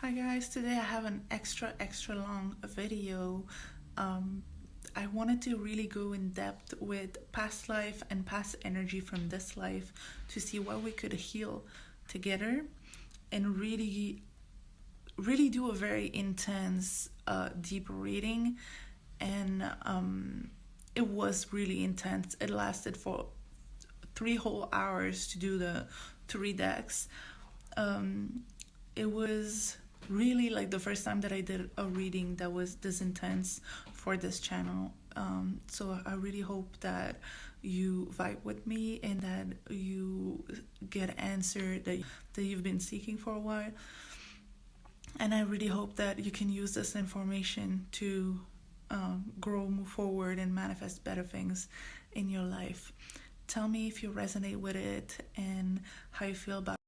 Hi guys, today I have an extra long video. I wanted to really go in depth with past life and past energy from this life to see what we could heal together and really do a very intense deep reading. And it was really intense. It lasted for 3 whole hours to do the 3 decks. It was really like the first time that I did a reading that was this intense for this channel. So I really hope that you vibe with me and that you get an answer that you've been seeking for a while. And I really hope that you can use this information to grow, move forward, and manifest better things in your life. Tell me if you resonate with it and how you feel about it.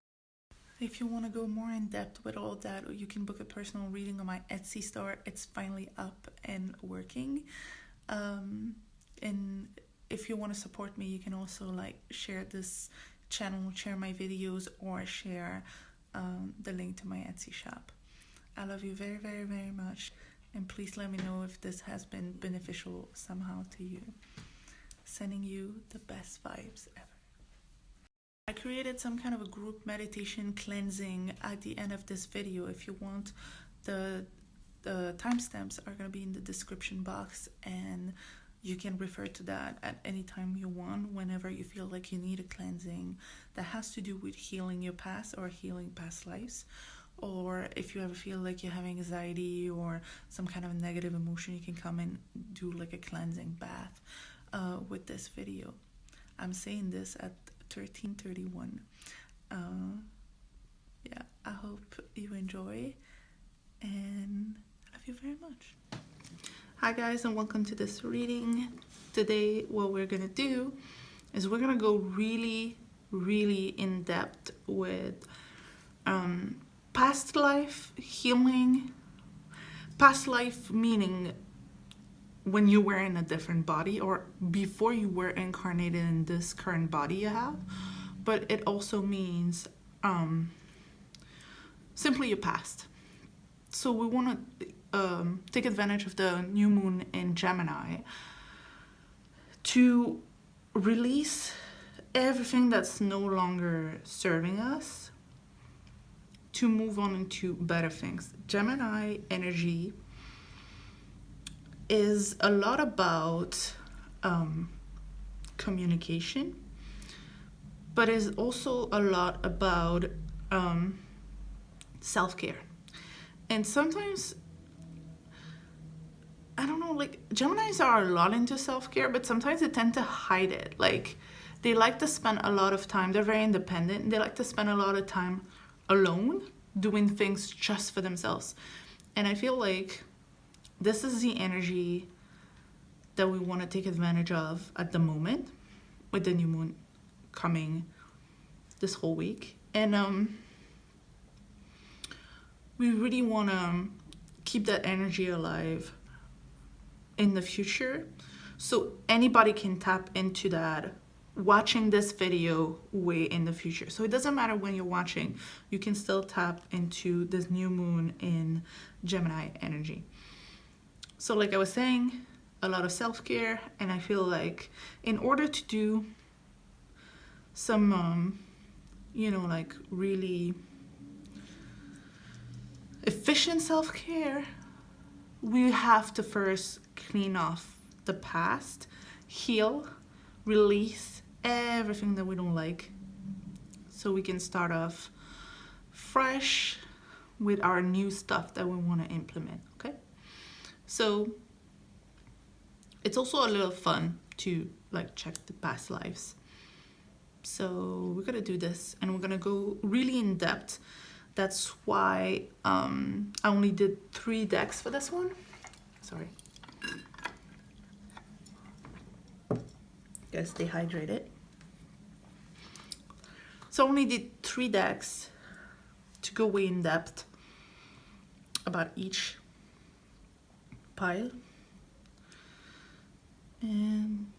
If you want to go more in depth with all that, you can book a personal reading on my Etsy store. It's finally up and working. And if you want to support me, you can also share this channel, share my videos, or share the link to my Etsy shop. I love you very, very, very much. And please let me know if this has been beneficial somehow to you. Sending you the best vibes ever. I created some kind of a group meditation cleansing at the end of this video. If you want, the timestamps are going to be in the description box, and you can refer to that at any time you want, whenever you feel like you need a cleansing that has to do with healing your past or healing past lives. Or if you ever feel like you have anxiety or some kind of negative emotion, you can come and do like a cleansing bath with this video. I'm saying this at 13:31. Yeah, I hope you enjoy, and I love you very much. Hi guys, and welcome to this reading. Today what we're gonna do is we're gonna go really in depth with past life healing. Past life meaning when you were in a different body or before you were incarnated in this current body you have, but it also means simply your past. So we want to take advantage of the new moon in Gemini to release everything that's no longer serving us, to move on into better things. Gemini energy is a lot about communication, but is also a lot about self-care. And sometimes, I don't know, like Geminis are a lot into self-care, but sometimes they tend to hide it. Like they like to spend a lot of time, they're very independent, and they like to spend a lot of time alone doing things just for themselves. And I feel like this is the energy that we want to take advantage of at the moment with the new moon coming this whole week. And we really want to keep that energy alive in the future. So anybody can tap into that watching this video way in the future. So it doesn't matter when you're watching, you can still tap into this new moon in Gemini energy. So like I was saying, a lot of self-care, and I feel like in order to do some, like really efficient self-care, we have to first clean off the past, heal, release everything that we don't like, so we can start off fresh with our new stuff that we want to implement, okay? So it's also a little fun to check the past lives. So we're gonna do this, and we're gonna go really in depth. That's why I only did 3 decks for this one. Sorry. Gotta stay hydrated. So I only did 3 decks to go way in depth about each pile. And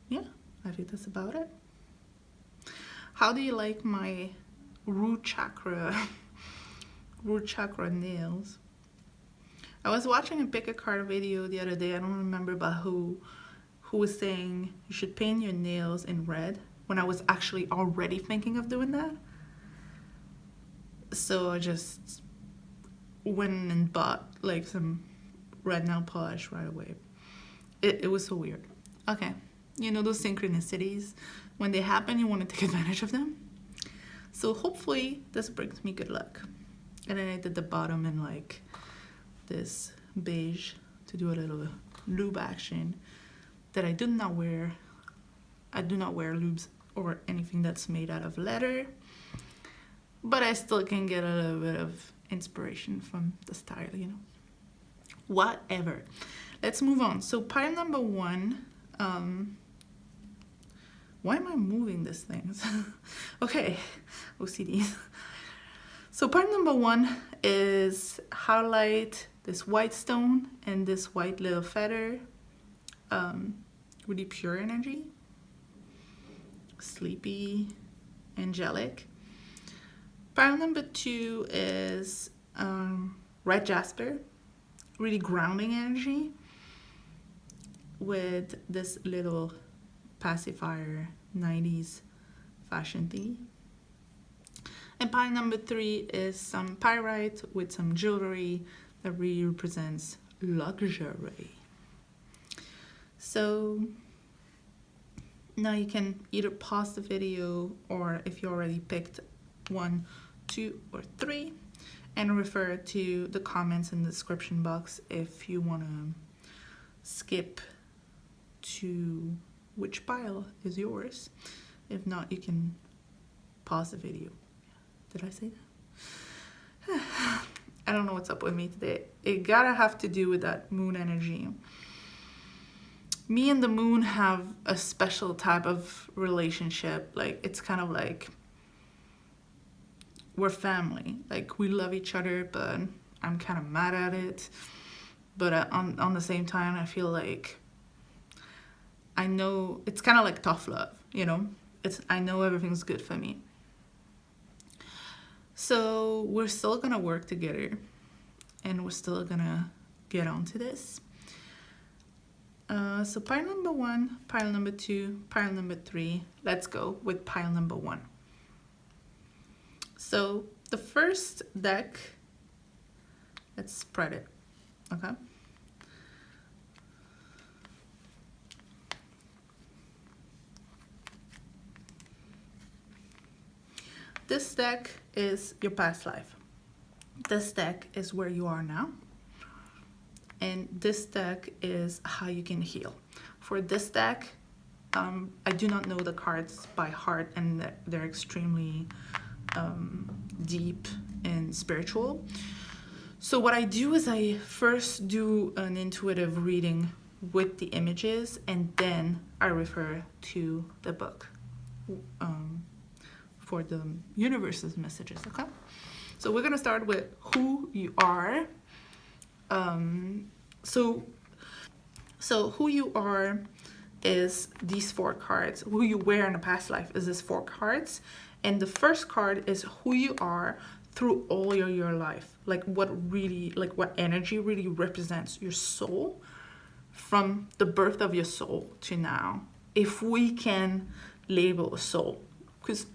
yeah, I think that's about it. How do you like my root chakra root chakra nails. I was watching a pick a card video the other day. I don't remember about who was saying you should paint your nails in red, when I was actually already thinking of doing that. So I just went and bought like some red nail polish right away. It was so weird. Okay, you know those synchronicities, when they happen you want to take advantage of them. So hopefully this brings me good luck. And then I did the bottom in like this beige to do a little lube action that I do not wear. I do not wear lubes or anything that's made out of leather, but I still can get a little bit of inspiration from the style, you know. Whatever. Let's move on. So pile number 1, why am I moving these things? Okay, OCD. So part number 1 is Howlite, this white stone and this white little feather. Really pure energy, sleepy, angelic. Pile number 2 is Red Jasper, really grounding energy, with this little pacifier 90s fashion theme. And pile number 3 is some pyrite with some jewelry that really represents luxury. So now you can either pause the video, or if you already picked 1, 2, or 3, and refer to the comments in the description box if you want to skip to which pile is yours. If not, you can pause the video. Did I say that? I don't know what's up with me today. It gotta have to do with that moon energy. Me and the moon have a special type of relationship. Like, it's kind of like we're family. Like, we love each other, but I'm kind of mad at it. But on the same time, I feel like I know it's kind of like tough love, you know? I know everything's good for me. So we're still gonna work together, and we're still gonna get onto this. So pile number 1, pile number 2, pile number 3. Let's go with pile number 1. So the first deck, let's spread it, okay? This deck is your past life. This deck is where you are now. And this deck is how you can heal. For this deck, I do not know the cards by heart, and they're extremely deep and spiritual. So what I do is I first do an intuitive reading with the images, and then I refer to the book for the universe's messages, okay? So we're gonna start with who you are. So who you are is these 4 cards. Who you were in a past life is this 4 cards. And the first card is who you are through all your life. Like what energy really represents your soul from the birth of your soul to now. If we can label a soul. Because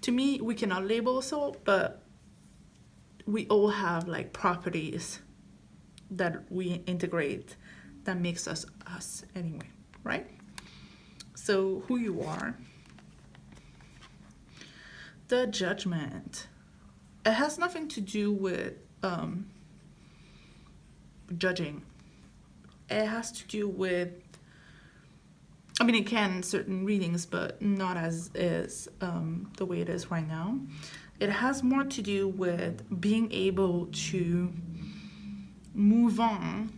to me, we cannot label a soul, but we all have like properties that we integrate that makes us us anyway, right? So who you are. The Judgment. It has nothing to do with judging. It has to do with, I mean, it can in certain readings, but not as is the way it is right now. It has more to do with being able to move on,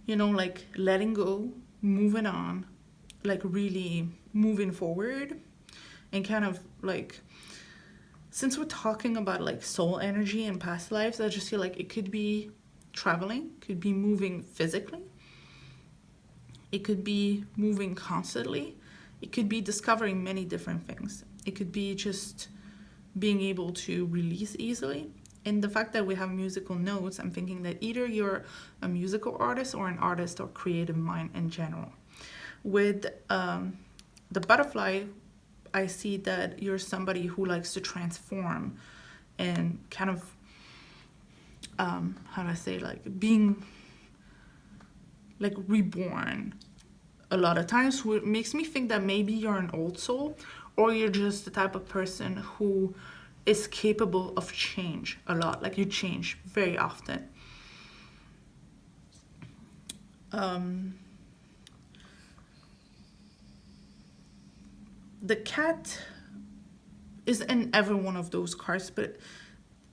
you know, like letting go, moving on, like really moving forward, and kind of like, since we're talking about like soul energy and past lives, I just feel like it could be traveling, could be moving physically, it could be moving constantly, it could be discovering many different things, it could be just being able to release easily. And the fact that we have musical notes, I'm thinking that either you're a musical artist or an artist or creative mind in general. With the butterfly, I see that you're somebody who likes to transform and kind of, how do I say, like being like reborn a lot of times, which makes me think that maybe you're an old soul, or you're just the type of person who is capable of change a lot. Like you change very often. The cat is in every one of those cards, but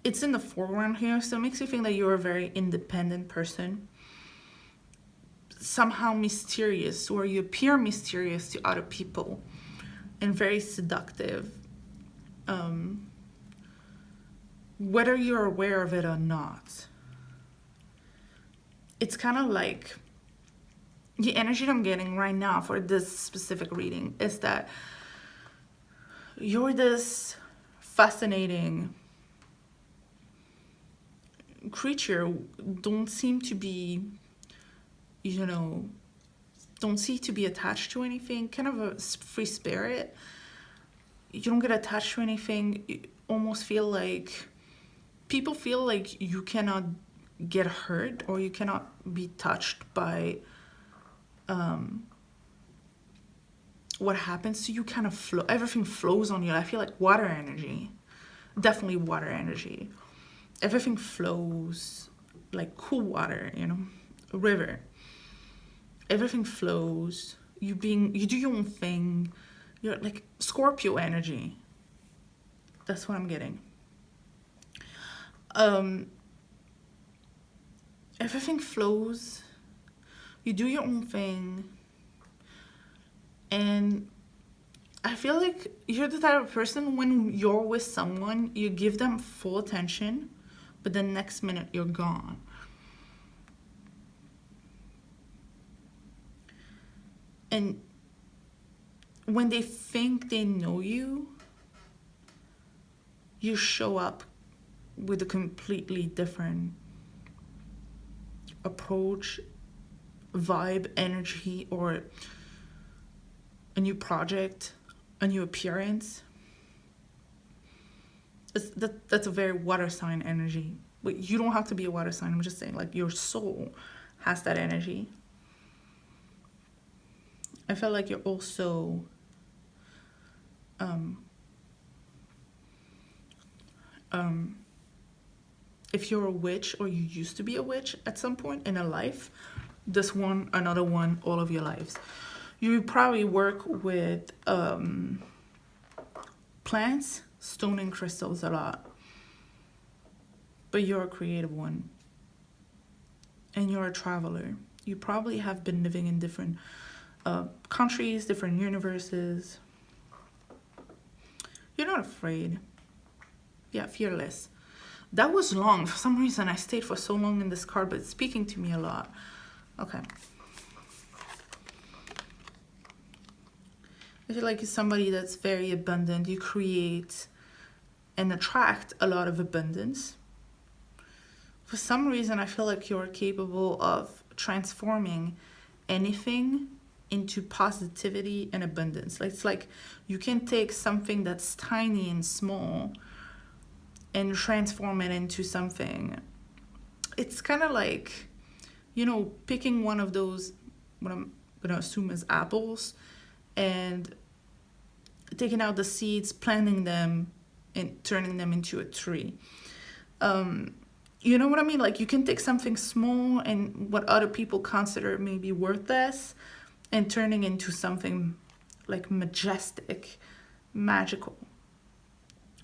it's in the foreground here, so it makes you think that you're a very independent person, somehow mysterious, or you appear mysterious to other people and very seductive, whether you're aware of it or not. It's kind of like the energy that I'm getting right now for this specific reading is that you're this fascinating creature, don't seem to be, don't seem to be attached to anything, kind of a free spirit. You don't get attached to anything. You almost feel like people feel like you cannot get hurt or you cannot be touched by what happens to you. Kind of flow, everything flows on you. I feel like water energy, definitely water energy. Everything flows like cool water, a river. Everything flows. You do your own thing. You're like Scorpio energy. That's what I'm getting. Everything flows. You do your own thing. And I feel like you're the type of person, when you're with someone, you give them full attention, but the next minute you're gone. And when they think they know you, you show up with a completely different approach, vibe, energy, or a new project, a new appearance. That's a very water sign energy. But you don't have to be a water sign. I'm just saying, like, your soul has that energy. I feel like you're also if you're a witch, or you used to be a witch at some point in a life, this one, another one, all of your lives, you probably work with plants, stone, and crystals a lot. But you're a creative one. And you're a traveler. You probably have been living in different countries, different universes. You're not afraid. Yeah, fearless. That was long. For some reason, I stayed for so long in this card, but it's speaking to me a lot. Okay. I feel like you're somebody that's very abundant. You create and attract a lot of abundance. For some reason, I feel like you're capable of transforming anything into positivity and abundance. It's like you can take something that's tiny and small and transform it into something. It's kind of like, picking one of those, what I'm going to assume is apples, and taking out the seeds, planting them, and turning them into a tree. You know what I mean? Like, you can take something small and what other people consider maybe worthless, and turning into something like majestic, magical,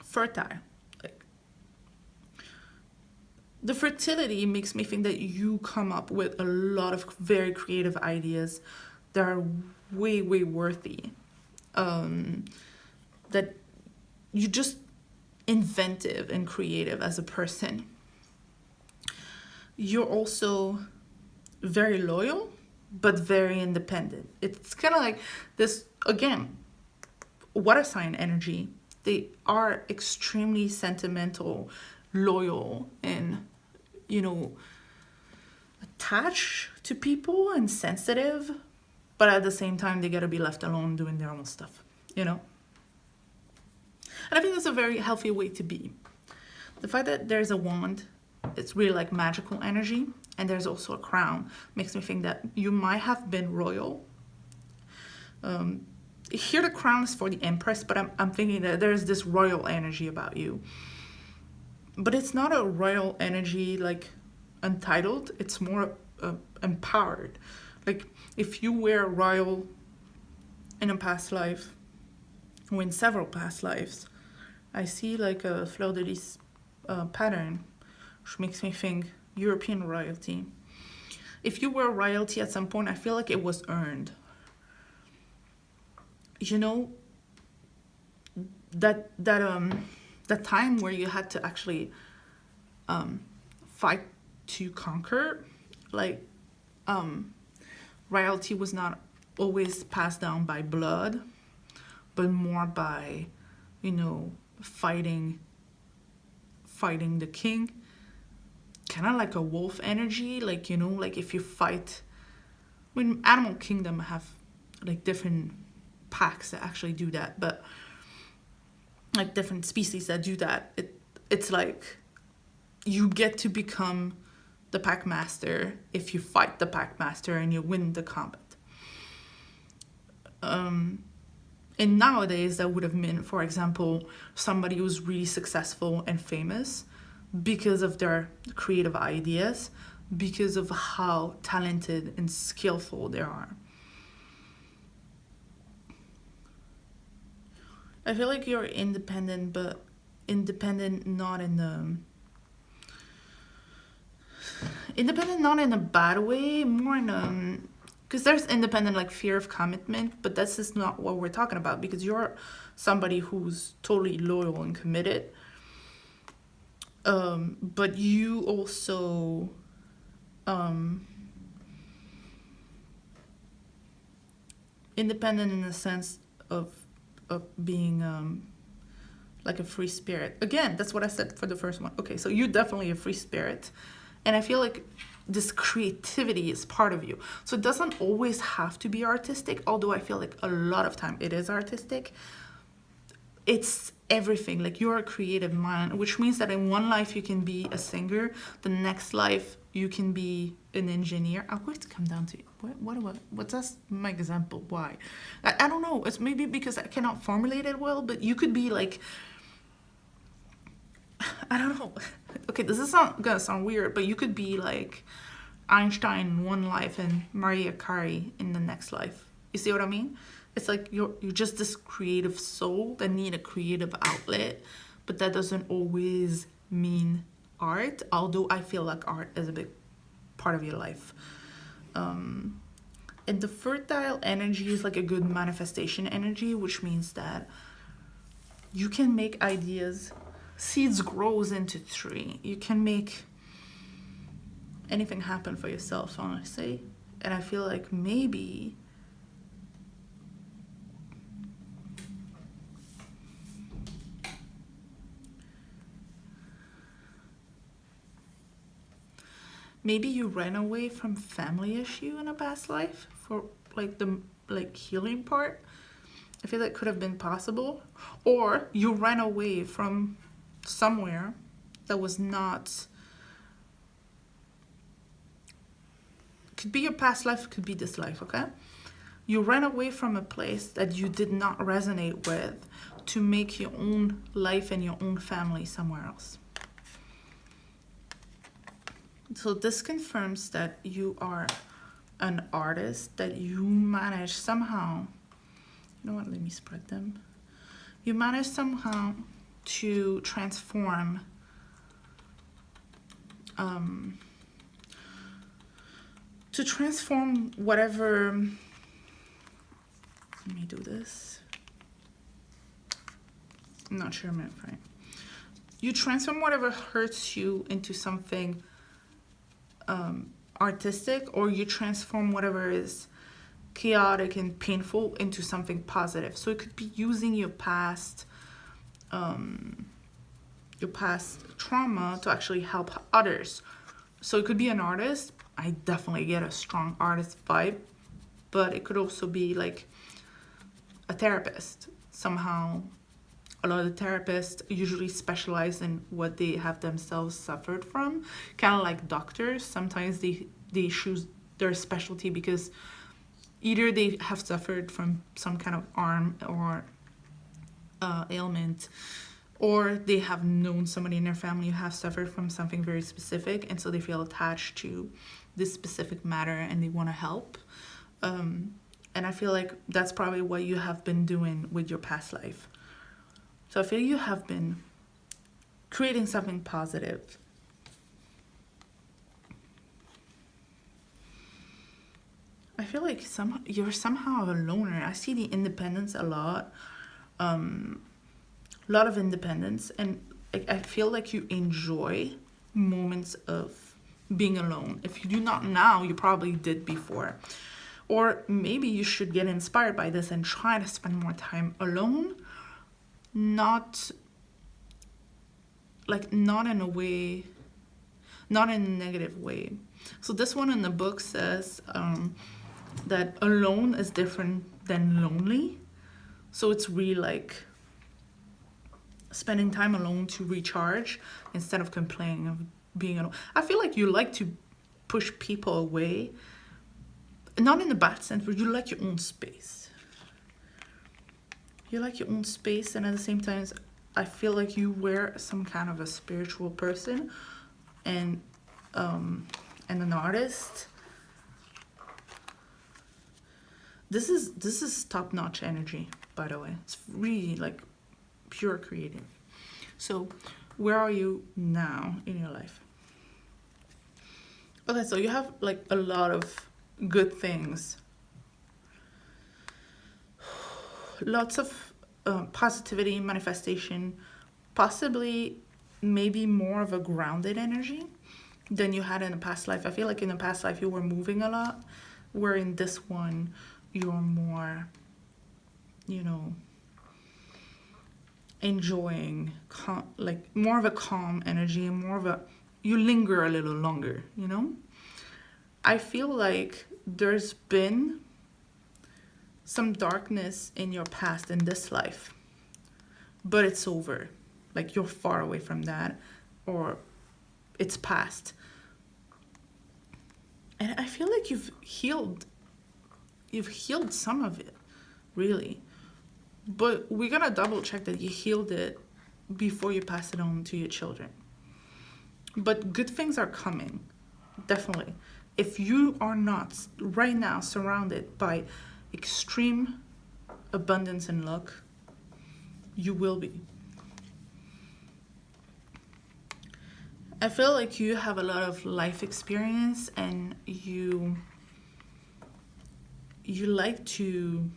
fertile. Like, the fertility makes me think that you come up with a lot of very creative ideas that are way, way worthy. That you're just inventive and creative as a person. You're also very loyal, but very independent. It's kind of like this, again, water sign energy. they are extremely sentimental, loyal, and, you know, attached to people and sensitive, but at the same time, they gotta be left alone doing their own stuff, you know? And I think that's a very healthy way to be. The fact that there's a wand, it's really like magical energy, and there's also a crown, makes me think that you might have been royal. Here the crown is for the Empress, but I'm thinking that there's this royal energy about you. But it's not a royal energy like untitled, it's more empowered. Like if you were royal in a past life, or in several past lives, I see like a fleur-de-lis pattern, which makes me think European royalty. If you were royalty at some point, I feel like it was earned. You know, that time where you had to actually fight to conquer, like royalty was not always passed down by blood, but more by, you know, fighting the king, kind of like a wolf energy. Like, you know, like if you fight, when Animal Kingdom have like different packs that actually do that, but like different species that do that, it's like you get to become the pack master if you fight the pack master and you win the combat. And nowadays that would have meant, for example, somebody who's really successful and famous because of their creative ideas, because of how talented and skillful they are. I feel like you're independent, but independent not in a bad way, more in because there's independent like fear of commitment, but that's just not what we're talking about, because you're somebody who's totally loyal and committed. But you also independent in the sense of being like a free spirit. Again, that's what I said for the first one. Okay, so you're definitely a free spirit. And I feel like this creativity is part of you. So it doesn't always have to be artistic, although I feel like a lot of time it is artistic. It's everything. Like you're a creative mind, which means that in one life you can be a singer, the next life you can be an engineer. I want to come down to what's that's my example? Why? I don't know. It's maybe because I cannot formulate it well, but you could be like, I don't know. Okay, this is gonna sound weird, but you could be like Einstein in one life and Maria Carey in the next life. You see what I mean? It's like you're just this creative soul that need a creative outlet, but that doesn't always mean art, although I feel like art is a big part of your life. And the fertile energy is like a good manifestation energy, which means that you can make ideas, seeds grows into tree. You can make anything happen for yourself, honestly. And I feel like maybe you ran away from family issue in a past life for like the healing part. I feel that could have been possible. Or you ran away from somewhere that was not, could be your past life, could be this life, okay? You ran away from a place that you did not resonate with to make your own life and your own family somewhere else. So this confirms that you are an artist, that you manage somehow, you know what, let me spread them. You manage somehow to transform whatever, let me do this. I'm not sure I'm right. You transform whatever hurts you into something artistic, or you transform whatever is chaotic and painful into something positive. So it could be using your past your past trauma to actually help others. So it could be an artist. I definitely get a strong artist vibe, but it could also be like a therapist. Somehow, a lot of therapists usually specialize in what they have themselves suffered from, kind of like doctors. Sometimes they choose their specialty because either they have suffered from some kind of arm or ailment, or they have known somebody in their family who have suffered from something very specific, and so they feel attached to this specific matter and they want to help. And I feel like that's probably what you have been doing with your past life. So I feel you have been creating something positive. I feel like you're somehow a loner. I see the independence a lot. Lot of independence, and I feel like you enjoy moments of being alone. If you do not now, you probably did before. Or maybe you should get inspired by this and try to spend more time alone, not in a way, not in a negative way. So this one in the book says that alone is different than lonely. So it's really like spending time alone to recharge instead of complaining of being alone. I feel like you like to push people away, not in a bad sense, but you like your own space. You like your own space, and at the same time, I feel like you were some kind of a spiritual person and an artist. This is top-notch energy, by the way. It's really like pure creative. So where are you now in your life? Okay, so you have like a lot of good things, lots of positivity, manifestation, possibly maybe more of a grounded energy than you had in a past life. I feel like in the past life you were moving a lot, where in this one you're more, enjoying like more of a calm energy, and more of a, you linger a little longer. I feel like there's been some darkness in your past in this life, but it's over. Like you're far away from that, or it's past. And I feel like you've healed some of it, really. But we're gonna double check that you healed it before you pass it on to your children. But good things are coming, definitely. If you are not right now surrounded by extreme abundance and luck, you will be. I feel like you have a lot of life experience, and you like to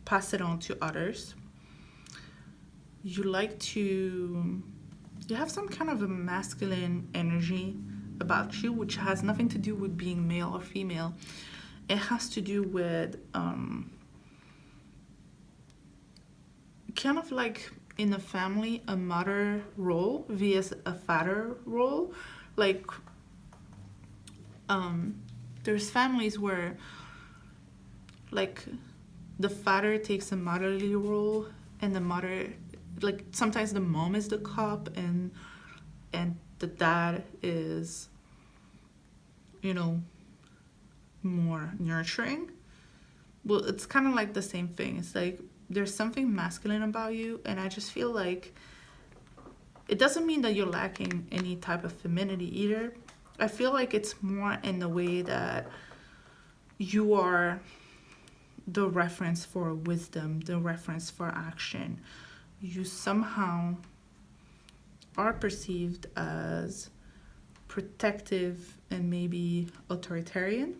pass it on to others. You have some kind of a masculine energy about you, which has nothing to do with being male or female. It has to do with kind of like in a family, a mother role vs a father role. Like there's families where like the father takes a motherly role, and the mother, like sometimes the mom is the cop, and the dad is, more nurturing. Well, it's kind of like the same thing. It's like there's something masculine about you, and I just feel like it doesn't mean that you're lacking any type of femininity either. I feel like it's more in the way that you are the reference for wisdom, the reference for action. You somehow are perceived as protective and maybe authoritarian.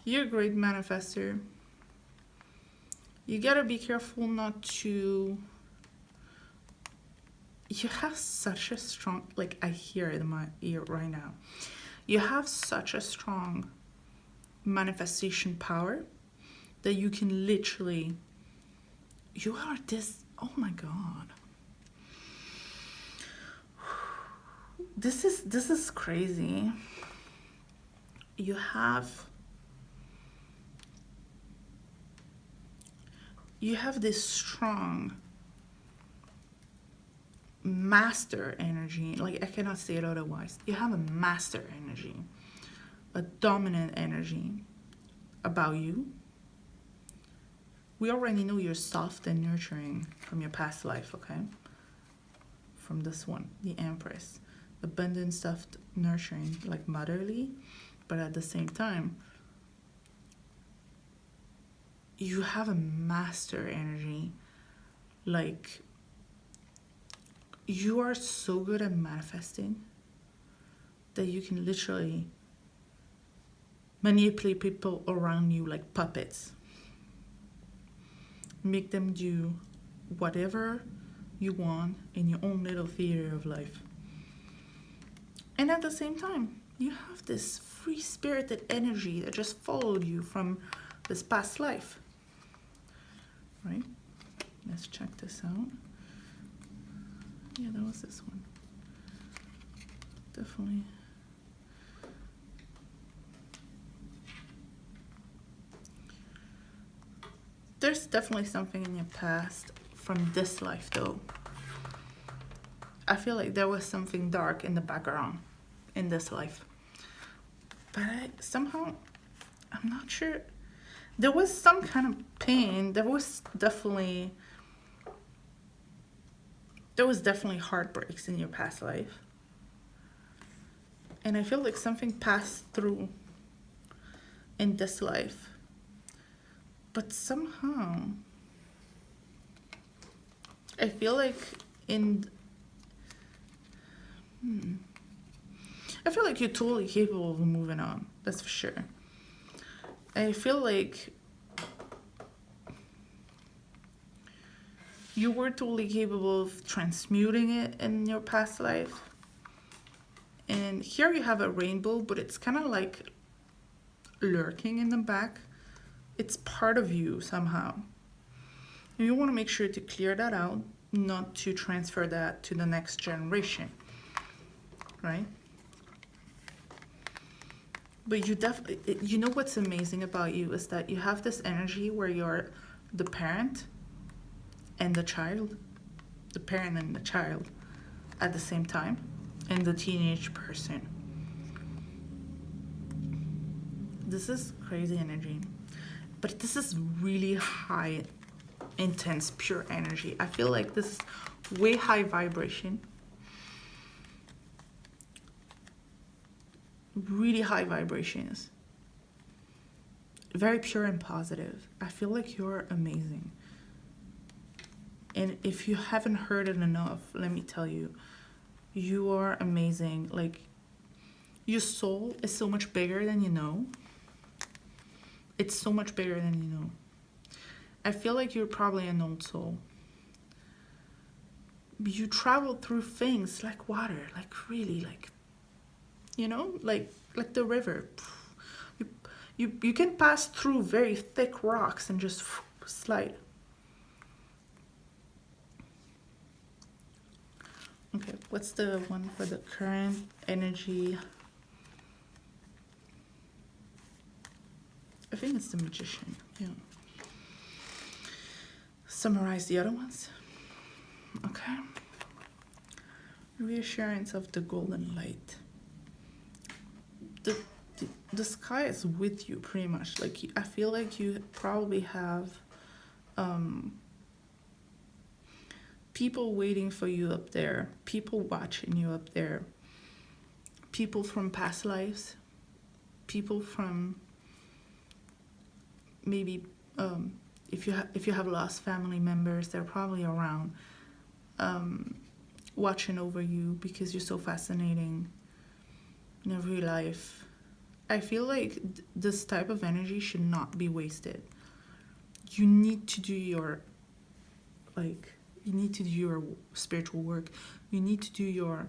You're a great manifester. You gotta be careful not to... You have such a strong, like I hear it in my ear right now. You have such a strong manifestation power, that you can literally, you are this, oh my God. This is crazy. You have this strong master energy. Like, I cannot say it otherwise. You have a master energy, a dominant energy about you. We already know you're soft and nurturing from your past life, okay? From this one, the Empress. Abundant, soft, nurturing, like motherly, but at the same time, you have a master energy. Like, you are so good at manifesting that you can literally manipulate people around you like puppets. Make them do whatever you want in your own little theater of life. And at the same time, you have this free-spirited energy that just followed you from this past life. Right? Let's check this out. Yeah, that was this one. Definitely. There's definitely something in your past from this life, though. I feel like there was something dark in the background in this life. But I'm not sure. There was some kind of pain. There was definitely heartbreaks in your past life. And I feel like something passed through in this life. But somehow, I feel like I feel like you're totally capable of moving on. That's for sure. I feel like you were totally capable of transmuting it in your past life. And here you have a rainbow, but it's kind of like lurking in the back. It's part of you somehow. And you want to make sure to clear that out, not to transfer that to the next generation. Right? But you definitely, you know what's amazing about you is that you have this energy where you're the parent and the child, the parent and the child at the same time, and the teenage person. This is crazy energy, but this is really high, intense, pure energy. I feel like this is way high vibration. Really high vibrations. Very pure and positive. I feel like you're amazing. And if you haven't heard it enough, let me tell you, you are amazing. Like, your soul is so much bigger than you know. It's so much bigger than you know. I feel like you're probably an old soul. You travel through things like water, like really, like, you know, like the river. You can pass through very thick rocks and just slide. Okay, what's the one for the current energy? I think it's the Magician. Yeah. Summarize the other ones. Okay. Reassurance of the golden light. The sky is with you pretty much. Like, I feel like you probably have people waiting for you up there, people watching you up there, people from past lives, people from maybe if you have lost family members, they're probably around watching over you because you're so fascinating in every life. I feel like this type of energy should not be wasted. You need to do your spiritual work. You need to do your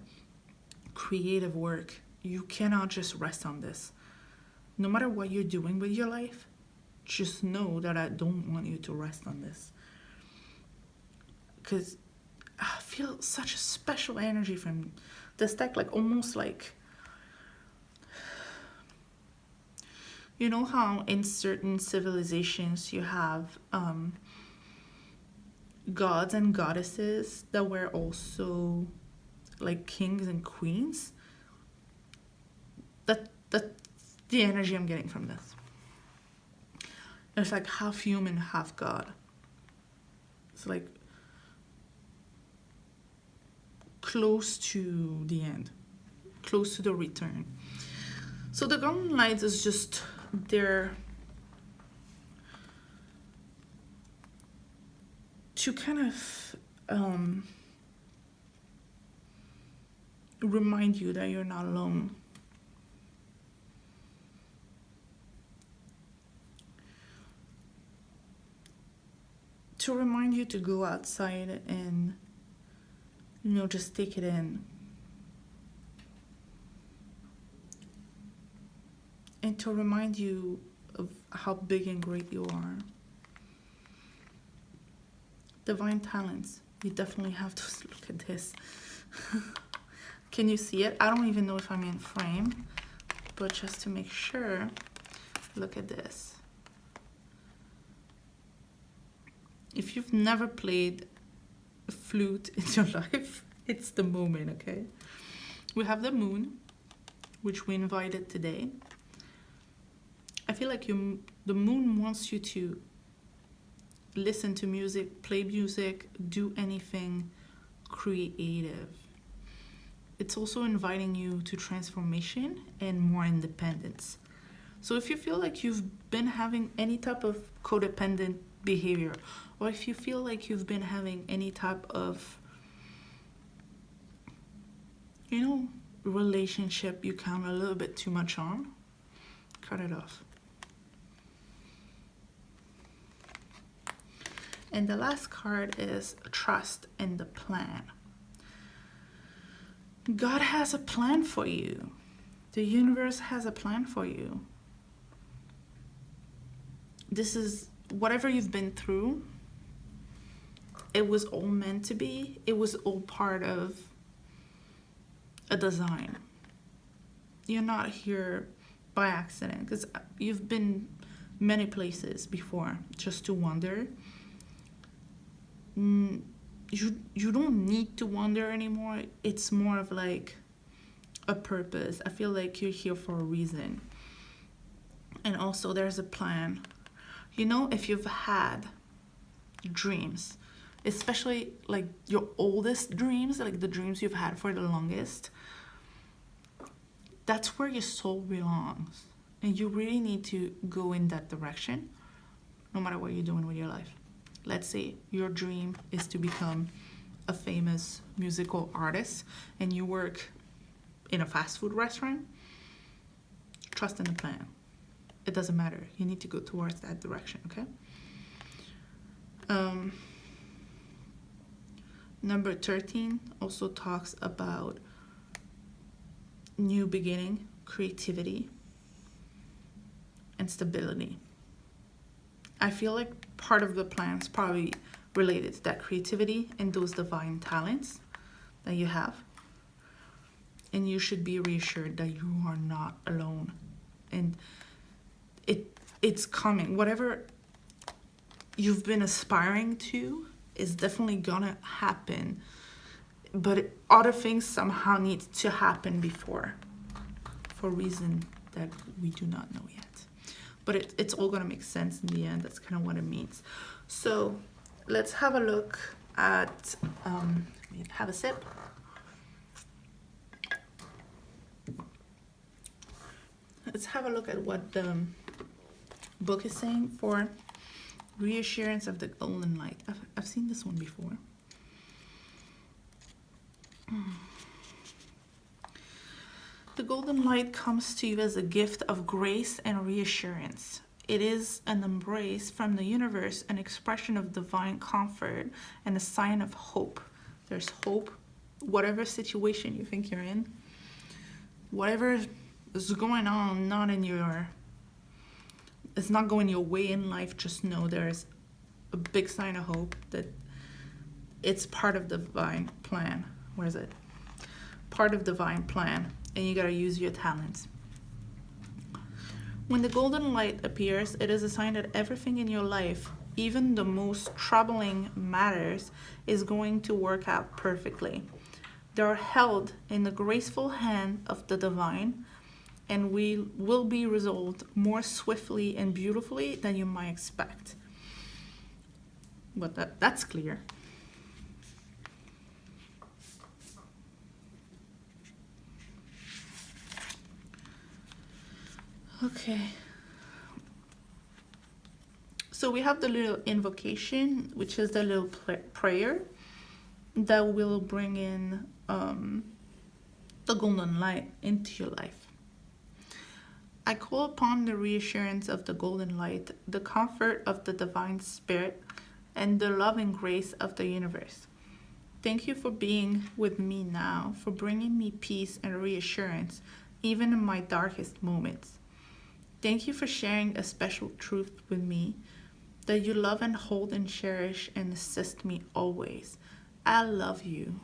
creative work. You cannot just rest on this. No matter what you're doing with your life, just know that I don't want you to rest on this. Because I feel such a special energy from this deck, like almost like, you know how in certain civilizations you have gods and goddesses that were also like kings and queens? That's the energy I'm getting from this. It's like half human, half god. It's like close to the end, close to the return. So the golden light is just there to kind of remind you that you're not alone. To remind you to go outside and, you know, just take it in. And to remind you of how big and great you are. Divine talents. You definitely have to look at this. Can you see it? I don't even know if I'm in frame, but just to make sure, look at this. If you've never played a flute in your life, it's the moment, okay? We have the moon, which we invited today. I feel like the moon wants you to listen to music, play music, do anything creative. It's also inviting you to transformation and more independence. So if you feel like you've been having any type of codependent behavior, or if you feel like you've been having any type of, you know, relationship you count a little bit too much on, cut it off. And the last card is trust in the plan. God has a plan for you. The universe has a plan for you. This is whatever you've been through. It was all meant to be. It was all part of a design. You're not here by accident, because you've been many places before just to wander. You don't need to wander anymore. It's more of like a purpose. I feel like you're here for a reason. And also there's a plan. You know, if you've had dreams, especially like your oldest dreams, like the dreams you've had for the longest, that's where your soul belongs. And you really need to go in that direction, no matter what you're doing with your life. Let's say your dream is to become a famous musical artist and you work in a fast food restaurant. Trust in the plan. It doesn't matter. You need to go towards that direction, okay? Number 13 also talks about new beginning, creativity, and stability. I feel like part of the plan is probably related to that creativity and those divine talents that you have. And you should be reassured that you are not alone. And it's coming. Whatever you've been aspiring to is definitely gonna happen. But other things somehow need to happen before, for a reason that we do not know yet. But it's all gonna make sense in the end. That's kind of what it means. So let's have a look at, have a sip. Let's have a look at what the book is saying for reassurance of the golden light. I've seen this one before. The golden light comes to you as a gift of grace and reassurance. It is an embrace from the universe, an expression of divine comfort, and a sign of hope. There's hope, whatever situation you think you're in, whatever is going on, not in your it's not going your way in life, just know there's a big sign of hope that it's part of the divine plan. Where is it? Part of divine plan, and you gotta use your talents. When the golden light appears, it is a sign that everything in your life, even the most troubling matters, is going to work out perfectly. They are held in the graceful hand of the divine, and will be resolved more swiftly and beautifully than you might expect. But that's clear. Okay. So we have the little invocation, which is the little prayer that will bring in the golden light into your life. I call upon the reassurance of the golden light, the comfort of the divine spirit, and the loving grace of the universe. Thank you for being with me now, for bringing me peace and reassurance, even in my darkest moments. Thank you for sharing a special truth with me, that you love and hold and cherish and assist me always. I love you.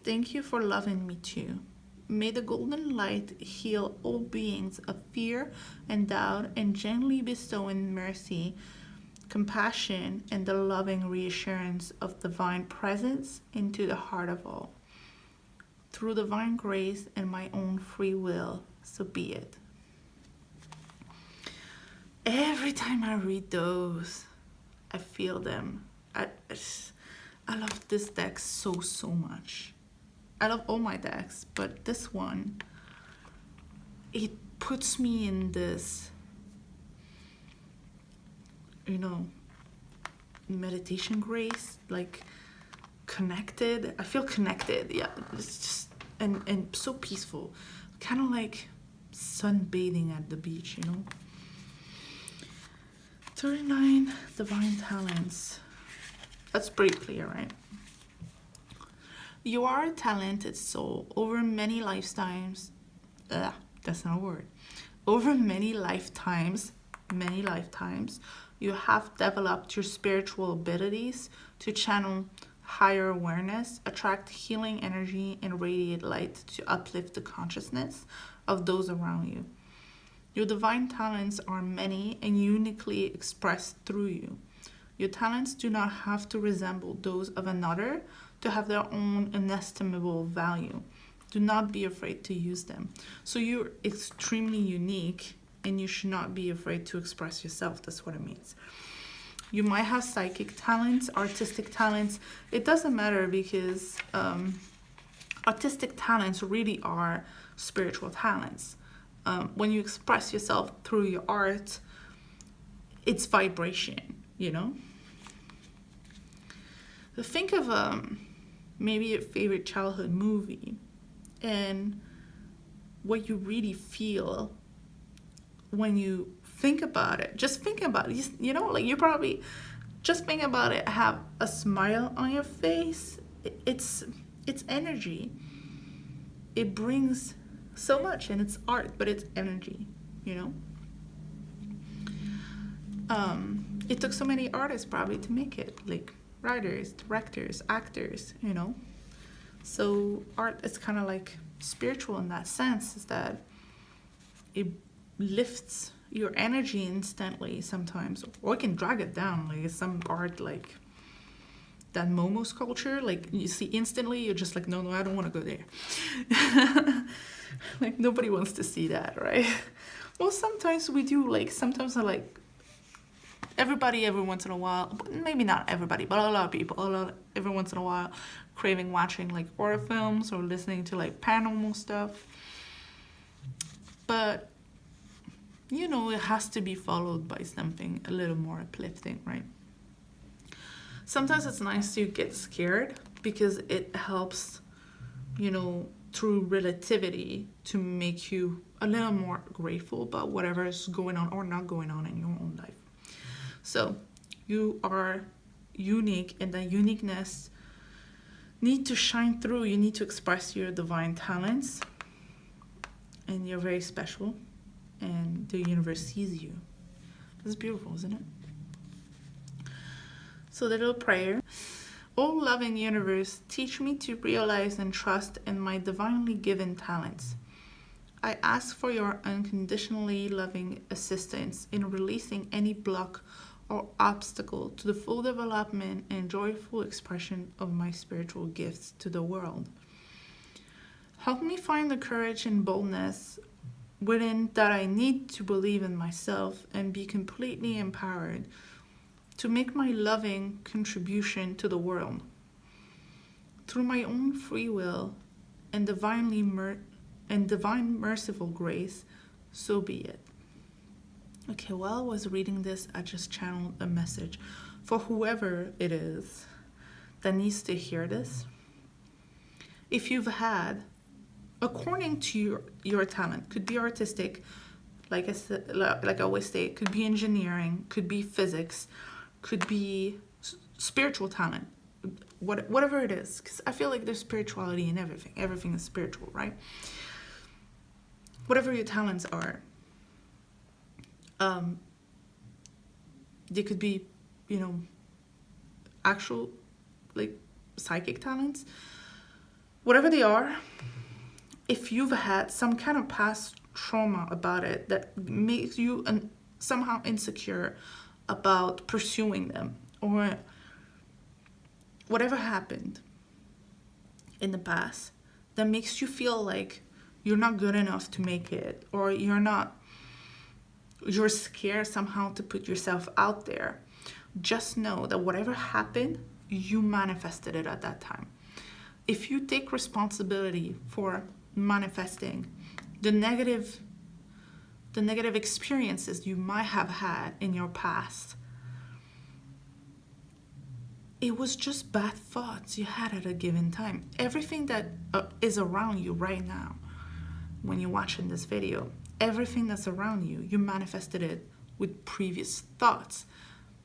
Thank you for loving me too. May the golden light heal all beings of fear and doubt and gently bestow in mercy, compassion, and the loving reassurance of divine presence into the heart of all. Through divine grace and my own free will, so be it. Every time I read those, I feel them. I love this deck so much. I love all my decks, but this one, it puts me in this, meditation grace, like connected. I feel connected. Yeah, it's just and so peaceful, kind of like sunbathing at the beach, 39 divine talents. That's pretty clear, right? You are a talented soul over many lifetimes. That's not a word. Over many lifetimes, you have developed your spiritual abilities to channel higher awareness, attract healing energy, and radiate light to uplift the consciousness of those around you. Your divine talents are many and uniquely expressed through you. Your talents do not have to resemble those of another to have their own inestimable value. Do not be afraid to use them. So you're extremely unique, and you should not be afraid to express yourself. That's what it means. You might have psychic talents, artistic talents. It doesn't matter, because artistic talents really are spiritual talents. When you express yourself through your art, it's vibration, Think of maybe your favorite childhood movie and what you really feel when you think about it. Just think about it. You probably just think about it. Have a smile on your face. It's energy. It brings so much, and it's art, but it's energy. It took so many artists probably to make it, like writers, directors, actors. So art is kind of like spiritual in that sense, is that it lifts your energy instantly sometimes, or it can drag it down. Like some art, like that Momo sculpture, like you see instantly, you're just like, no, I don't want to go there. Like nobody wants to see that, right? Well, sometimes we do. Like sometimes I like everybody every once in a while, maybe not everybody, but a lot of people, every once in a while, craving watching like horror films or listening to like paranormal stuff. But it has to be followed by something a little more uplifting, right? Sometimes it's nice to get scared, because it helps, through relativity, to make you a little more grateful about whatever is going on or not going on in your own life. So you are unique, and that uniqueness need to shine through. You need to express your divine talents, and you're very special, and the universe sees you. It's beautiful, isn't it? So the little prayer. Oh loving universe, teach me to realize and trust in my divinely given talents. I ask for your unconditionally loving assistance in releasing any block or obstacle to the full development and joyful expression of my spiritual gifts to the world. Help me find the courage and boldness within that I need to believe in myself and be completely empowered to make my loving contribution to the world. Through my own free will and divine merciful grace, so be it. Okay, while I was reading this, I just channeled a message for whoever it is that needs to hear this. If you've had, according to your talent, could be artistic, like I said, like I always say, it could be engineering, could be physics, could be spiritual talent, whatever it is, because I feel like there's spirituality in everything. Everything is spiritual, right? Whatever your talents are, they could be, actual, like, psychic talents. Whatever they are, if you've had some kind of past trauma about it that makes you somehow insecure about pursuing them, or whatever happened in the past that makes you feel like you're not good enough to make it, or you're scared somehow to put yourself out there, just know that whatever happened, you manifested it at that time. If you take responsibility for manifesting the negative experiences you might have had in your past, it was just bad thoughts you had at a given time. Everything that is around you right now, when you're watching this video, everything that's around you, you manifested it with previous thoughts.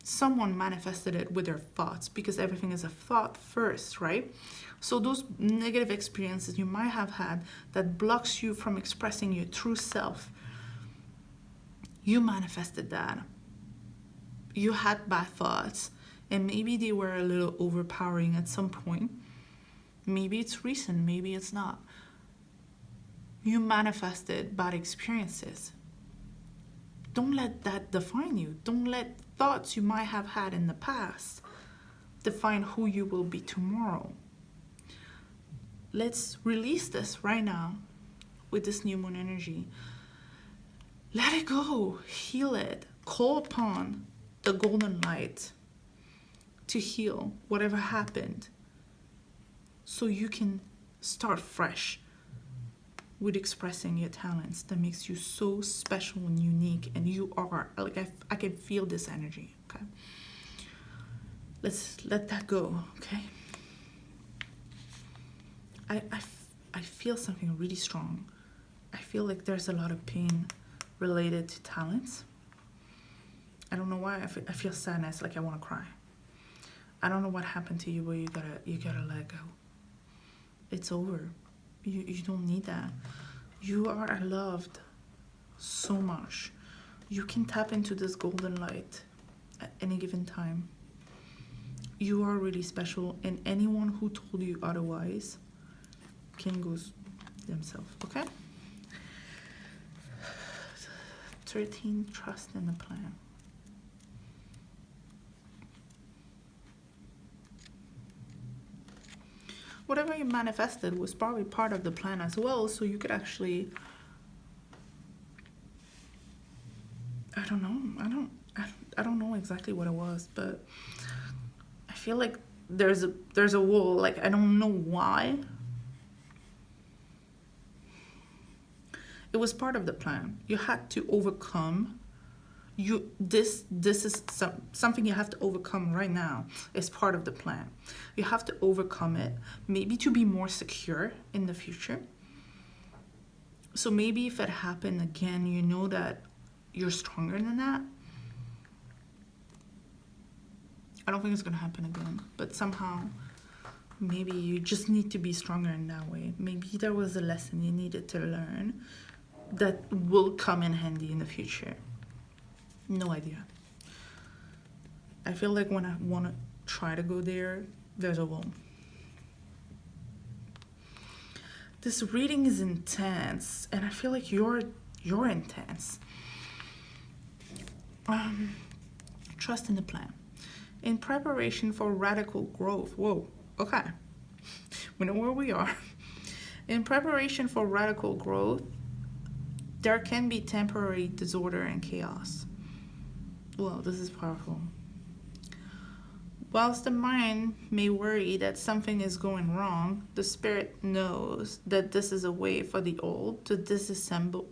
Someone manifested it with their thoughts, because everything is a thought first, right? So those negative experiences you might have had that blocks you from expressing your true self, you manifested that. You had bad thoughts, and maybe they were a little overpowering at some point. Maybe it's recent, maybe it's not. You manifested bad experiences. Don't let that define you. Don't let thoughts you might have had in the past define who you will be tomorrow. Let's release this right now with this new moon energy. Let it go. Heal it. Call upon the golden light to heal whatever happened, so you can start fresh with expressing your talents that makes you so special and unique, and you are, like, I can feel this energy, okay? Let's let that go, okay? I feel something really strong. I feel like there's a lot of pain related to talents. I don't know why. I feel sadness, like I want to cry. I don't know what happened to you, but you gotta let go. It's over. You don't need that. You are loved so much. You can tap into this golden light at any given time. You are really special, and anyone who told you otherwise can go themselves, okay? 13, trust in the plan. Whatever you manifested was probably part of the plan as well, so you could actually, I don't know exactly what it was, but I feel like there's a wall, like, I don't know why. It was part of the plan. You had to overcome. This is something you have to overcome right now. It's part of the plan. You have to overcome it, maybe to be more secure in the future. So maybe if it happened again, you know that you're stronger than that. I don't think it's gonna happen again, but somehow maybe you just need to be stronger in that way. Maybe there was a lesson you needed to learn that will come in handy in the future. No idea. I feel like when I want to try to go there, there's a wall. This reading is intense, and I feel like you're intense. Trust in the plan. In preparation for radical growth. Whoa, okay. We know where we are. In preparation for radical growth, there can be temporary disorder and chaos. Well, this is powerful. Whilst the mind may worry that something is going wrong, the spirit knows that this is a way for the old to disassemble.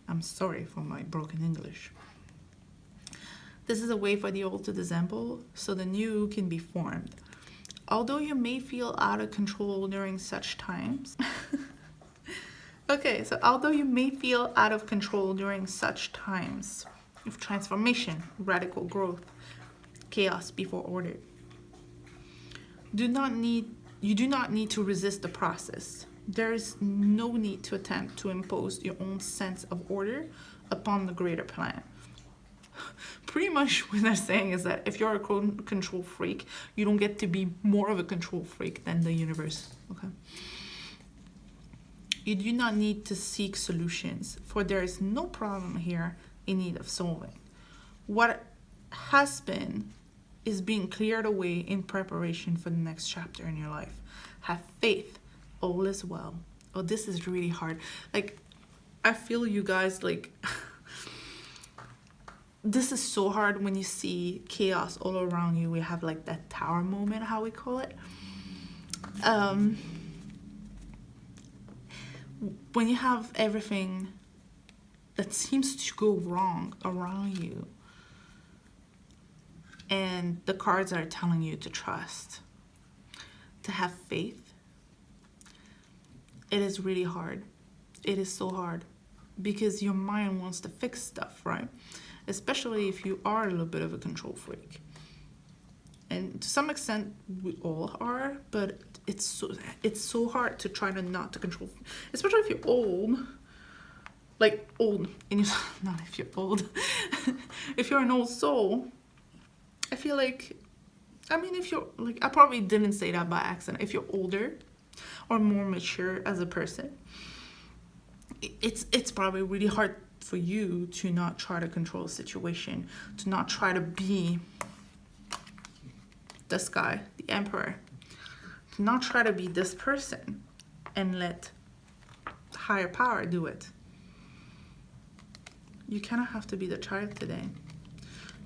I'm sorry for my broken English. This is a way for the old to disassemble so the new can be formed. Although you may feel out of control during such times. Okay, so although you may feel out of control during such times of transformation, radical growth, chaos before order, you do not need to resist the process. There is no need to attempt to impose your own sense of order upon the greater plan. Pretty much what they're saying is that if you're a control freak, you don't get to be more of a control freak than the universe, okay? You do not need to seek solutions, for there is no problem here in need of solving. What has been is being cleared away in preparation for the next chapter in your life. Have faith, all is well. Oh, this is really hard. Like, I feel you guys, like, this is so hard when you see chaos all around you. We have like that tower moment, how we call it. When you have everything that seems to go wrong around you, and the cards are telling you to trust, to have faith, it is really hard. It is so hard because your mind wants to fix stuff, right? Especially if you are a little bit of a control freak. And to some extent, we all are, but it's so hard to try to not to control, especially if you're old. Like old, and not if you're old. If you're an old soul, I feel like, I mean, if you're like, I probably didn't say that by accident. If you're older or more mature as a person, it's probably really hard for you to not try to control a situation, to not try to be this guy, the emperor, to not try to be this person and let higher power do it. You kind of have to be the child today.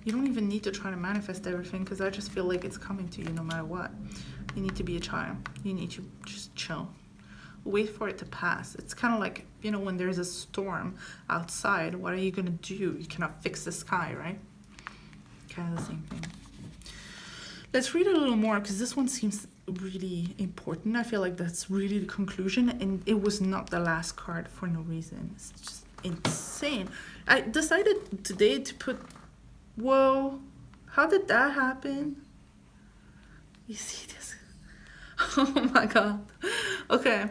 You don't even need to try to manifest everything, because I just feel like it's coming to you no matter what. You need to be a child. You need to just chill. Wait for it to pass. It's kind of like, you know, when there's a storm outside, what are you going to do? You cannot fix the sky, right? Kind of the same thing. Let's read a little more, because this one seems really important. I feel like that's really the conclusion, and it was not the last card for no reason. It's just insane. I decided today to put, whoa, how did that happen? You see this? Oh my god. Okay.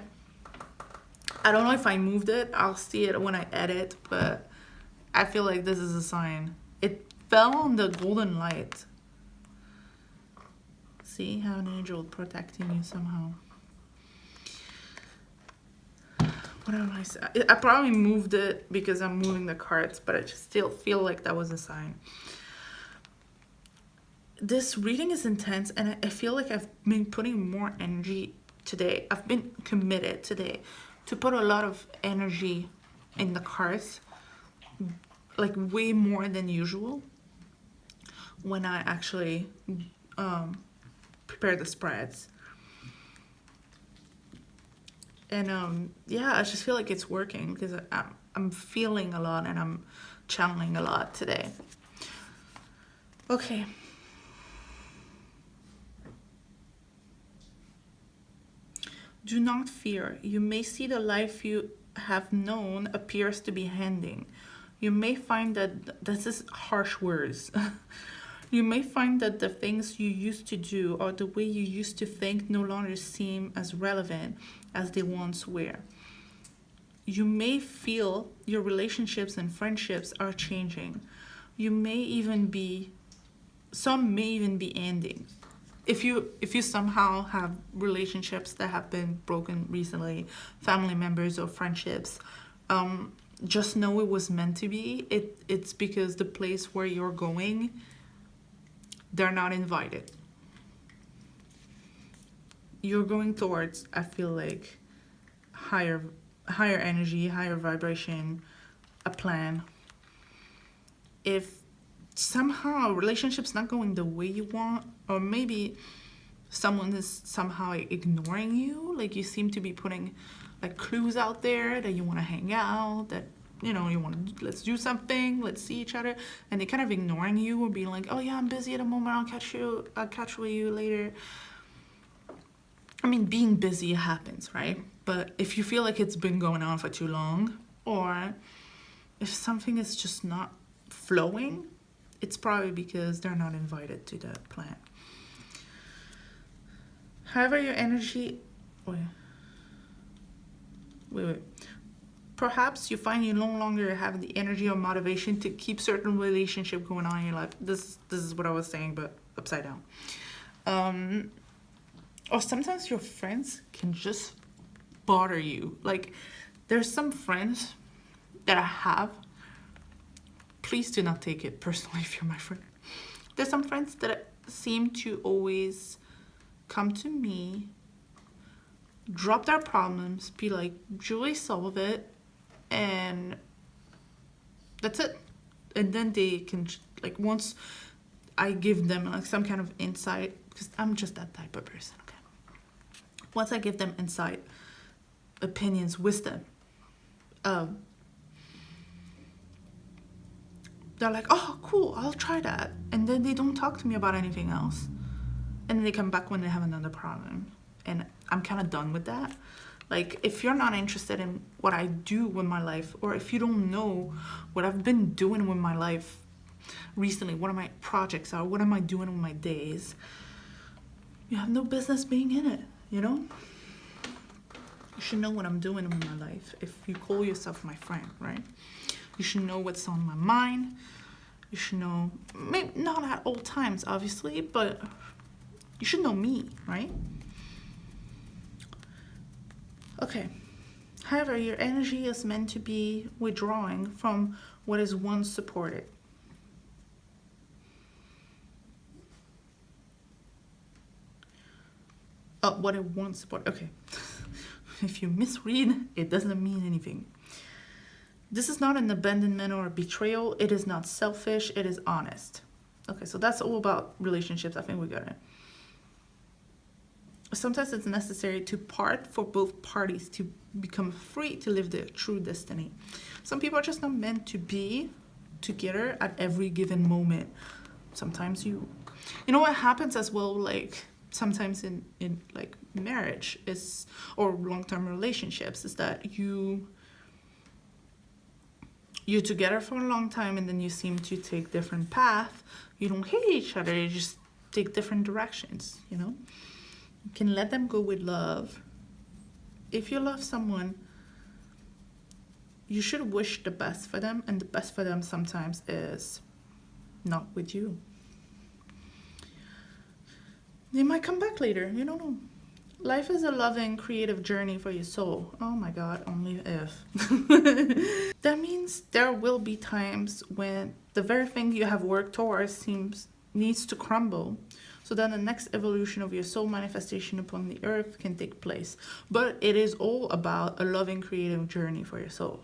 I don't know if I moved it. I'll see it when I edit, but I feel like this is a sign. It fell on the golden light. See, how an angel protecting you somehow. What am I saying? I probably moved it because I'm moving the cards, but I just still feel like that was a sign. This reading is intense, and I feel like I've been putting more energy today. I've been committed today to put a lot of energy in the cards, like way more than usual when I actually prepare the spreads. And yeah, I just feel like it's working because I'm feeling a lot and I'm channeling a lot today. Okay. Do not fear. You may see the life you have known appears to be ending. You may find that this is harsh words. You may find that the things you used to do or the way you used to think no longer seem as relevant as they once were. you may feel your relationships and friendships are changing. Some may even be ending. If you somehow have relationships that have been broken recently, family members or friendships, just know it was meant to be. It's because the place where you're going, they're not invited. You're going towards, I feel like, higher energy, higher vibration, a plan. If somehow a relationship's not going the way you want, or maybe someone is somehow ignoring you, like you seem to be putting like clues out there that you want to hang out, that you want to, let's do something, let's see each other, and they kind of ignoring you or being like, oh yeah, I'm busy at the moment, I'll catch with you later. I mean, being busy happens, right? But if you feel like it's been going on for too long, or if something is just not flowing, it's probably because they're not invited to the plan. However, your energy... Wait. Perhaps you find you no longer have the energy or motivation to keep certain relationship going on in your life. This is what I was saying, but upside down. Or sometimes your friends can just bother you. Like, there's some friends that I have. Please do not take it personally if you're my friend. There's some friends that seem to always come to me, drop their problems, be like, Julie, solve it, and that's it. And then they can, like, once I give them like some kind of insight, because I'm just that type of person, okay? Once I give them insight, opinions, wisdom, they're like, oh, cool, I'll try that. And then they don't talk to me about anything else. And then they come back when they have another problem. And I'm kind of done with that. Like, if you're not interested in what I do with my life, or if you don't know what I've been doing with my life recently, what my projects are, what am I doing with my days, you have no business being in it, you know? You should know what I'm doing with my life if you call yourself my friend, right? You should know what's on my mind. You should know, maybe not at all times, obviously, but you should know me, right? Okay. However, your energy is meant to be withdrawing from what is once supported. What it once supported. Okay. If you misread, it doesn't mean anything. This is not an abandonment or a betrayal. It is not selfish. It is honest. Okay, so that's all about relationships. I think we got it. Sometimes it's necessary to part for both parties to become free to live their true destiny. Some people are just not meant to be together at every given moment. Sometimes you know what happens as well, like sometimes in like marriage is, or long-term relationships, is that you're together for a long time and then you seem to take different paths. You don't hate each other, you just take different directions, you know? You can let them go with love. If you love someone, you should wish the best for them, and the best for them sometimes is not with you. They might come back later, you don't know. Life is a loving, creative journey for your soul. Oh my God, only if. That means there will be times when the very thing you have worked towards needs to crumble, so that the next evolution of your soul manifestation upon the earth can take place. But it is all about a loving, creative journey for your soul.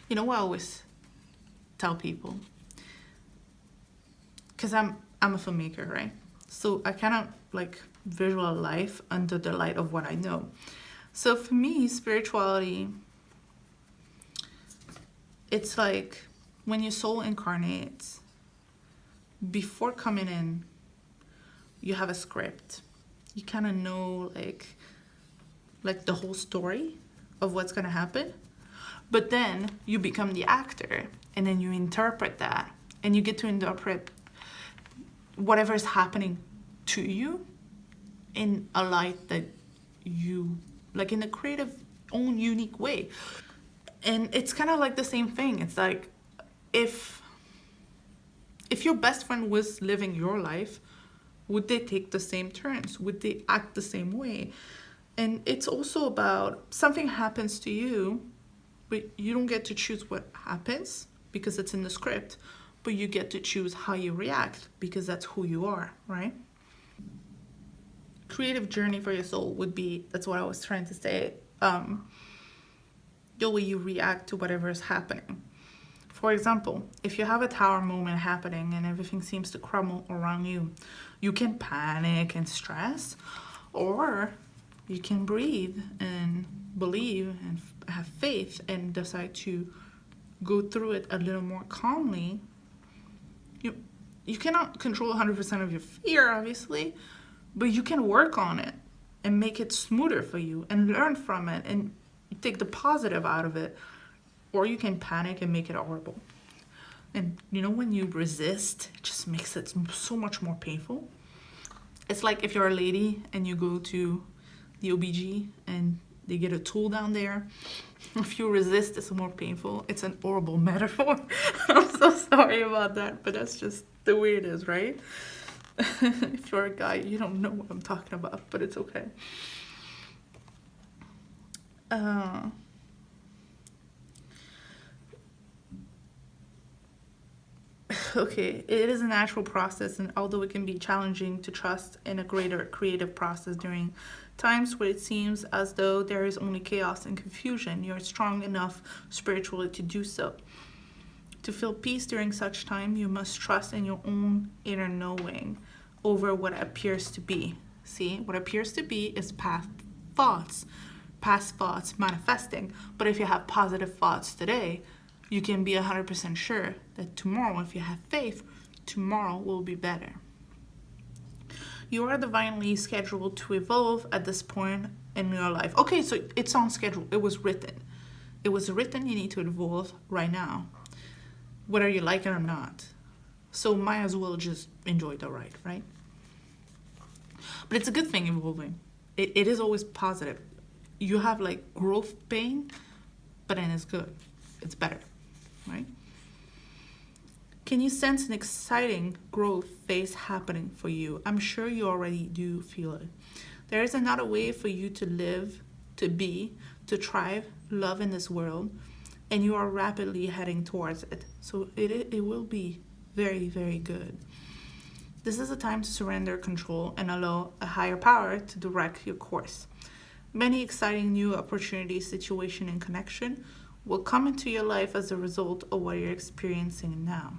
You know what I always tell people? Because I'm a filmmaker, right? So I kind of like visual life under the light of what I know. So for me, spirituality, it's like when your soul incarnates, before coming in, you have a script. You kind of know like the whole story of what's going to happen. But then you become the actor, and then you interpret that, and you get to interpret whatever is happening to you in a light that you, like in a creative own unique way. And it's kind of like the same thing. It's like if your best friend was living your life, would they take the same turns? Would they act the same way? And it's also about something happens to you, but you don't get to choose what happens because it's in the script, but you get to choose how you react because that's who you are, right? Creative journey for your soul would be, that's what I was trying to say, the way you react to whatever is happening. For example, if you have a tower moment happening and everything seems to crumble around you, you can panic and stress, or you can breathe and believe and have faith and decide to go through it a little more calmly. You cannot control 100% of your fear, obviously, but you can work on it and make it smoother for you and learn from it and take the positive out of it. Or you can panic and make it horrible. And you know, when you resist, it just makes it so much more painful. It's like if you're a lady and you go to the OBG and they get a tool down there. If you resist, it's more painful. It's an horrible metaphor. I'm so sorry about that, but that's just the way it is, right? If you're a guy, you don't know what I'm talking about, but it's okay. Okay, it is a natural process, and although it can be challenging to trust in a greater creative process during times where it seems as though there is only chaos and confusion, you're strong enough spiritually to do so. To feel peace during such time, you must trust in your own inner knowing over what appears to be. See, what appears to be is past thoughts manifesting. But if you have positive thoughts today, you can be 100% sure that tomorrow, if you have faith, tomorrow will be better. You are divinely scheduled to evolve at this point in your life. Okay, so it's on schedule. It was written. It was written, you need to evolve right now, whether you like it or not. So might as well just enjoy the ride, right? But it's a good thing evolving. It is always positive. You have like growth pain, but then it's good. It's better, right? Can you sense an exciting growth phase happening for you? I'm sure you already do feel it. There is another way for you to live, to be, to thrive, love in this world, and you are rapidly heading towards it. So it will be very, very good. This is a time to surrender control and allow a higher power to direct your course. Many exciting new opportunities, situation, and connection will come into your life as a result of what you're experiencing now.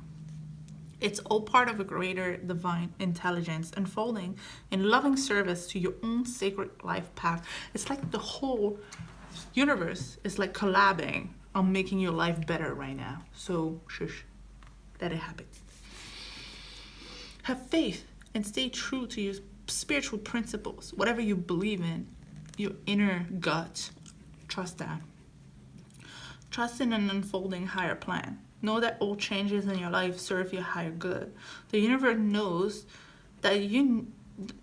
It's all part of a greater divine intelligence unfolding in loving service to your own sacred life path. It's like the whole universe is like collabing on making your life better right now. So shush, let it happen. Have faith and stay true to your spiritual principles. Whatever you believe in, your inner gut, trust that. Trust in an unfolding higher plan. Know that all changes in your life serve your higher good. The universe knows that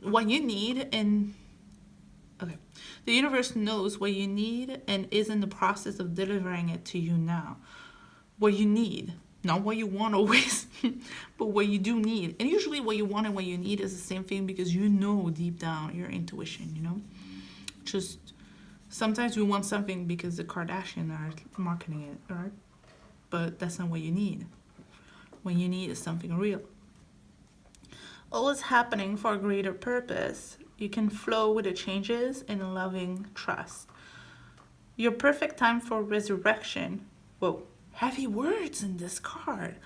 what you need and the universe knows what you need and is in the process of delivering it to you now. What you need, not what you want always, but what you do need. And usually what you want and what you need is the same thing because you know deep down your intuition, you know? Just sometimes we want something because the Kardashians are marketing it, right? But that's not what you need. What you need is something real. All is happening for a greater purpose. You can flow with the changes in a loving trust. Your perfect time for resurrection. Whoa, heavy words in this card.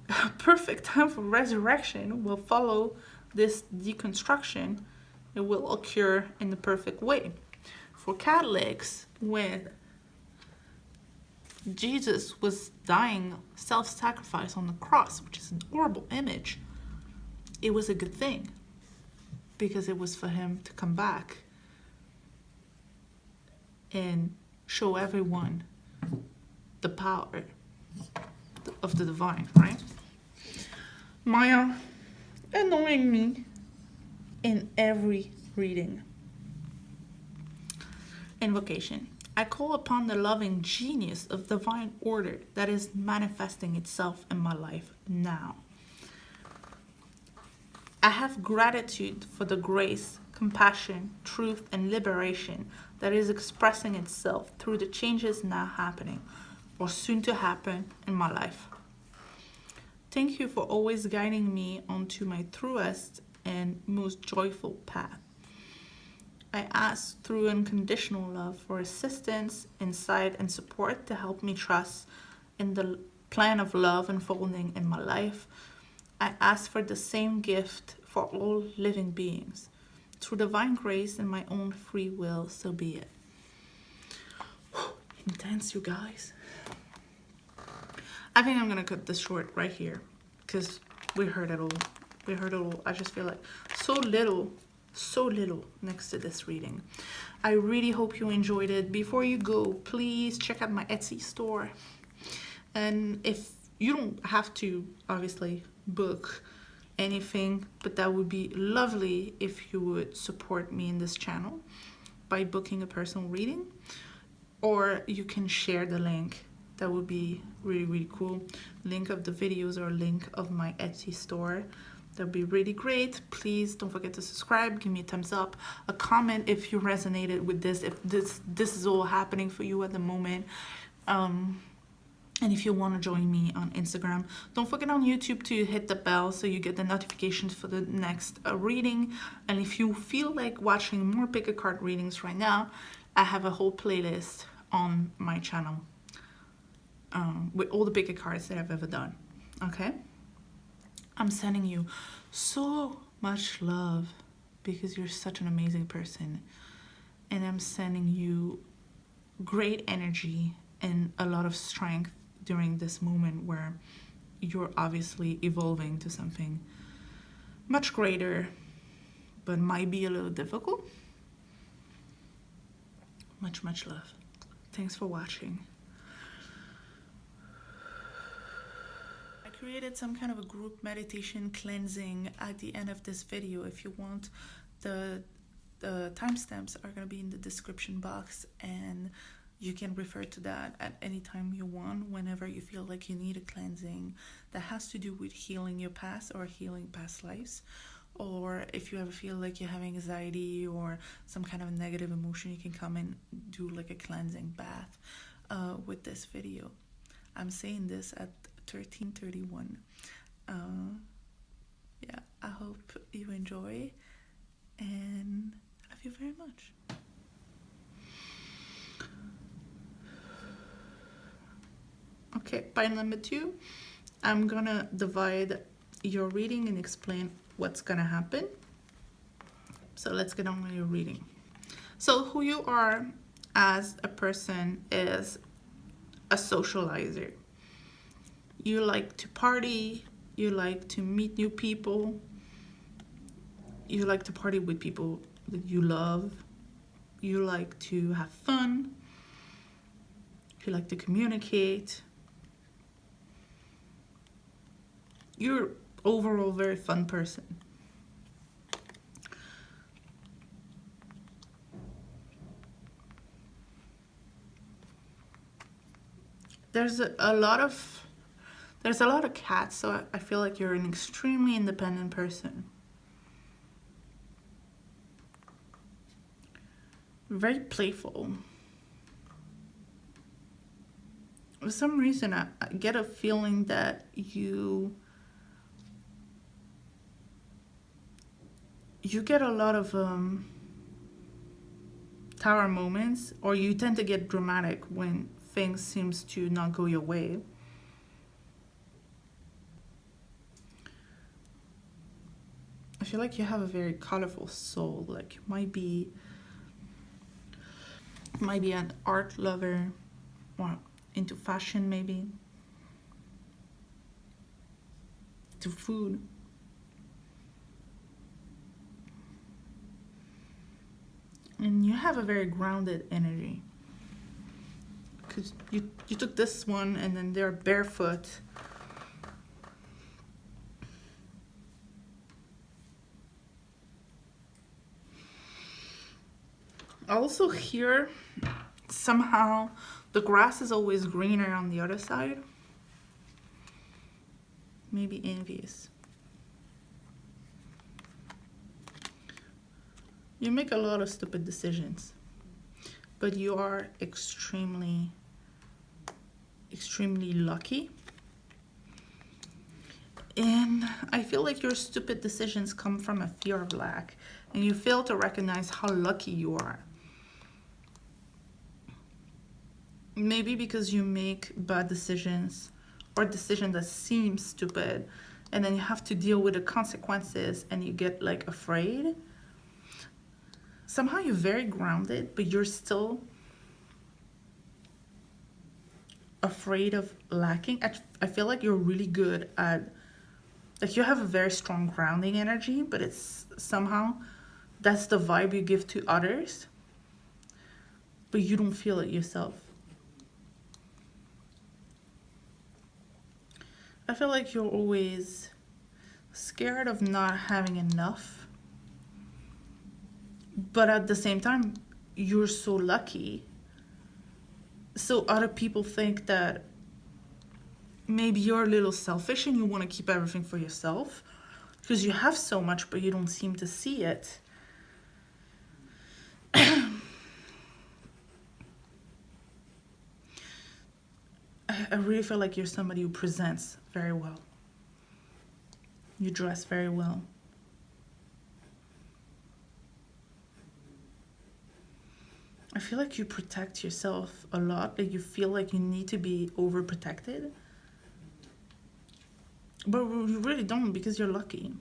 A perfect time for resurrection will follow this deconstruction. It will occur in the perfect way. For Catholics, when Jesus was dying self-sacrifice on the cross, which is an horrible image, it was a good thing because it was for him to come back and show everyone the power of the divine, right? Maya annoying me in every reading. Invocation. I call upon the loving genius of divine order that is manifesting itself in my life now. I have gratitude for the grace, compassion, truth, and liberation that is expressing itself through the changes now happening or soon to happen in my life. Thank you for always guiding me onto my truest and most joyful path. I ask through unconditional love for assistance, insight, and support to help me trust in the plan of love unfolding in my life. I ask for the same gift for all living beings. Through divine grace and my own free will, so be it. Intense, you guys. I think I'm gonna cut this short right here because we heard it all. We heard it all. I just feel like so little next to this reading. I really hope you enjoyed it. Before you go, please check out my Etsy store. And if you don't have to, obviously, book anything, but that would be lovely if you would support me in this channel by booking a personal reading, or you can share the link. That would be really cool. Link of the videos or link of my Etsy store. That would be really great. Please don't forget to subscribe, give me a thumbs up, a comment if you resonated with this, if this is all happening for you at the moment. And if you want to join me on Instagram, don't forget on YouTube to hit the bell so you get the notifications for the next reading. And if you feel like watching more pick a card readings right now, I have a whole playlist on my channel with all the pick a cards that I've ever done. Okay? I'm sending you so much love because you're such an amazing person. And I'm sending you great energy and a lot of strength during this moment where you're obviously evolving to something much greater, but might be a little difficult. Much love. Thanks for watching. I created some kind of a group meditation cleansing at the end of this video. If you want, the timestamps are going to be in the description box, and you can refer to that at any time you want, whenever you feel like you need a cleansing that has to do with healing your past or healing past lives. Or if you ever feel like you have anxiety or some kind of negative emotion, you can come and do like a cleansing bath with this video. I'm saying this at 13:31. Yeah, I hope you enjoy, and I love you very much. Okay, by number 2, I'm gonna divide your reading and explain what's gonna happen. So let's get on with your reading. So who you are as a person is a socializer. You like to party, you like to meet new people, you like to party with people that you love, you like to have fun, you like to communicate. You're overall a very fun person. There's a lot of cats, so I feel like you're an extremely independent person. Very playful. For some reason, I get a feeling that you get a lot of tower moments, or you tend to get dramatic when things seems to not go your way. I feel like you have a very colorful soul. Like you might be an art lover, or into fashion, maybe to food. And you have a very grounded energy, because you took this one and then they're barefoot. I also hear somehow the grass is always greener on the other side. Maybe envious. You make a lot of stupid decisions, but you are extremely lucky. And I feel like your stupid decisions come from a fear of lack, and you fail to recognize how lucky you are. Maybe because you make bad decisions or decisions that seem stupid, and then you have to deal with the consequences and you get like afraid. Somehow you're very grounded, but you're still afraid of lacking. I feel like you're really good at, like, you have a very strong grounding energy, but it's somehow that's the vibe you give to others, but you don't feel it yourself. I feel like you're always scared of not having enough, but at the same time, you're so lucky. So other people think that maybe you're a little selfish and you want to keep everything for yourself because you have so much, but you don't seem to see it. I really feel like you're somebody who presents very well. You dress very well. I feel like you protect yourself a lot. Like you feel like you need to be overprotected. But you really don't, because you're lucky.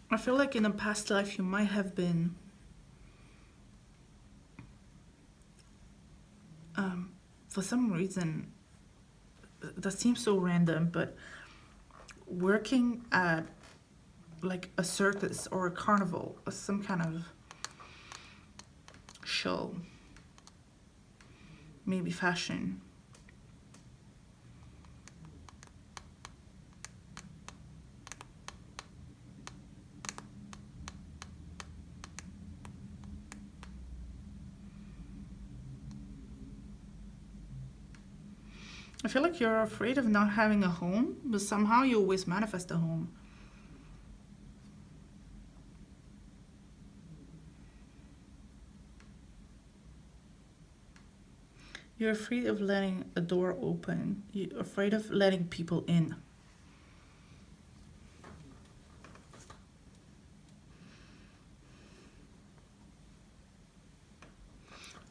I feel like in a past life you might have been for some reason that seems so random, but working at like a circus or a carnival or some kind of show, maybe fashion. I feel like you're afraid of not having a home, but somehow you always manifest a home. You're afraid of letting a door open. You're afraid of letting people in.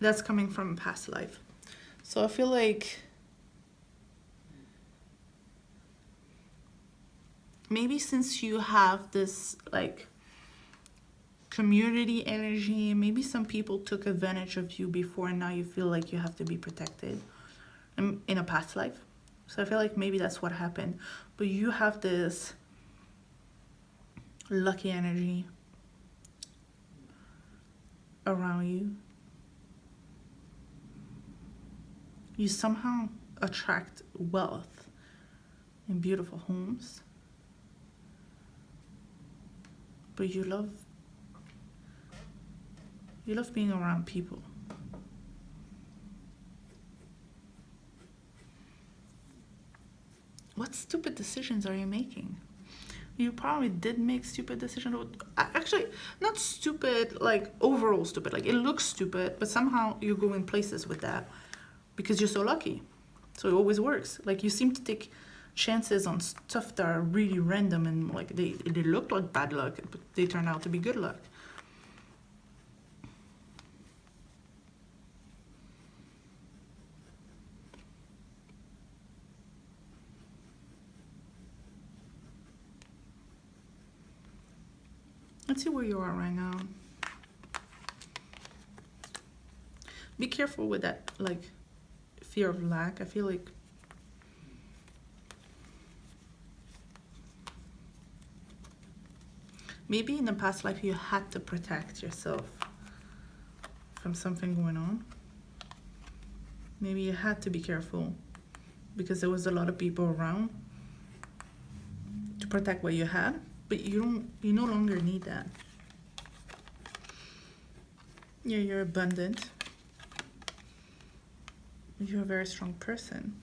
That's coming from a past life. So I feel like maybe since you have this like community energy, maybe some people took advantage of you before and now you feel like you have to be protected in a past life. So I feel like maybe that's what happened. But you have this lucky energy around you. You somehow attract wealth and beautiful homes. But you love being around people. What stupid decisions are you making? You probably did make stupid decisions. Actually, not stupid, like overall stupid. Like it looks stupid, but somehow you're going places with that because you're so lucky. So it always works. Like you seem to take chances on stuff that are really random and like they look like bad luck, but they turn out to be good luck. Let's see where you are right now. Be careful with that, like, fear of lack. I feel like Maybe in the past life you had to protect yourself from something going on. Maybe you had to be careful because there was a lot of people around to protect what you had, but you no longer need that. Yeah, you're abundant. You're a very strong person.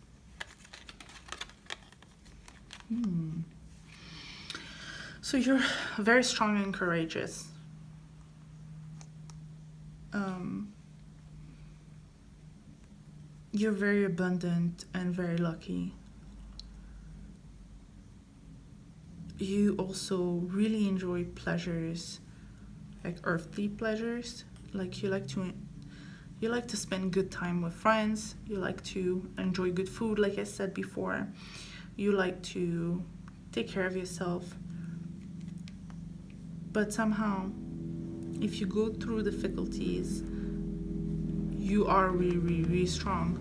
So you're very strong and courageous. You're very abundant and very lucky. You also really enjoy pleasures, like earthly pleasures. Like you like to spend good time with friends. You like to enjoy good food, like I said before. You like to take care of yourself. But somehow, if you go through difficulties, you are really, really, really strong.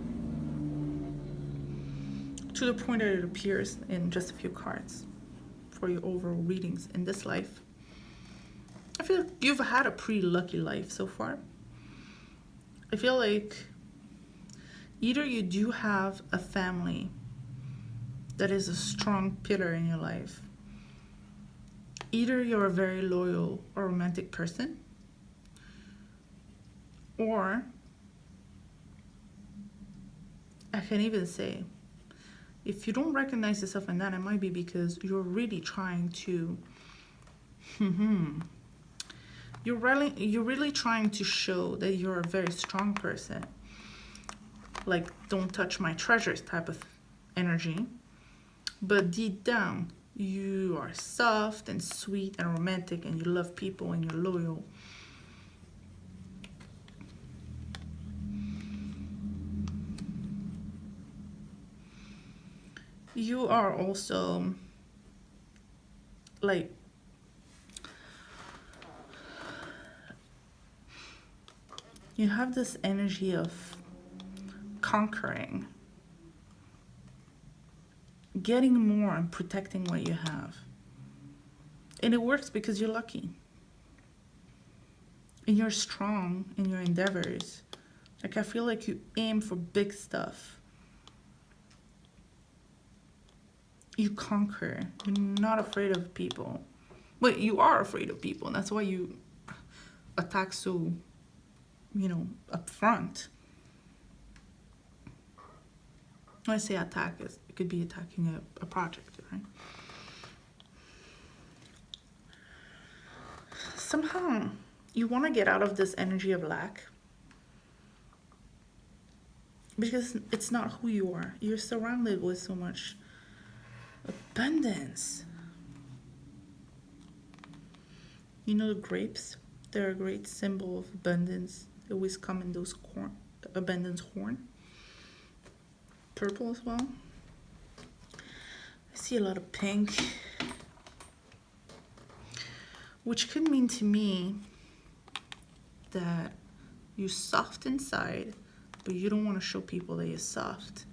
To the point that it appears in just a few cards for your overall readings in this life. I feel like you've had a pretty lucky life so far. I feel like either you do have a family that is a strong pillar in your life, either you're a very loyal or romantic person, or I can even say, if you don't recognize yourself in that, it might be because you're really trying to, you're really trying to show that you're a very strong person. Like, don't touch my treasures type of energy. But deep down, you are soft and sweet and romantic, and you love people and you're loyal. You are also like you have this energy of conquering, getting more and protecting what you have. And it works because you're lucky. And you're strong in your endeavors. Like, I feel like you aim for big stuff. You conquer. You're not afraid of people. But you are afraid of people, and that's why you attack so, up front. When I say attack, it could be attacking a project, right? Somehow, you want to get out of this energy of lack. Because it's not who you are. You're surrounded with so much abundance. You know the grapes? They're a great symbol of abundance. They always come in those abundance horn. Purple as well. I see a lot of pink. Which could mean to me that you're soft inside, but you don't want to show people that you're soft.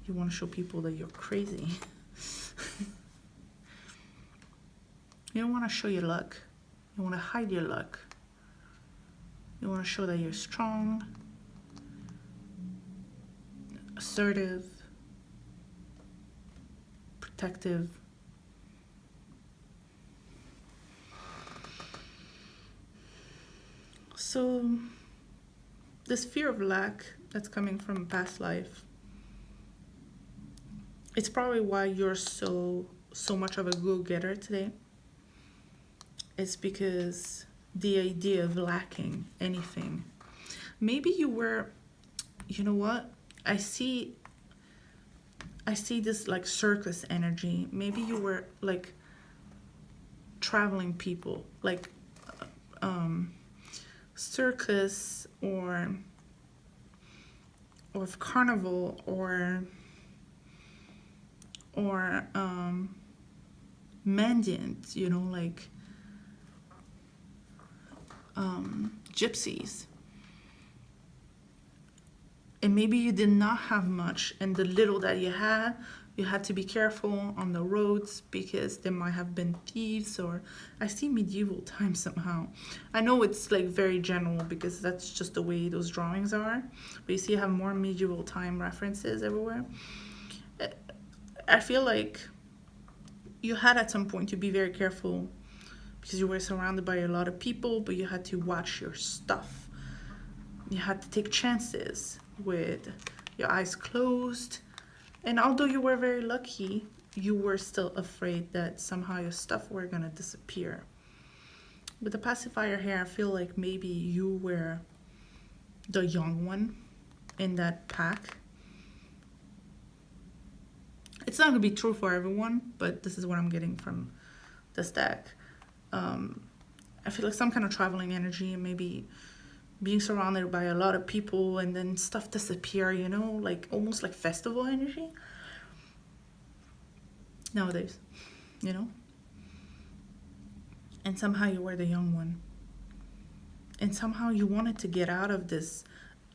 You want to show people that you're crazy. You don't want to show your luck. You want to hide your luck. You want to show that you're strong, assertive, protective. So this fear of lack that's coming from past life, it's probably why you're so much of a go-getter today. It's because the idea of lacking anything. Maybe you were, you know what? I see this like circus energy. Maybe you were like traveling people, like circus or carnival or mendiant, like gypsies. And maybe you did not have much, and the little that you had You had to be careful on the roads because there might have been thieves, or I see medieval times somehow. I know it's like very general because that's just the way those drawings are, but you see you have more medieval time references everywhere. I feel like you had at some point to be very careful because you were surrounded by a lot of people, but you had to watch your stuff. You had to take chances with your eyes closed. And although you were very lucky, you were still afraid that somehow your stuff were gonna disappear. With the pacifier here, I feel like maybe you were the young one in that pack. It's not gonna be true for everyone, but this is what I'm getting from this deck. I feel like some kind of traveling energy, and maybe being surrounded by a lot of people and then stuff disappear, you know, like almost like festival energy nowadays, you know. And somehow you were the young one, and somehow you wanted to get out of this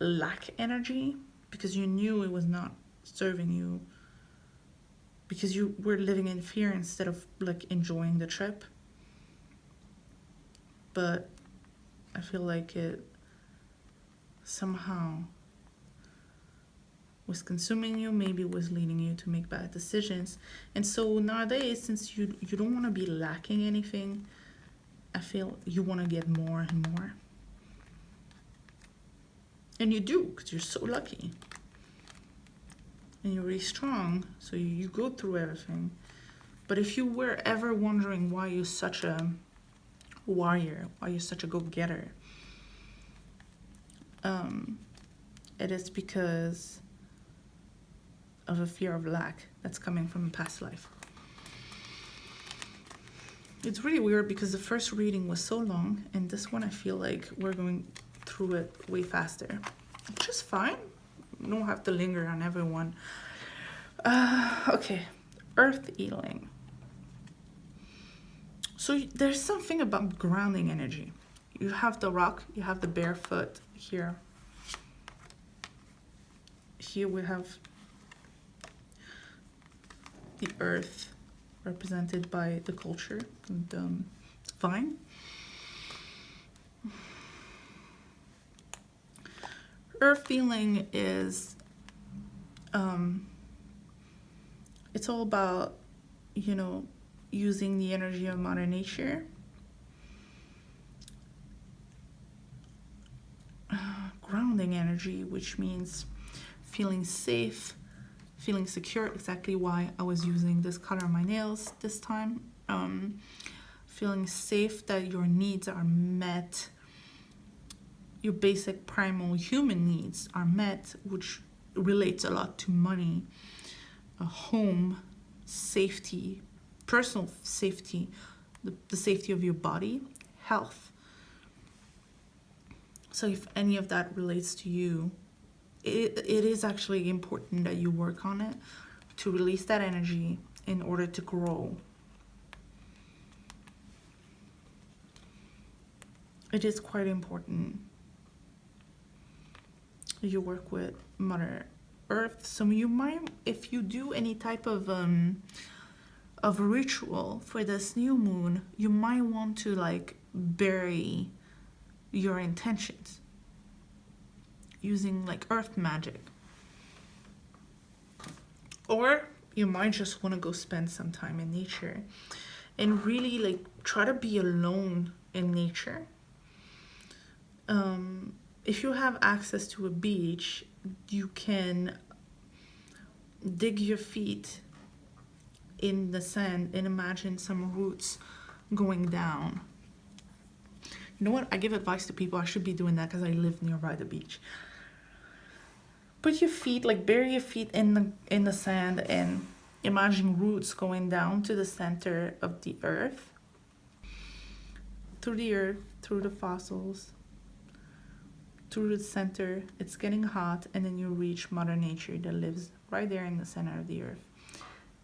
lack energy because you knew it was not serving you, because you were living in fear instead of like enjoying the trip. But I feel like it somehow was consuming you, maybe was leading you to make bad decisions. And so nowadays, since you don't want to be lacking anything, I feel you want to get more and more. And you do, because you're so lucky. And you're really strong, so you go through everything. But if you were ever wondering why you're such a warrior, why you're such a go-getter, it is because of a fear of lack that's coming from a past life. It's really weird because the first reading was so long, and this one I feel like we're going through it way faster. Which is fine. You don't have to linger on everyone. Okay, earth healing. So there's something about grounding energy. You have the rock, you have the barefoot here. Here we have the earth represented by the culture and the vine. Earth healing is, it's all about, you know, using the energy of Mother Nature. Grounding energy, which means feeling safe, feeling secure, exactly why I was using this color on my nails this time. Feeling safe that your needs are met, your basic primal human needs are met, which relates a lot to money, a home, safety, personal safety, the safety of your body, health. So if any of that relates to you, it is actually important that you work on it to release that energy in order to grow. It is quite important. You work with Mother Earth, so you might, if you do any type of ritual for this new moon, you might want to like bury your intentions using like earth magic. Or you might just want to go spend some time in nature and really like try to be alone in nature. If you have access to a beach, you can dig your feet in the sand and imagine some roots going down. You know what? I give advice to people. I should be doing that because I live nearby the beach. Put your feet, like bury your feet in the sand and imagine roots going down to the center of the earth. Through the earth, through the fossils, through the center. It's getting hot, and then you reach Mother Nature that lives right there in the center of the earth.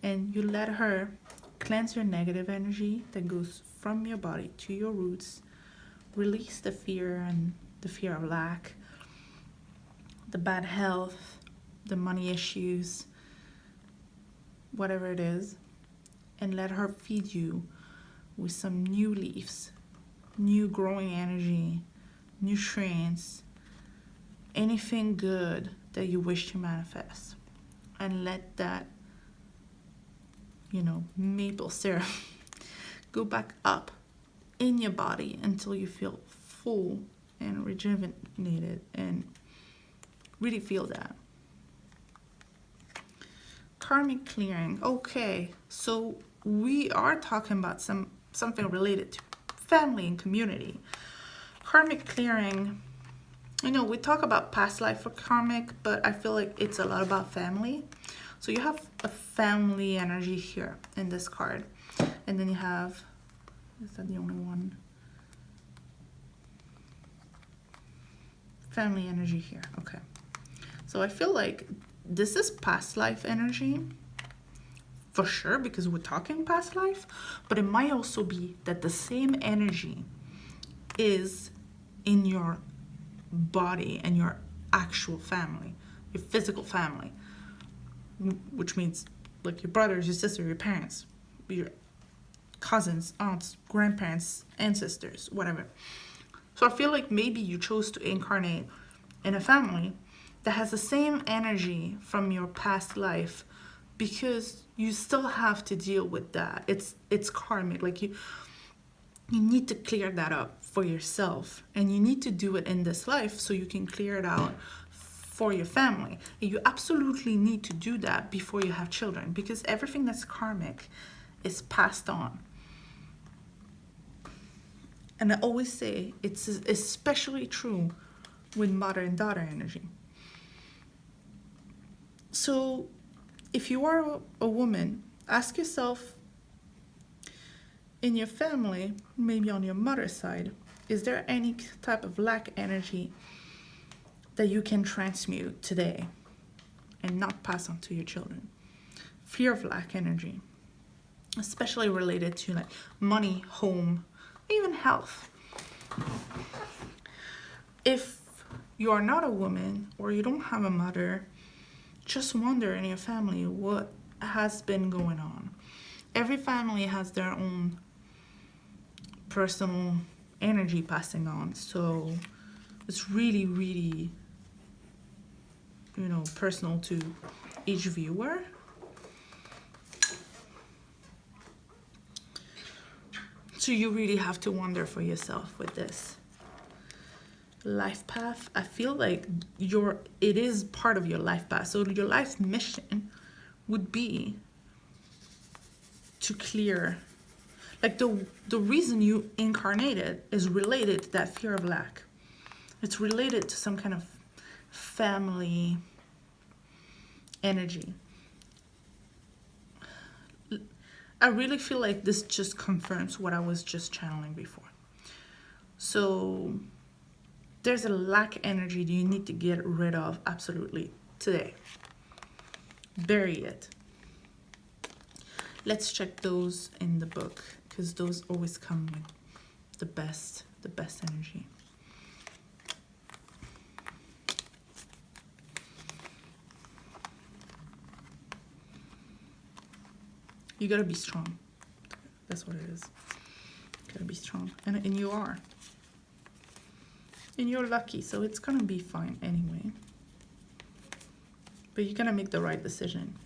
And you let her cleanse your negative energy that goes from your body to your roots. Release the fear and the fear of lack, the bad health, the money issues, whatever it is, and let her feed you with some new leaves, new growing energy, nutrients, anything good that you wish to manifest. And let that, maple syrup go back up in your body until you feel full and rejuvenated, and really feel that. Karmic clearing. Okay, so we are talking about something related to family and community. Karmic clearing, we talk about past life for karmic, but I feel like it's a lot about family. So you have a family energy here in this card. And then you have, is that the only one? Family energy here. Okay. So I feel like this is past life energy for sure, because we're talking past life, but it might also be that the same energy is in your body and your actual family, your physical family, which means like your brothers, your sister, your parents, your cousins, aunts, grandparents, ancestors, whatever. So I feel like maybe you chose to incarnate in a family that has the same energy from your past life, because you still have to deal with that. It's karmic. Like you need to clear that up for yourself, and you need to do it in this life so you can clear it out for your family. And you absolutely need to do that before you have children, because everything that's karmic is passed on. And I always say it's especially true with mother and daughter energy. So if you are a woman, ask yourself, in your family, maybe on your mother's side, is there any type of lack energy that you can transmute today and not pass on to your children? Fear of lack energy, especially related to like money, home, even health. If you are not a woman or you don't have a mother, just wonder in your family what has been going on. Every family has their own personal energy passing on, so it's really, really, personal to each viewer. So you really have to wonder for yourself with this life path. I feel like it is part of your life path. So your life mission would be to clear, like the reason you incarnated is related to that fear of lack. It's related to some kind of family energy. I really feel like this just confirms what I was just channeling before. So there's a lack energy that you need to get rid of absolutely today. Bury it. Let's check those in the book, because those always come with the best energy. You gotta be strong. That's what it is. You gotta be strong. And you are. And you're lucky, so it's gonna be fine anyway. But you gotta make the right decision.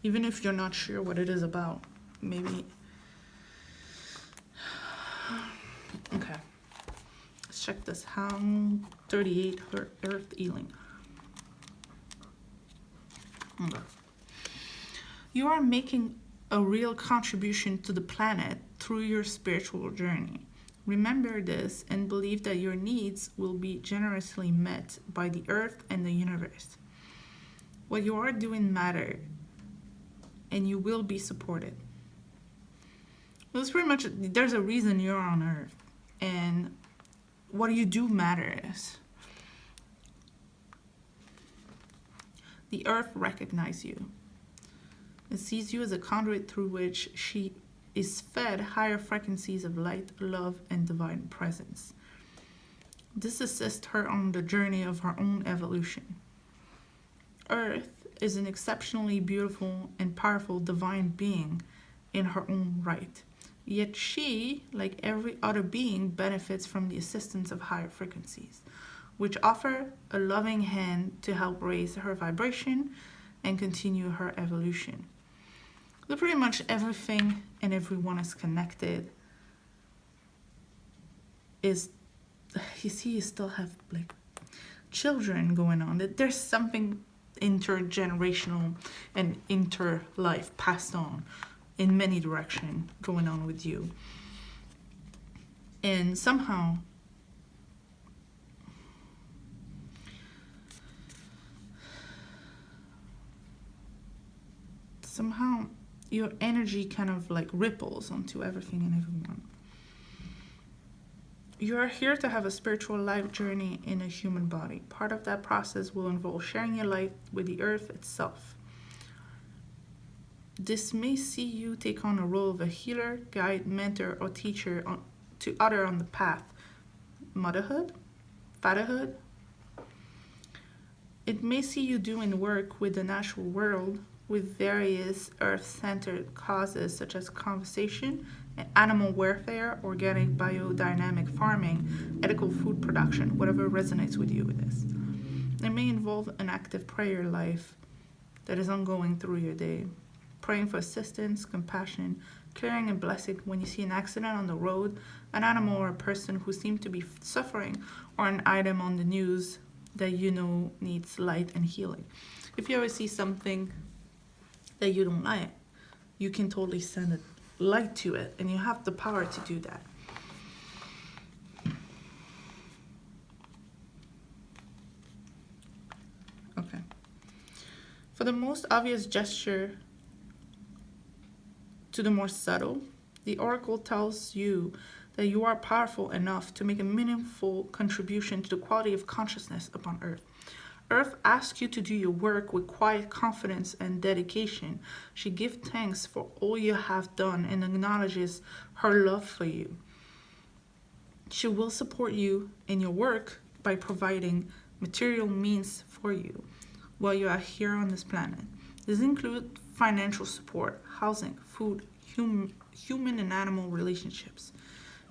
Even if you're not sure what it is about. Maybe. Okay. Let's check this. How 38 Earth healing. Okay. You are making a real contribution to the planet through your spiritual journey. Remember this and believe that your needs will be generously met by the earth and the universe. What you are doing matters, and you will be supported. Well, it's pretty much, there's a reason you're on earth, and what you do matters. The earth recognizes you. It sees you as a conduit through which she is fed higher frequencies of light, love, and divine presence. This assists her on the journey of her own evolution. Earth is an exceptionally beautiful and powerful divine being in her own right. Yet she, like every other being, benefits from the assistance of higher frequencies, which offer a loving hand to help raise her vibration and continue her evolution. So pretty much everything and everyone is connected. Is you see, you still have like children going on. That there's something intergenerational and interlife passed on in many directions going on with you. And somehow your energy kind of like ripples onto everything and everyone. You are here to have a spiritual life journey in a human body. Part of that process will involve sharing your life with the earth itself. This may see you take on a role of a healer, guide, mentor, or teacher to others on the path. Motherhood? Fatherhood? It may see you doing work with the natural world with various earth-centered causes such as conservation, animal welfare, organic biodynamic farming, ethical food production, whatever resonates with you with this. It may involve an active prayer life that is ongoing through your day, praying for assistance, compassion, caring and blessing when you see an accident on the road, an animal or a person who seems to be suffering, or an item on the news that you know needs light and healing. If you ever see something that you don't like, you can totally send a light to it, and you have the power to do that. Okay. For the most obvious gesture to the more subtle, the oracle tells you that you are powerful enough to make a meaningful contribution to the quality of consciousness upon Earth. Earth asks you to do your work with quiet confidence and dedication. She gives thanks for all you have done and acknowledges her love for you. She will support you in your work by providing material means for you while you are here on this planet. This includes financial support, housing, food, human and animal relationships.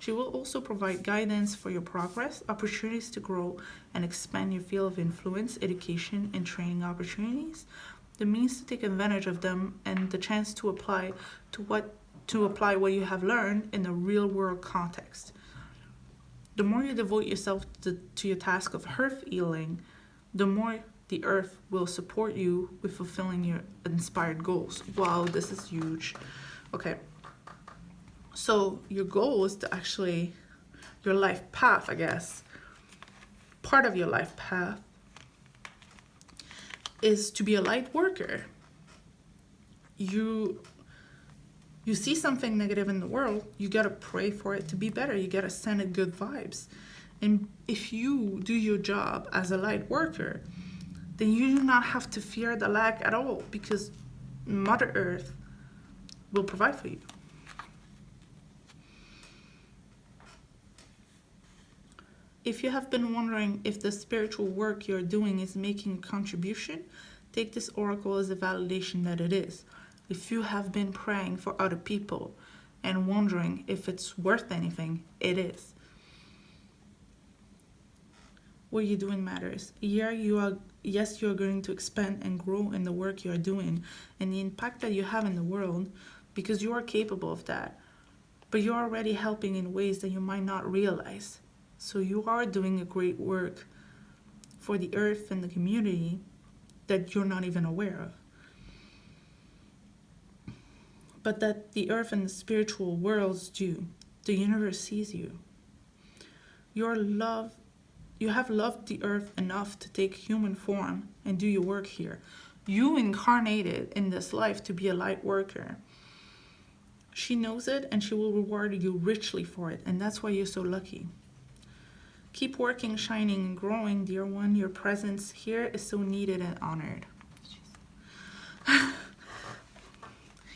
She will also provide guidance for your progress, opportunities to grow and expand your field of influence, education, and training opportunities, the means to take advantage of them, and the chance to apply what you have learned in a real-world context. The more you devote yourself to your task of earth healing, the more the earth will support you with fulfilling your inspired goals. Wow, this is huge. Okay. So your goal is to actually, your life path, I guess, part of your life path is to be a light worker. You see something negative in the world, you gotta pray for it to be better. You gotta send it good vibes. And if you do your job as a light worker, then you do not have to fear the lack at all, because Mother Earth will provide for you. If you have been wondering if the spiritual work you're doing is making a contribution, take this oracle as a validation that it is. If you have been praying for other people and wondering if it's worth anything, it is. What you're doing matters. Yes, you're going to expand and grow in the work you're doing and the impact that you have in the world, because you are capable of that. But you're already helping in ways that you might not realize. So you are doing a great work for the earth and the community that you're not even aware of. But that the earth and the spiritual worlds do. The universe sees you. You have loved the earth enough to take human form and do your work here. You incarnated in this life to be a light worker. She knows it, and she will reward you richly for it, and that's why you're so lucky. Keep working, shining, and growing, dear one. Your presence here is so needed and honored.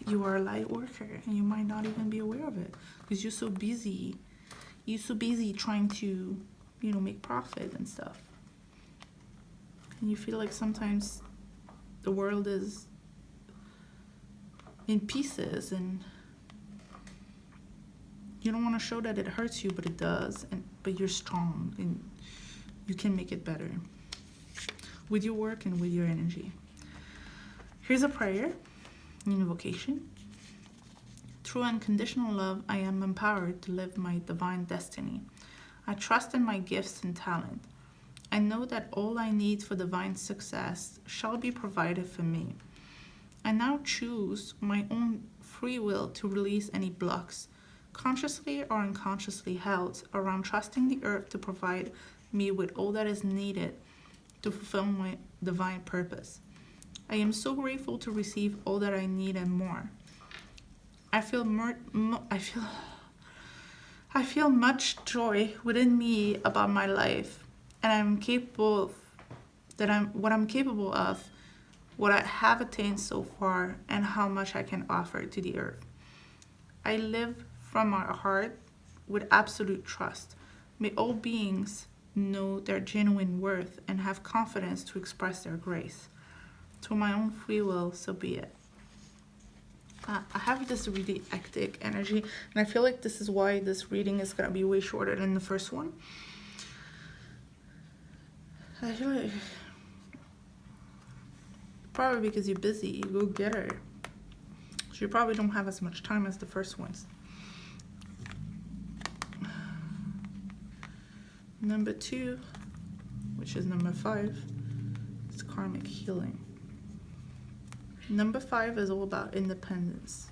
You are a light worker, and you might not even be aware of it, because you're so busy. You're so busy trying to, make profit and stuff. And you feel like sometimes the world is in pieces, and you don't want to show that it hurts you, but it does. But you're strong, and you can make it better with your work and with your energy. Here's a prayer, an invocation. Through unconditional love, I am empowered to live my divine destiny. I trust in my gifts and talent. I know that all I need for divine success shall be provided for me. I now choose my own free will to release any blocks, consciously or unconsciously held, around trusting the earth to provide me with all that is needed to fulfill my divine purpose. I am so grateful to receive all that I need and more. I feel much joy within me about my life, and I'm capable of what I'm capable of, what I have attained so far, and how much I can offer to the earth. I live from my heart with absolute trust. May all beings know their genuine worth and have confidence to express their grace. Through my own free will, so be it. I have this really hectic energy, and I feel like this is why this reading is going to be way shorter than the first one. I feel like probably because you're busy, you go get her. So you probably don't have as much time as the first ones. Number 2, which is number 5, is karmic healing. Number 5 is all about independence.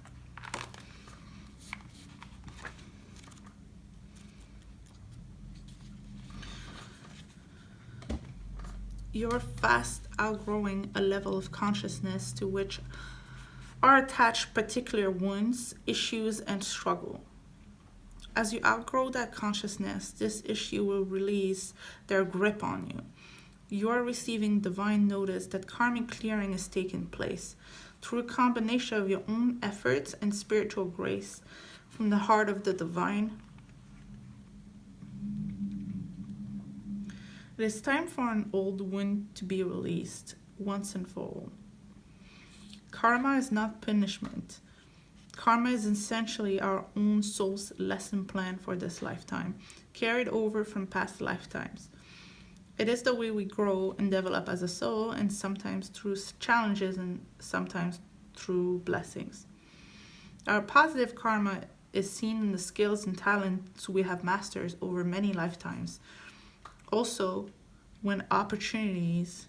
You're fast outgrowing a level of consciousness to which are attached particular wounds, issues, and struggle. As you outgrow that consciousness, this issue will release their grip on you. You are receiving divine notice that karmic clearing is taking place through a combination of your own efforts and spiritual grace from the heart of the divine. It is time for an old wound to be released once and for all. Karma is not punishment. Karma is essentially our own soul's lesson plan for this lifetime, carried over from past lifetimes. It is the way we grow and develop as a soul, and sometimes through challenges and sometimes through blessings. Our positive karma is seen in the skills and talents we have mastered over many lifetimes. Also, when opportunities...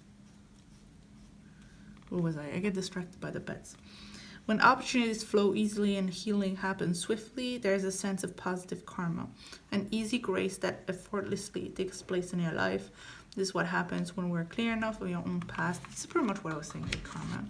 What was I? I get distracted by the pets. When opportunities flow easily and healing happens swiftly, there is a sense of positive karma, an easy grace that effortlessly takes place in your life. This is what happens when we're clear enough of your own past. This is pretty much what I was saying with karma.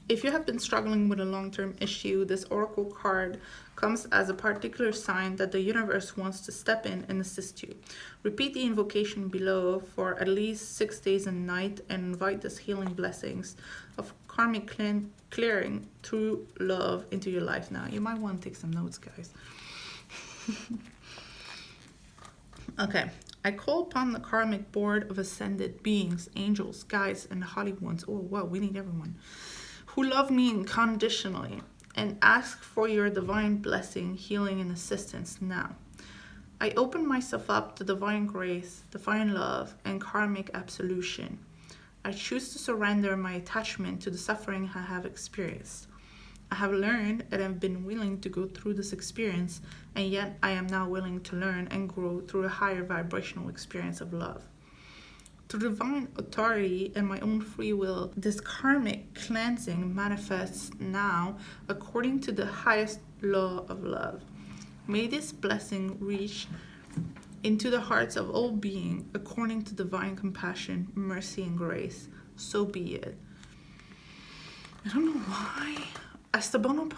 If you have been struggling with a long-term issue, this oracle card comes as a particular sign that the universe wants to step in and assist you. Repeat the invocation below for at least 6 days and night and invite this healing blessings of karmic clearing through love into your life now. You might want to take some notes, guys. Okay. I call upon the karmic board of ascended beings, angels, guides, and holy ones. Oh, wow, we need everyone. Who love me unconditionally, and ask for your divine blessing, healing, and assistance now. I open myself up to divine grace, divine love, and karmic absolution. I choose to surrender my attachment to the suffering I have experienced. I have learned and have been willing to go through this experience, and yet I am now willing to learn and grow through a higher vibrational experience of love. Through divine authority and my own free will, this karmic cleansing manifests now according to the highest law of love. May this blessing reach into the hearts of all beings according to divine compassion, mercy, and grace. So be it. I don't know why. I stumble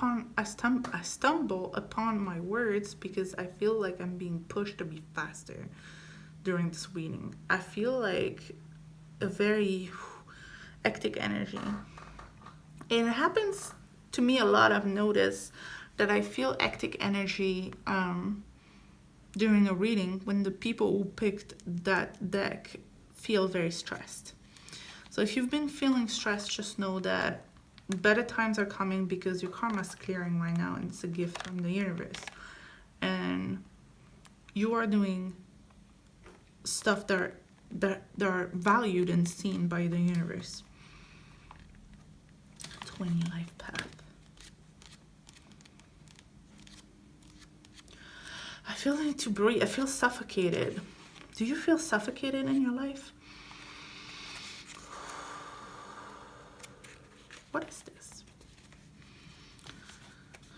upon my words because I feel like I'm being pushed to be faster during this reading. I feel like a very hectic energy. And it happens to me a lot. I've noticed that I feel hectic energy during a reading when the people who picked that deck feel very stressed. So if you've been feeling stressed, just know that better times are coming because your karma's clearing right now, and it's a gift from the universe. And you are doing stuff that are valued and seen by the universe. 20 life path. I feel the need to breathe. I feel suffocated. Do you feel suffocated in your life? What is this?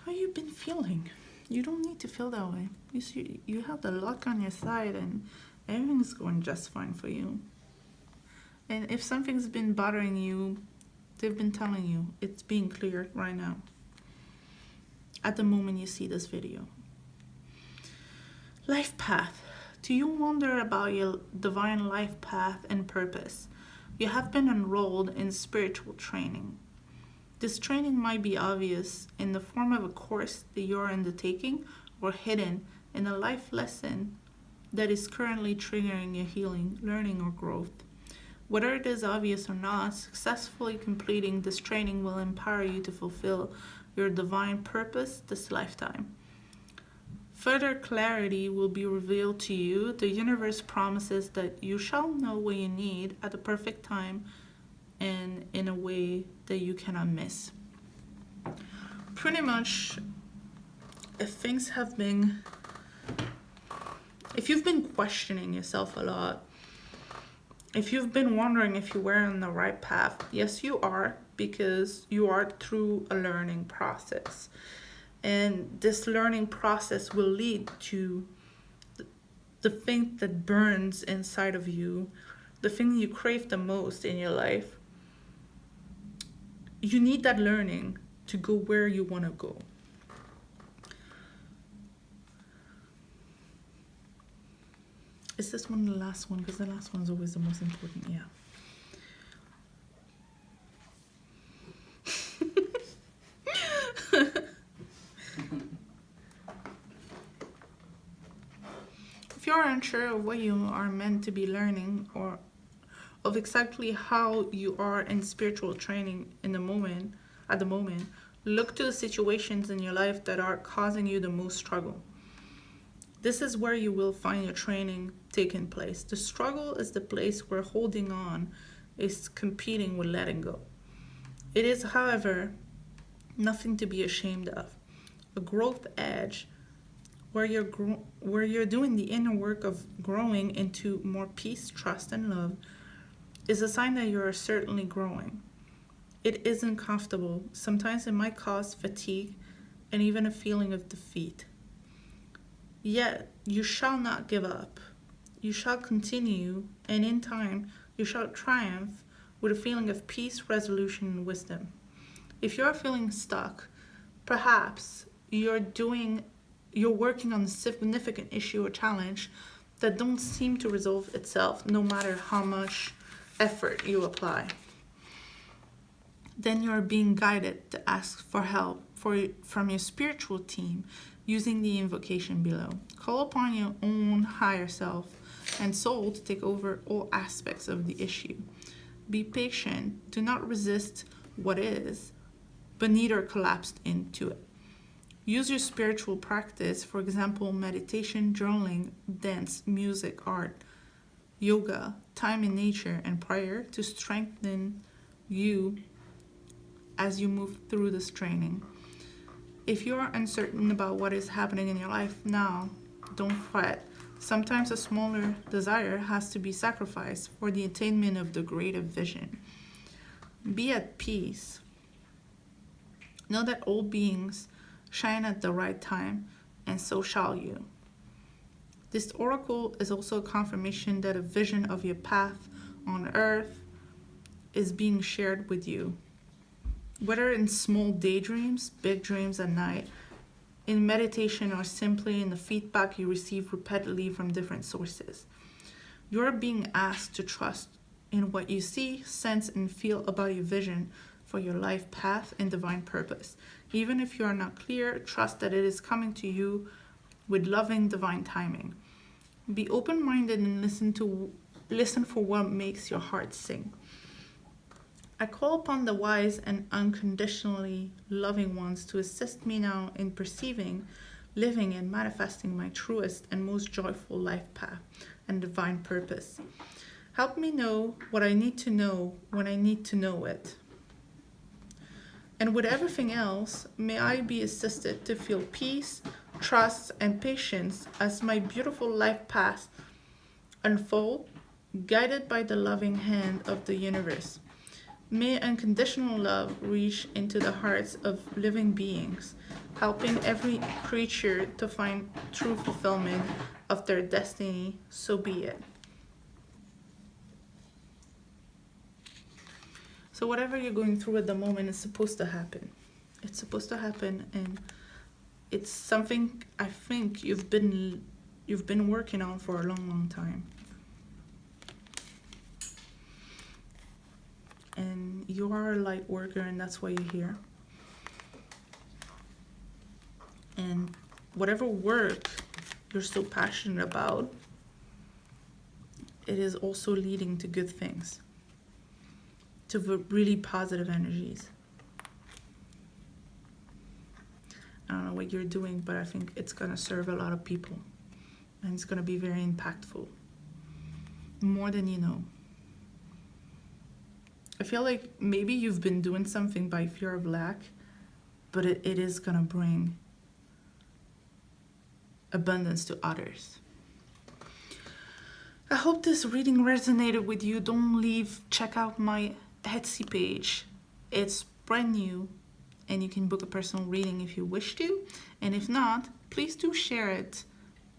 How you been feeling? You don't need to feel that way. You see, you have the luck on your side and everything's going just fine for you. And if something's been bothering you, they've been telling you it's being cleared right now. At the moment you see this video. Life path. Do you wonder about your divine life path and purpose? You have been enrolled in spiritual training. This training might be obvious in the form of a course that you're undertaking or hidden in a life lesson that is currently triggering your healing, learning, or growth. Whether it is obvious or not, successfully completing this training will empower you to fulfill your divine purpose this lifetime. Further clarity will be revealed to you. The universe promises that you shall know what you need at the perfect time and in a way that you cannot miss. Pretty much, if you've been questioning yourself a lot, if you've been wondering if you were on the right path, yes you are, because you are through a learning process. And this learning process will lead to the thing that burns inside of you, the thing you crave the most in your life. You need that learning to go where you want to go. Is this one the last one? Because the last one's always the most important, yeah. If you're unsure of what you are meant to be learning or of exactly how you are in spiritual training at the moment, look to the situations in your life that are causing you the most struggle. This is where you will find your training taking place. The struggle is the place where holding on is competing with letting go. It is, however, nothing to be ashamed of. A growth edge where you're doing the inner work of growing into more peace, trust, and love is a sign that you are certainly growing. It isn't comfortable. Sometimes it might cause fatigue and even a feeling of defeat. Yet you shall not give up. You shall continue, and in time you shall triumph with a feeling of peace, resolution, and wisdom. If you're feeling stuck, perhaps you're working on a significant issue or challenge that don't seem to resolve itself no matter how much effort you apply. Then you're being guided to ask for help from your spiritual team using the invocation below. Call upon your own higher self and soul to take over all aspects of the issue. Be patient. Do not resist what is, but neither collapse into it. Use your spiritual practice, for example, meditation, journaling, dance, music, art, yoga, time in nature, and prayer to strengthen you as you move through this training. If you are uncertain about what is happening in your life now, don't fret. Sometimes a smaller desire has to be sacrificed for the attainment of the greater vision. Be at peace. Know that all beings shine at the right time, and so shall you. This oracle is also a confirmation that a vision of your path on earth is being shared with you. Whether in small daydreams, big dreams at night, in meditation, or simply in the feedback you receive repeatedly from different sources. You are being asked to trust in what you see, sense, and feel about your vision for your life path and divine purpose. Even if you are not clear, trust that it is coming to you with loving divine timing. Be open-minded and listen for what makes your heart sing. I call upon the wise and unconditionally loving ones to assist me now in perceiving, living, and manifesting my truest and most joyful life path and divine purpose. Help me know what I need to know when I need to know it. And with everything else, may I be assisted to feel peace, trust, and patience as my beautiful life path unfold, guided by the loving hand of the universe. May unconditional love reach into the hearts of living beings, helping every creature to find true fulfillment of their destiny, so be it. So whatever you're going through at the moment is supposed to happen. It's supposed to happen, and it's something I think you've been working on for a long, long time. And you are a light worker, and that's why you're here. And whatever work you're so passionate about, it is also leading to good things, to really positive energies. I don't know what you're doing, but I think it's gonna serve a lot of people, and it's gonna be very impactful, more than you know. I feel like maybe you've been doing something by fear of lack, but it is gonna bring abundance to others. I hope this reading resonated with you. Don't leave. Check out my Etsy page. It's brand new, and you can book a personal reading if you wish to. And if not, please do share it,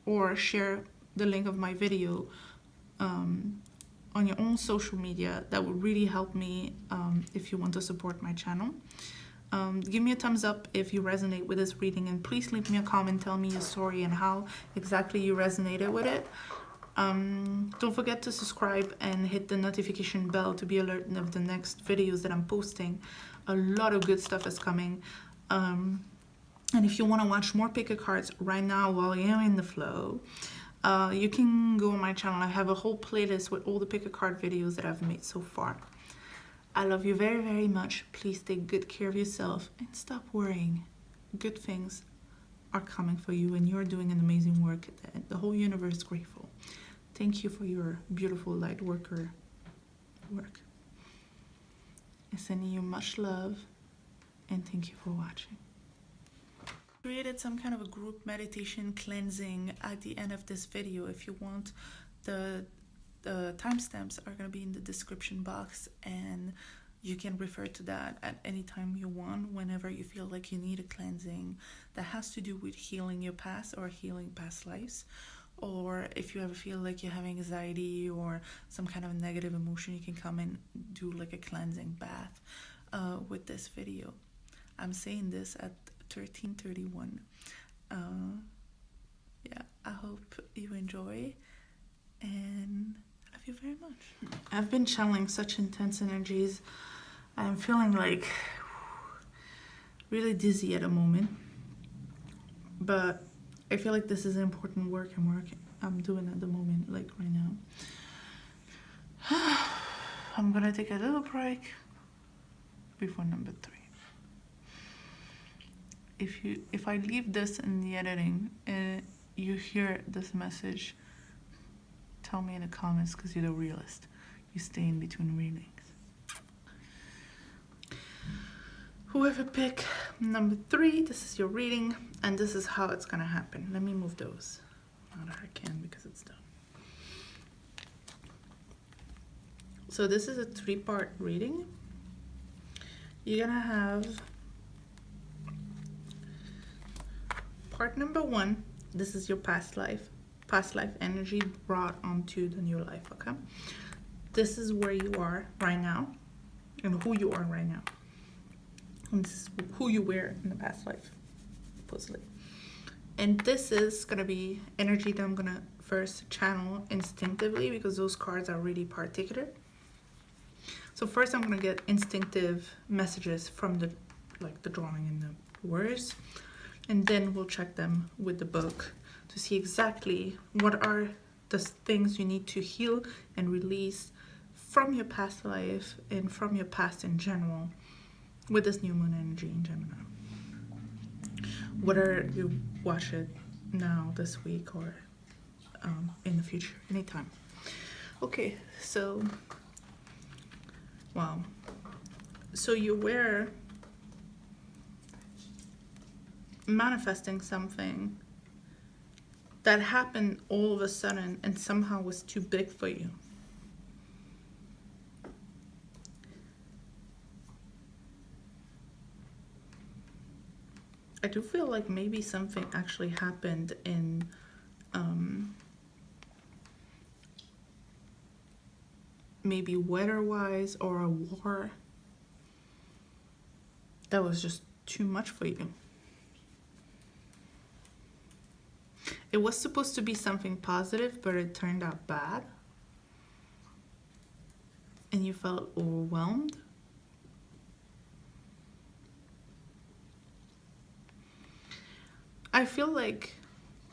or share the link of my video on your own social media. That would really help me if you want to support my channel. Give me a thumbs up if you resonate with this reading, and please leave me a comment, tell me your story and how exactly you resonated with it. Don't forget to subscribe and hit the notification bell to be alerted of the next videos that I'm posting. A lot of good stuff is coming. And if you want to watch more pick a cards right now while you're in the flow, you can go on my channel. I have a whole playlist with all the pick a card videos that I've made so far. I love you very, very much. Please take good care of yourself and stop worrying. Good things are coming for you, and you're doing an amazing work. The whole universe is grateful. Thank you for your beautiful light worker work. I'm sending you much love, and thank you for watching. Created some kind of a group meditation cleansing at the end of this video. If you want, the timestamps are going to be in the description box, and you can refer to that at any time you want, whenever you feel like you need a cleansing that has to do with healing your past or healing past lives. Or if you ever feel like you have anxiety or some kind of negative emotion, you can come and do like a cleansing bath with this video. I'm saying this at 13:31. Yeah, I hope you enjoy, and I love you very much. I've been channeling such intense energies. I'm feeling like really dizzy at the moment, but I feel like this is important work I'm doing at the moment, like right now. I'm gonna take a little break before number 3. If I leave this in the editing and you hear this message, tell me in the comments, because you're the realist. You stay in between readings. Whoever pick number 3, this is your reading, and this is how it's gonna happen. Let me move those. Not that I can because it's done. So this is a 3-part reading. You're gonna have part number 1. This is your past life energy brought onto the new life, okay? This is where you are right now and who you are right now. And this is who you were in the past life, supposedly. And this is gonna be energy that I'm gonna first channel instinctively, because those cards are really particular. So first I'm gonna get instinctive messages from the drawing and the words, and then we'll check them with the book to see exactly what are the things you need to heal and release from your past life and from your past in general with this new moon energy in Gemini. Whether you watch it now, this week, or in the future, anytime. Okay, so, wow. So you were manifesting something that happened all of a sudden and somehow was too big for you. I do feel like maybe something actually happened in maybe weather-wise, or a war that was just too much for you. It was supposed to be something positive, but it turned out bad. And you felt overwhelmed. I feel like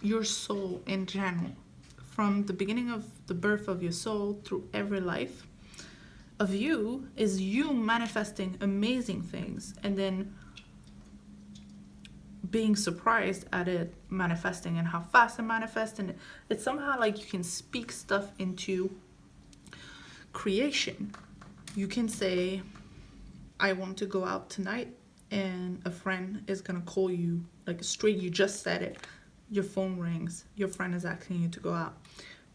your soul in general, from the beginning of the birth of your soul through every life of you, is you manifesting amazing things and then being surprised at it manifesting and how fast it manifests. And it's somehow like you can speak stuff into creation. You can say, I want to go out tonight, and a friend is gonna call you, like straight, you just said it, your phone rings, your friend is asking you to go out.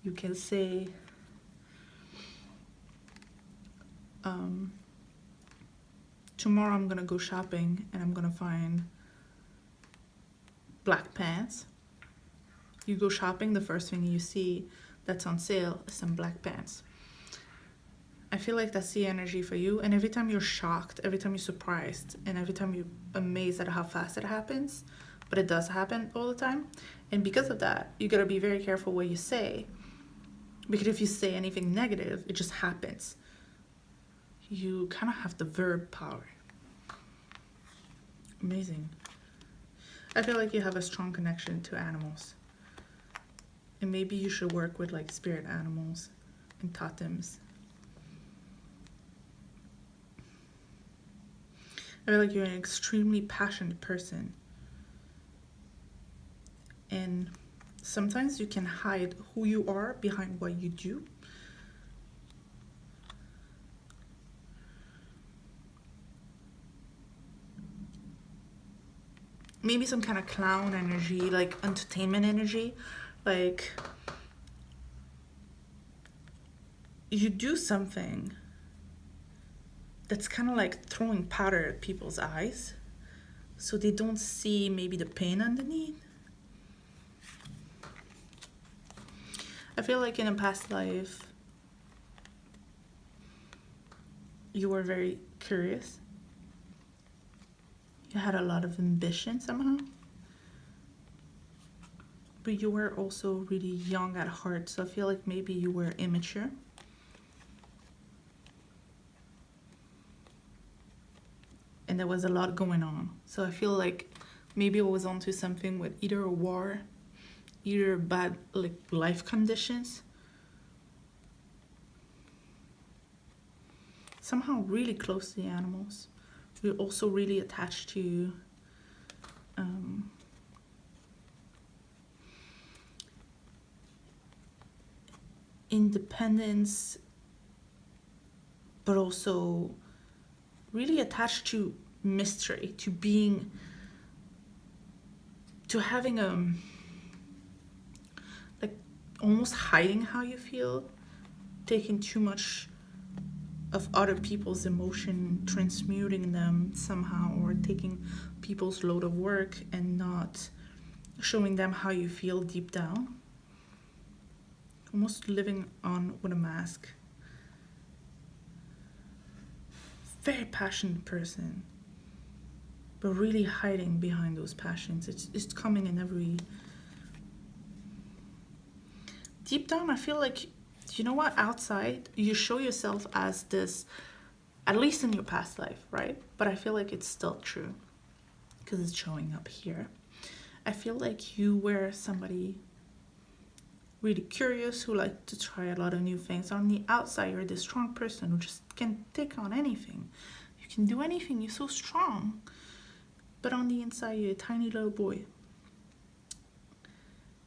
You can say, tomorrow I'm gonna go shopping and I'm gonna find black pants. You go shopping, the first thing you see that's on sale is some black pants. I feel like that's the energy for you. And every time you're shocked, every time you're surprised, and every time you're amazed at how fast it happens, but it does happen all the time. And because of that, you gotta be very careful what you say, because if you say anything negative, it just happens. You kind of have the verb power. Amazing. I feel like you have a strong connection to animals. And maybe you should work with like spirit animals and totems. I feel like you're an extremely passionate person. And sometimes you can hide who you are behind what you do. Maybe some kind of clown energy, like entertainment energy. Like, you do something that's kind of like throwing powder at people's eyes so they don't see maybe the pain underneath. I feel like in a past life, you were very curious. You had a lot of ambition somehow. But you were also really young at heart, so I feel like maybe you were immature. And there was a lot going on. So I feel like maybe I was onto something with either a war, either bad like life conditions. Somehow really close to the animals. We're also really attached to independence, but also really attached to mystery, to being, to having like almost hiding how you feel, taking too much of other people's emotion, transmuting them somehow, or taking people's load of work and not showing them how you feel deep down. Almost living on with a mask. Very passionate person, but really hiding behind those passions. It's coming in every... Deep down, I feel like, you know what, outside, you show yourself as this, at least in your past life, right? But I feel like it's still true, because it's showing up here. I feel like you were somebody really curious, who like to try a lot of new things. On the outside, you're this strong person who just can take on anything. You can do anything, you're so strong. But on the inside, you're a tiny little boy.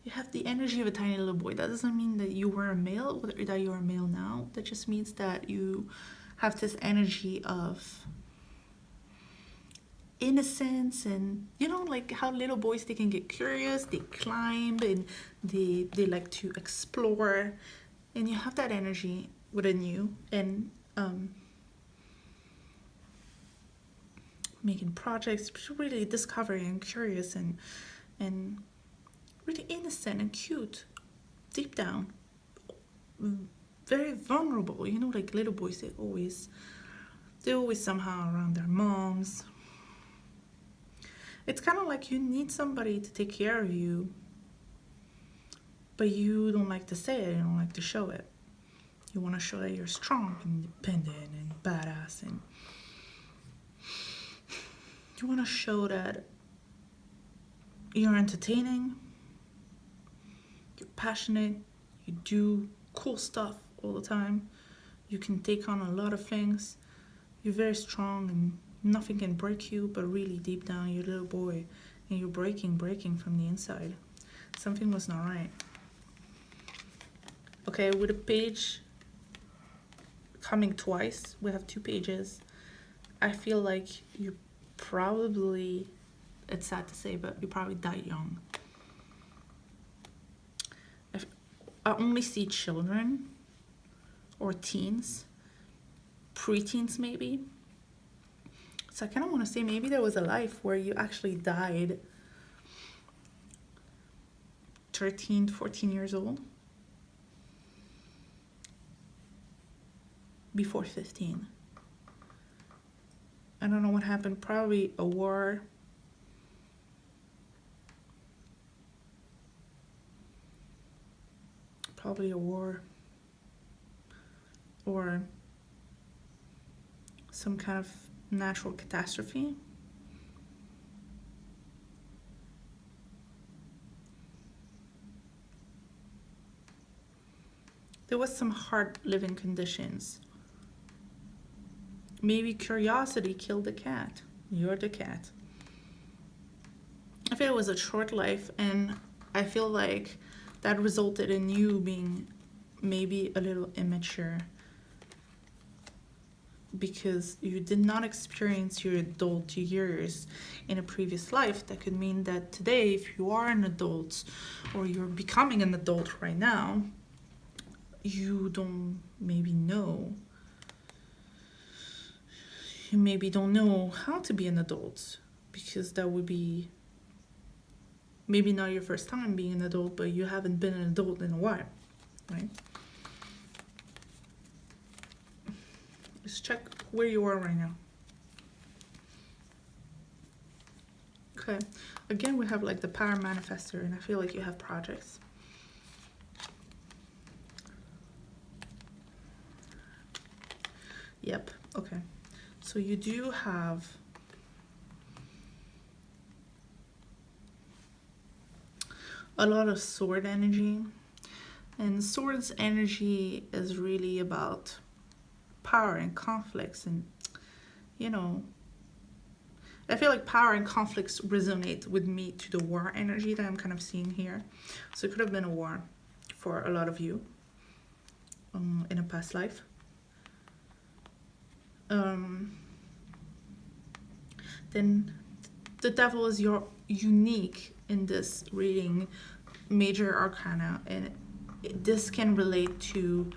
You have the energy of a tiny little boy. That doesn't mean that you were a male or that you're a male now. That just means that you have this energy of innocence, and you know, like how little boys, they can get curious, they climb, and they like to explore, and you have that energy within you. And making projects, really discovering and curious, and really innocent and cute deep down, very vulnerable. You know, like little boys, they're always somehow around their moms. It's kind of like you need somebody to take care of you, but you don't like to say it, you don't like to show it. You want to show that you're strong and independent and badass, and you want to show that you're entertaining, you're passionate, you do cool stuff all the time, you can take on a lot of things, you're very strong and nothing can break you, but really deep down you're a little boy and you're breaking from the inside. Something was not right. Okay, with a page coming twice, we have 2 pages. I feel like you probably, it's sad to say, but you probably died young. I only see children or teens, preteens maybe. So I kind of want to say maybe there was a life where you actually died 13, 14 years old, before 15. I don't know what happened, probably a war. Probably a war or some kind of natural catastrophe. There was some hard living conditions. Maybe curiosity killed the cat. You're the cat. I feel it was a short life, and I feel like that resulted in you being maybe a little immature, because you did not experience your adult years in a previous life. That could mean that today, if you are an adult or you're becoming an adult right now, you don't maybe know. You maybe don't know how to be an adult, because that would be maybe not your first time being an adult, but you haven't been an adult in a while, right? Let's check where you are right now. Okay, again, we have like the power manifester, and I feel like you have projects. Yep, okay. So you do have a lot of sword energy, and swords energy is really about power and conflicts, and you know, I feel like power and conflicts resonate with me to the war energy that I'm kind of seeing here. So it could have been a war for a lot of you in a past life. Then the devil is your unique in this reading, major arcana, and this can relate to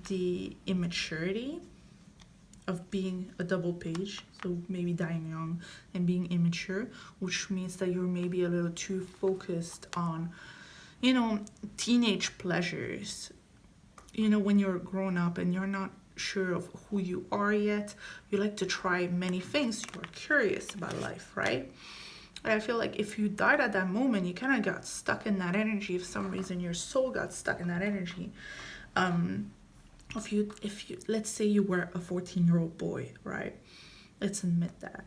the immaturity of being a double page, so maybe dying young and being immature, which means that you're maybe a little too focused on, you know, teenage pleasures. You know, when you're grown up and you're not sure of who you are yet, you like to try many things, you're curious about life, right? And I feel like if you died at that moment, you kind of got stuck in that energy. For some reason, your soul got stuck in that energy. If you let's say you were a 14-year-old boy, right? Let's admit that.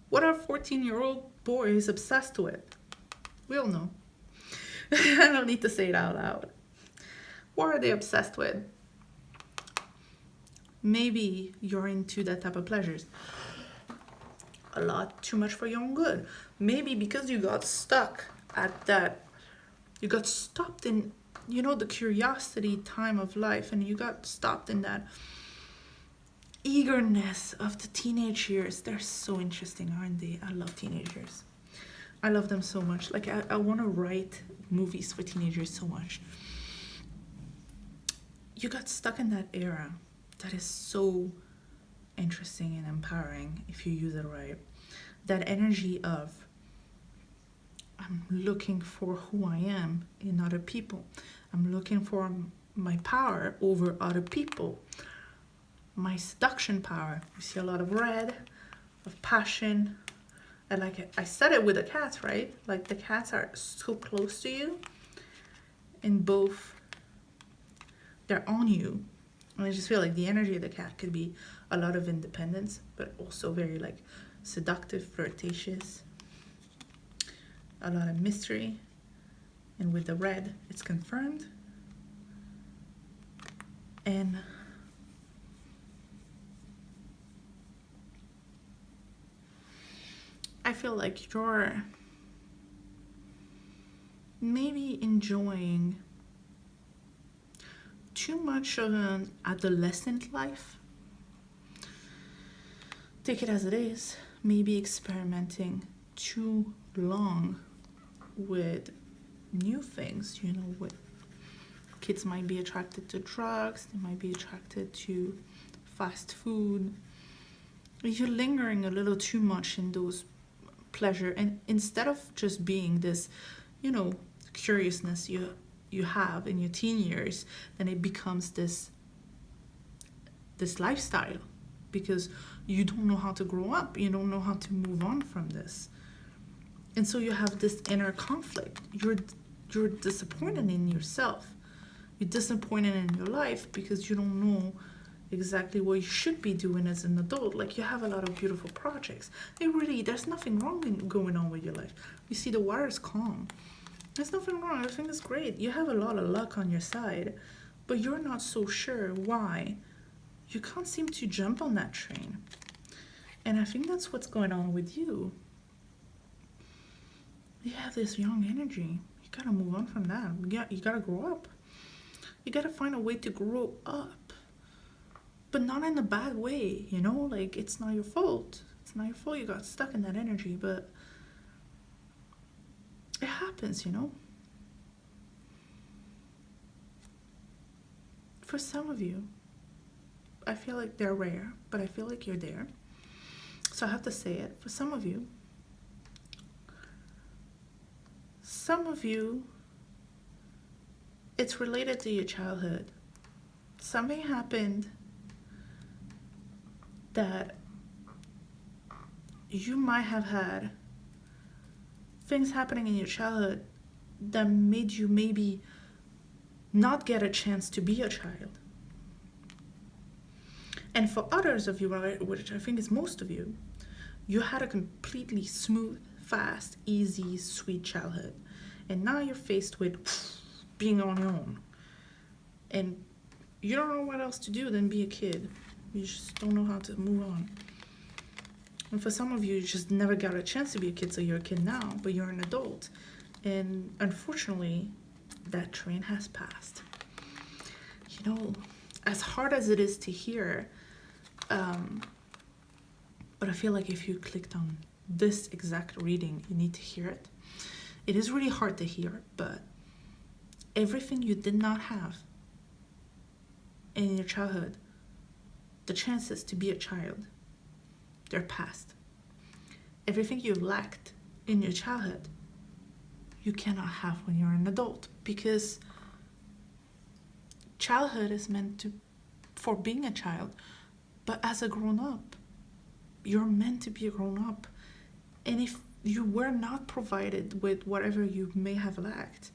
What are 14-year-old boys obsessed with? We all know. I don't need to say it out loud. What are they obsessed with? Maybe you're into that type of pleasures. A lot too much for your own good. Maybe because you got stuck at that, you got stopped in, the curiosity time of life, and you got stopped in that eagerness of the teenage years. They're so interesting, aren't they? I love teenagers. I love them so much. Like, I want to write movies for teenagers so much. You got stuck in that era that is so interesting and empowering if you use it right. That energy of, I'm looking for who I am in other people. I'm looking for my power over other people. My seduction power. You see a lot of red, of passion. And like I said it with the cats, right? Like the cats are so close to you. And both, they're on you. And I just feel like the energy of the cat could be a lot of independence, but also very like seductive, flirtatious. A lot of mystery. And with the red, it's confirmed. And I feel like you're maybe enjoying too much of an adolescent life. Take it as it is. Maybe experimenting too long with new things, with kids might be attracted to drugs, they might be attracted to fast food. You're lingering a little too much in those pleasure, and instead of just being this, curiousness you have in your teen years, then it becomes this lifestyle, because you don't know how to grow up, you don't know how to move on from this. And so you have this inner conflict. You're disappointed in yourself. You're disappointed in your life because you don't know exactly what you should be doing as an adult. Like, you have a lot of beautiful projects. There's nothing wrong going on with your life. You see the water is calm. There's nothing wrong. Everything is great. You have a lot of luck on your side, but you're not so sure why. You can't seem to jump on that train. And I think that's what's going on with you. You have this young energy. You gotta move on from that. You gotta grow up. You gotta find a way to grow up. But not in a bad way, Like, it's not your fault. It's not your fault you got stuck in that energy, but it happens, For some of you, I feel like they're rare, but I feel like you're there. So I have to say it. For some of you, it's related to your childhood. Something happened that you might have had things happening in your childhood that made you maybe not get a chance to be a child. And for others of you, which I think is most of you, you had a completely smooth, fast, easy, sweet childhood. And now you're faced with being on your own. And you don't know what else to do than be a kid. You just don't know how to move on. And for some of you, you just never got a chance to be a kid, so you're a kid now, but you're an adult. And unfortunately, that train has passed. As hard as it is to hear, but I feel like if you clicked on this exact reading, you need to hear it. It is really hard to hear, but everything you did not have in your childhood, the chances to be a child, they're past. Everything you lacked in your childhood, you cannot have when you're an adult, because childhood is meant for being a child, but as a grown-up, you're meant to be a grown-up. And if you were not provided with whatever you may have lacked,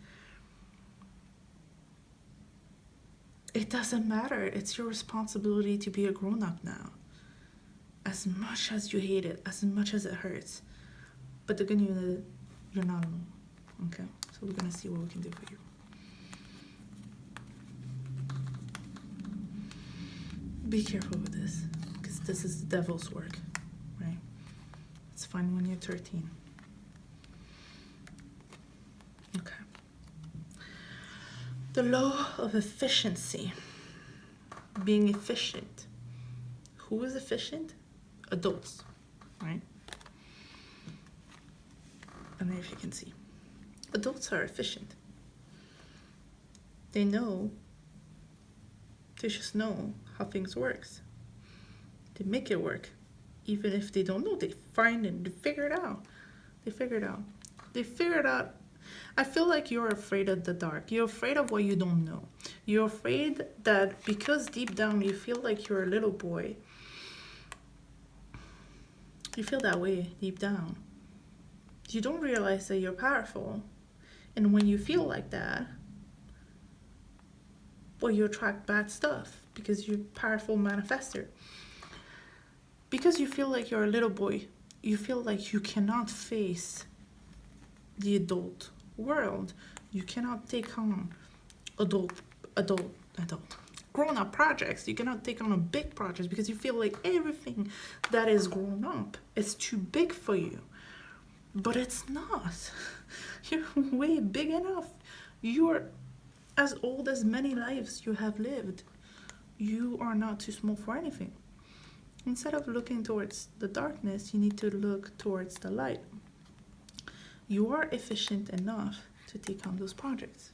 it doesn't matter. It's your responsibility to be a grown-up now. As much as you hate it, as much as it hurts. But the good news is, you're not alone. Okay? So we're gonna see what we can do for you. Be careful with this, because this is the devil's work, right? It's fine when you're 13. Okay. The law of efficiency. Being efficient. Who is efficient? Adults, right? I don't know if you can see. Adults are efficient. They just know how things works. They make it work. Even if they don't know, they find it, they figure it out. They figure it out. I feel like you're afraid of the dark. You're afraid of what you don't know. You're afraid that because deep down you feel like you're a little boy. You feel that way deep down. You don't realize that you're powerful. And when you feel like that, well, you attract bad stuff because you're a powerful manifester. Because you feel like you're a little boy, you feel like you cannot face the adult world. You cannot take on adult grown-up projects. You cannot take on a big project because you feel like everything that is grown up is too big for you. But it's not. You're way big enough. You're as old as many lives you have lived. You are not too small for anything. Instead of looking towards the darkness, you need to look towards the light. You are efficient enough to take on those projects.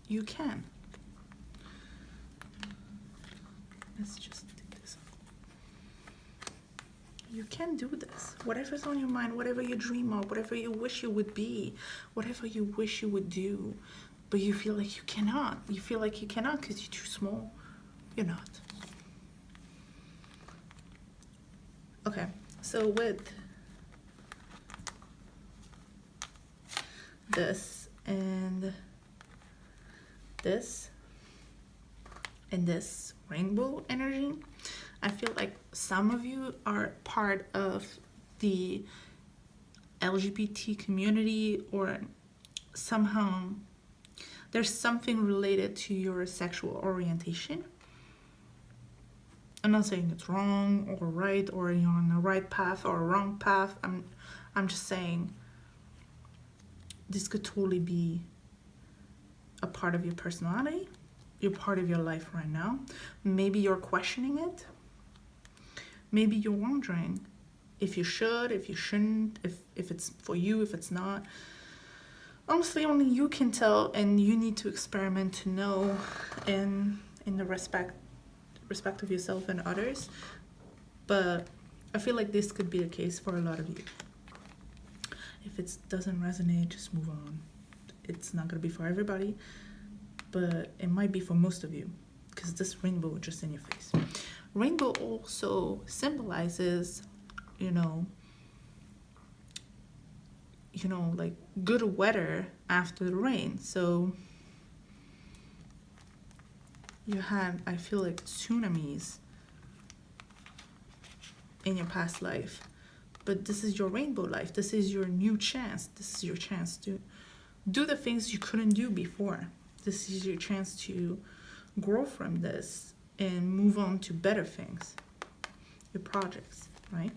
You can. Let's just take this off. You can do this. Whatever's on your mind, whatever you dream of, whatever you wish you would be, whatever you wish you would do, but you feel like you cannot. You feel like you cannot because you're too small. You're not. Okay, so with this and this and this rainbow energy, I feel like some of you are part of the LGBT community, or somehow there's something related to your sexual orientation. I'm not saying it's wrong or right, or you're on the right path or a wrong path. I'm just saying this could totally be a part of your personality, you're part of your life right now. Maybe you're questioning it. Maybe you're wondering if you should, if you shouldn't, if it's for you, if it's not. Honestly, only you can tell, and you need to experiment to know in the respect of yourself and others. But I feel like this could be the case for a lot of you. If it doesn't resonate, just move on. It's not gonna be for everybody, but it might be for most of you, because this rainbow is just in your face. Rainbow also symbolizes, like good weather after the rain. So you had, I feel like, tsunamis in your past life, but this is your rainbow life. This is your new chance. This is your chance to do the things you couldn't do before. This is your chance to grow from this and move on to better things, your projects, right?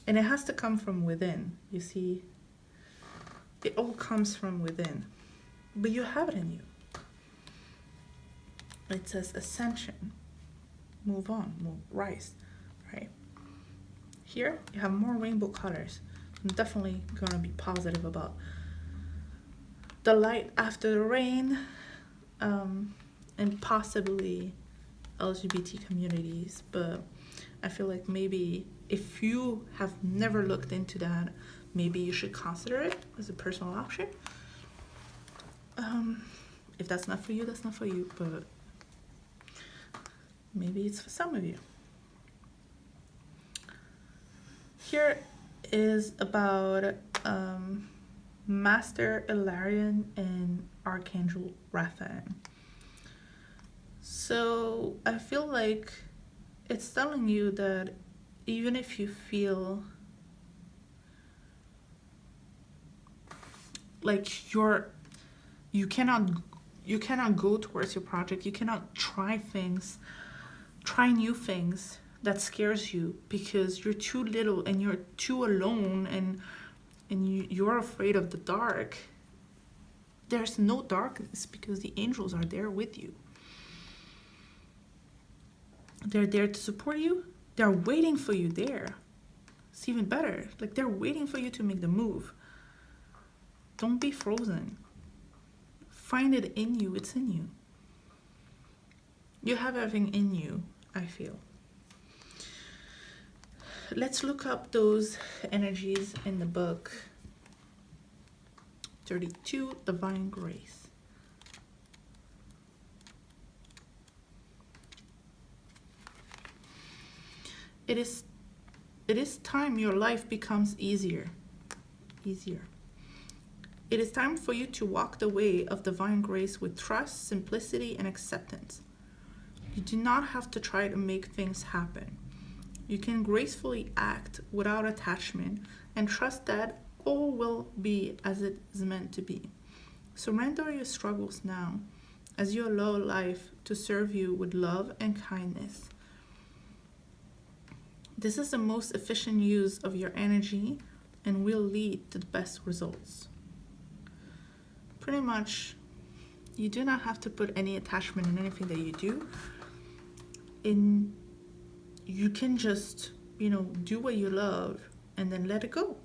And it has to come from within. You see, it all comes from within, but you have it in you. It says ascension, move on, rise, right? Here you have more rainbow colors. I'm definitely gonna be positive about the light after the rain, and possibly LGBT communities. But I feel like maybe if you have never looked into that, maybe you should consider it as a personal option. If that's not for you, that's not for you, but maybe it's for some of you. Here is about Master Ilarion and Archangel Raphael. So I feel like it's telling you that even if you feel like you cannot go towards your project. You cannot try new things that scares you because you're too little and you're too alone, and you're afraid of the dark. There's no darkness because the angels are there with you. They're there to support you. They're waiting for you there. It's even better. Like, they're waiting for you to make the move. Don't be frozen. Find it in you. It's in you. You have everything in you, I feel. Let's look up those energies in the book. 32, Divine Grace. It is time your life becomes easier. It is time for you to walk the way of divine grace with trust, simplicity, and acceptance. You do not have to try to make things happen. You can gracefully act without attachment and trust that all will be as it is meant to be. Surrender your struggles now as you allow life to serve you with love and kindness. This is the most efficient use of your energy and will lead to the best results. Pretty much, you do not have to put any attachment in anything that you do. You can just, do what you love and then let it go.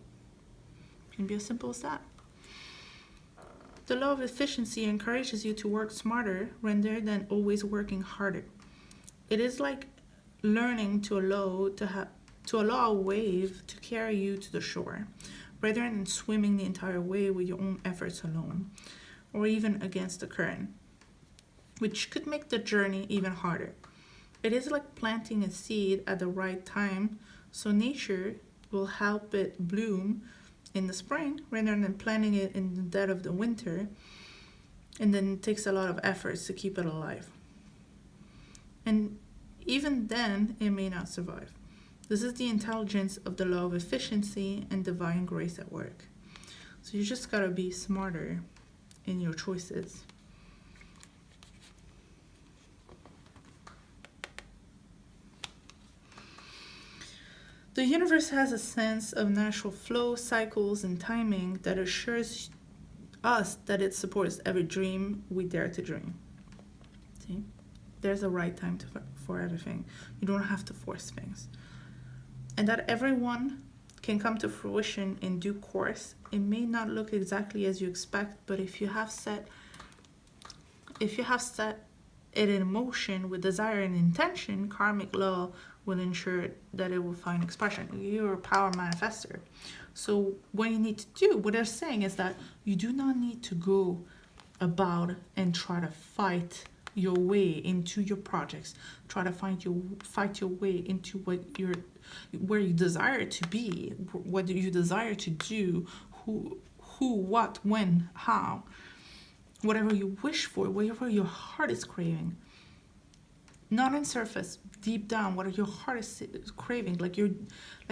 It can be as simple as that. The law of efficiency encourages you to work smarter rather than always working harder. It is like learning to allow a wave to carry you to the shore, rather than swimming the entire way with your own efforts alone, or even against the current, which could make the journey even harder. It is like planting a seed at the right time, so nature will help it bloom in the spring rather than planting it in the dead of the winter, and then it takes a lot of efforts to keep it alive. And even then, it may not survive. This is the intelligence of the law of efficiency and divine grace at work. So you just gotta be smarter in your choices. The universe has a sense of natural flow, cycles, and timing that assures us that it supports every dream we dare to dream. See? There's a right time for everything. You don't have to force things. And that everyone can come to fruition in due course. It may not look exactly as you expect, but if you have set it in motion with desire and intention, karmic law will ensure that it will find expression. You're a power manifester. So what you need to do, what they're saying is that you do not need to go about and try to fight your way into your projects, try to fight your way into where you desire to be, what you desire to do, who, what, when, how, whatever you wish for, whatever your heart is craving. Not on surface, deep down, what your heart is craving. Like I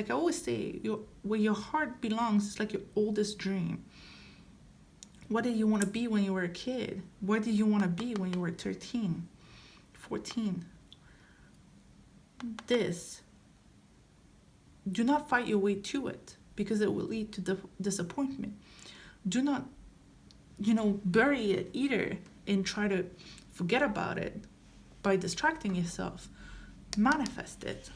always say, where your heart belongs is like your oldest dream. What did you want to be when you were a kid? Where did you want to be when you were 13, 14? Do not fight your way to it because it will lead to disappointment. Do not, bury it either and try to forget about it by distracting yourself. Manifest it.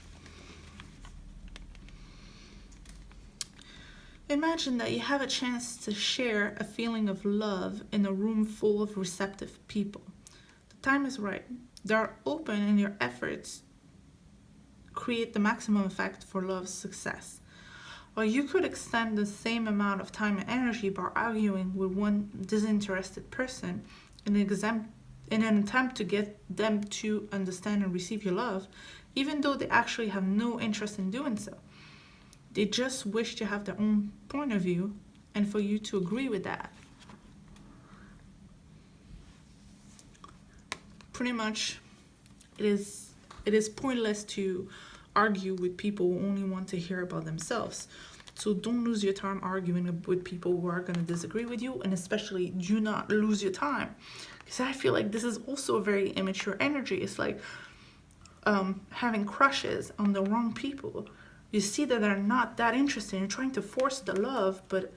Imagine that you have a chance to share a feeling of love in a room full of receptive people. The time is right. They are open and your efforts create the maximum effect for love's success. Or you could extend the same amount of time and energy by arguing with one disinterested person in an attempt to get them to understand and receive your love, even though they actually have no interest in doing so. They just wish to have their own point of view and for you to agree with that. Pretty much, it is pointless to argue with people who only want to hear about themselves. So don't lose your time arguing with people who are going to disagree with you, and especially do not lose your time. Because I feel like this is also a very immature energy. It's like having crushes on the wrong people. You see that they're not that interested. You're trying to force the love, but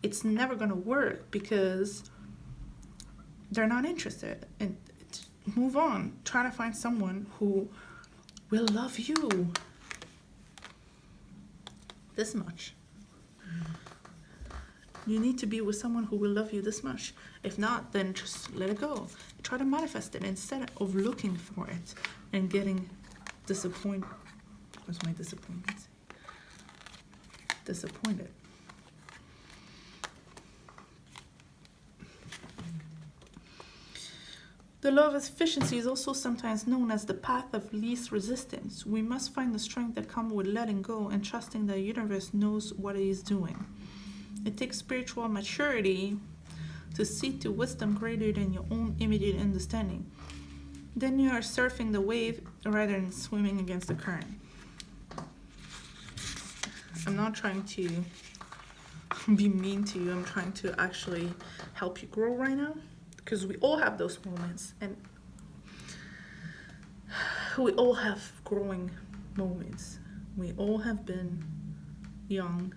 it's never going to work because they're not interested. And move on. Try to find someone who will love you this much. You need to be with someone who will love you this much. If not, then just let it go. Try to manifest it instead of looking for it and getting disappointed. What's my disappointment? Disappointed. The law of efficiency is also sometimes known as the path of least resistance. We must find the strength that comes with letting go and trusting that the universe knows what it is doing. It takes spiritual maturity to see to wisdom greater than your own immediate understanding. Then you are surfing the wave rather than swimming against the current. I'm not trying to be mean to you. I'm trying to actually help you grow right now. Because we all have those moments, and we all have growing moments. We all have been young,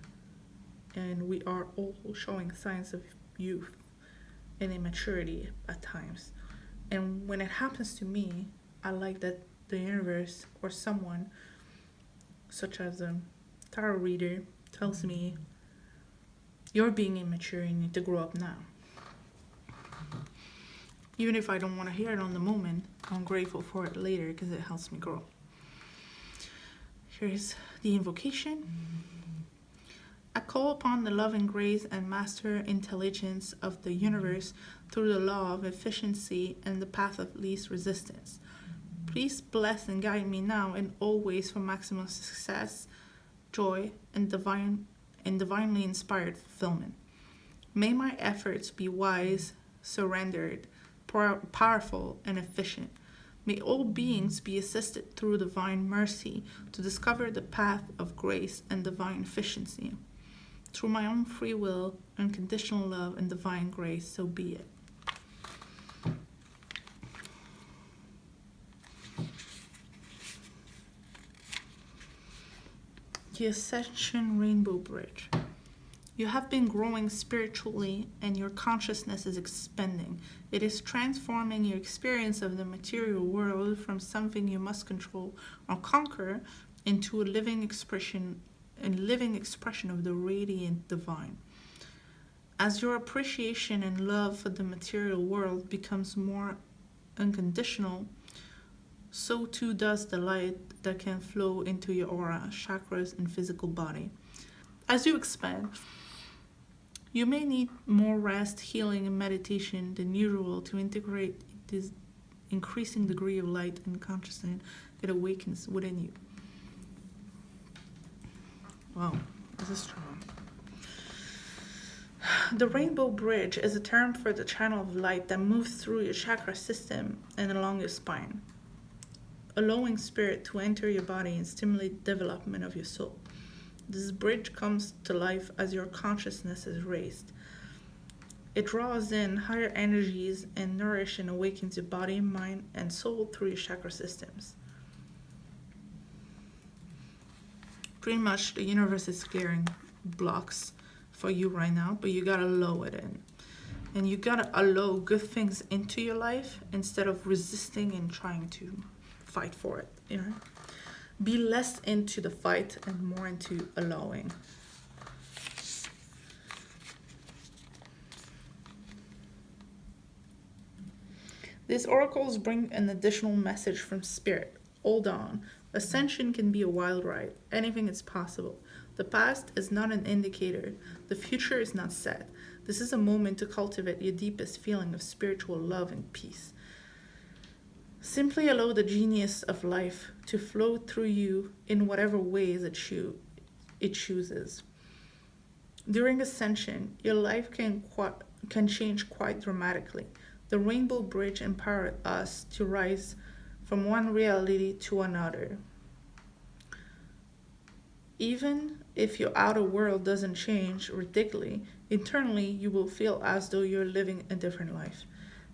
and we are all showing signs of youth and immaturity at times. And when it happens to me, I like that the universe or someone, such as a tarot reader, tells me, you're being immature, you need to grow up now. Even if I don't want to hear it on the moment, I'm grateful for it later because it helps me grow. Here's the invocation. I call upon the loving grace and master intelligence of the universe through the law of efficiency and the path of least resistance. Please bless and guide me now and always for maximum success, joy, and divinely inspired fulfillment. May my efforts be wise, surrendered, powerful, and efficient. May all beings be assisted through divine mercy to discover the path of grace and divine efficiency. Through my own free will, unconditional love, and divine grace, so be it. The Ascension Rainbow Bridge. You have been growing spiritually and your consciousness is expanding. It is transforming your experience of the material world from something you must control or conquer into a living expression of the radiant divine. As your appreciation and love for the material world becomes more unconditional, so too does the light that can flow into your aura, chakras, and physical body. As you expand, you may need more rest, healing, and meditation than usual to integrate this increasing degree of light and consciousness that awakens within you. Wow, this is strong. The rainbow bridge is a term for the channel of light that moves through your chakra system and along your spine, allowing spirit to enter your body and stimulate development of your soul. This bridge comes to life as your consciousness is raised. It draws in higher energies and nourishes and awakens your body, mind, and soul through your chakra systems. Pretty much the universe is clearing blocks for you right now, but you gotta allow it in. And you gotta allow good things into your life instead of resisting and trying to fight for it, you know? Be less into the fight and more into allowing. These oracles bring an additional message from spirit. Hold on. Ascension can be a wild ride. Anything is possible. The past is not an indicator. The future is not set. This is a moment to cultivate your deepest feeling of spiritual love and peace. Simply allow the genius of life to flow through you in whatever ways it chooses. During ascension, your life can change quite dramatically. The rainbow bridge empowers us to rise from one reality to another. Even If your outer world doesn't change ridiculously, internally you will feel as though you're living a different life.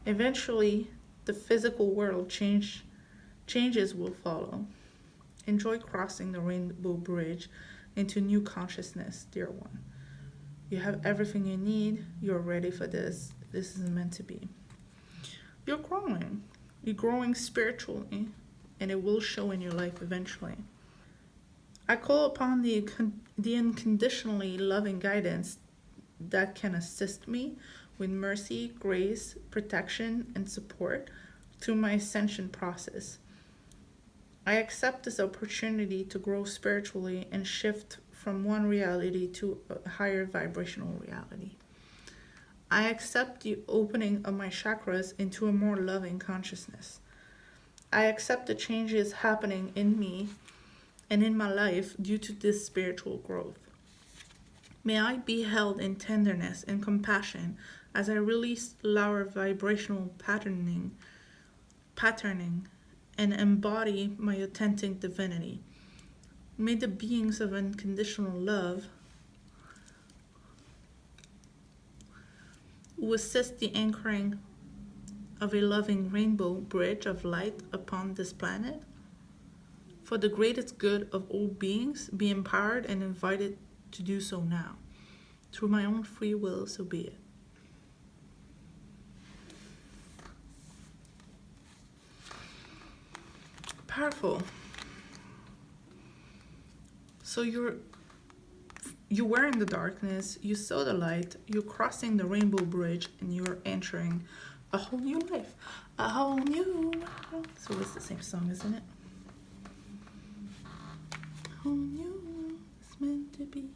Eventually, the physical world changes will follow. Enjoy crossing the rainbow bridge into new consciousness, dear one. You have everything you need. You're ready for this. This is meant to be. You're growing. You're growing spiritually, and it will show in your life eventually. I call upon the unconditionally loving guidance that can assist me with mercy, grace, protection, and support through my ascension process. I accept this opportunity to grow spiritually and shift from one reality to a higher vibrational reality. I accept the opening of my chakras into a more loving consciousness. I accept the changes happening in me and in my life due to this spiritual growth. May I be held in tenderness and compassion as I release lower vibrational patterning and embody my authentic divinity. May the beings of unconditional love who assist the anchoring of a loving rainbow bridge of light upon this planet, for the greatest good of all beings, be empowered and invited to do so now. Through my own free will, so be it. Powerful. So you were in the darkness, you saw the light, you're crossing the rainbow bridge, and you're entering a whole new life. A whole new world. So it's the same song, isn't it? A whole new is meant to be.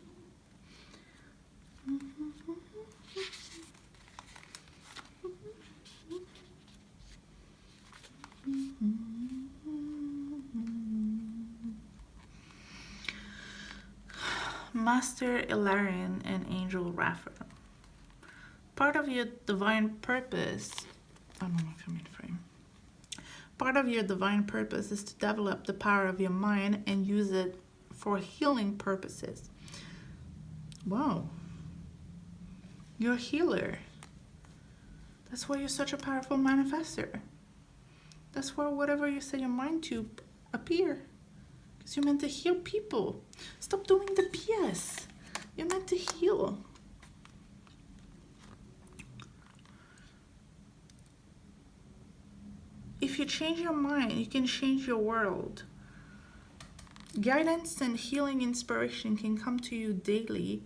Master Ilarion and Angel Raphael. Part of your divine purpose, Part of your divine purpose is to develop the power of your mind and use it for healing purposes. Wow. You're a healer. That's why you're such a powerful manifester. That's why whatever you set your mind to appear. Because you're meant to heal people. Stop doing the BS. You're meant to heal. If you change your mind, you can change your world. Guidance and healing inspiration can come to you daily,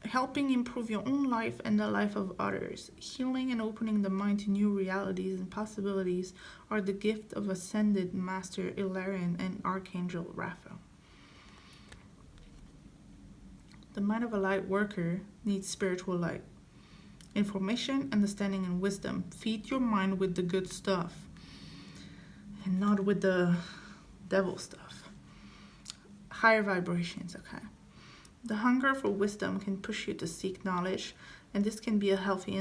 helping improve your own life and the life of others. Healing and opening the mind to new realities and possibilities are the gift of Ascended Master Ilarion and Archangel Raphael. The mind of a light worker needs spiritual light. Information, understanding, and wisdom. Feed your mind with the good stuff and not with the devil stuff. Higher vibrations, okay? The hunger for wisdom can push you to seek knowledge, and this can be a healthy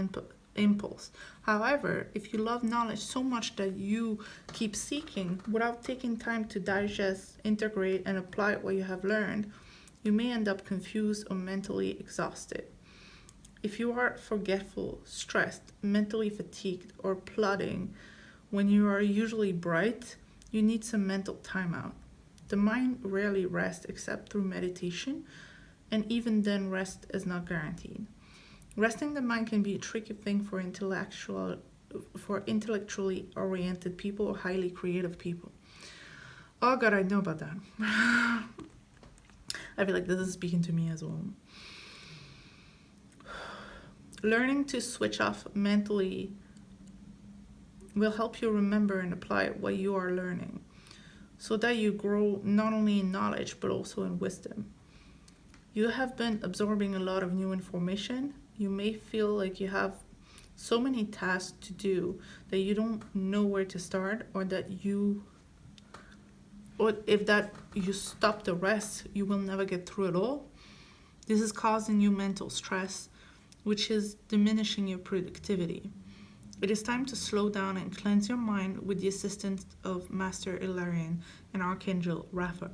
impulse. However, if you love knowledge so much that you keep seeking without taking time to digest, integrate, and apply what you have learned, you may end up confused or mentally exhausted. If you are forgetful, stressed, mentally fatigued, or plodding when you are usually bright, you need some mental timeout. The mind rarely rests except through meditation, and even then rest is not guaranteed. Resting the mind can be a tricky thing for intellectually oriented people or highly creative people. Oh God, I know about that. I feel like this is speaking to me as well. Learning to switch off mentally will help you remember and apply what you are learning, so that you grow not only in knowledge but also in wisdom. You have been absorbing a lot of new information. You may feel like you have so many tasks to do that you don't know where to start, or if you stop the rest, you will never get through it all. This is causing you mental stress, which is diminishing your productivity. It is time to slow down and cleanse your mind with the assistance of Master Ilarion and Archangel Raphael.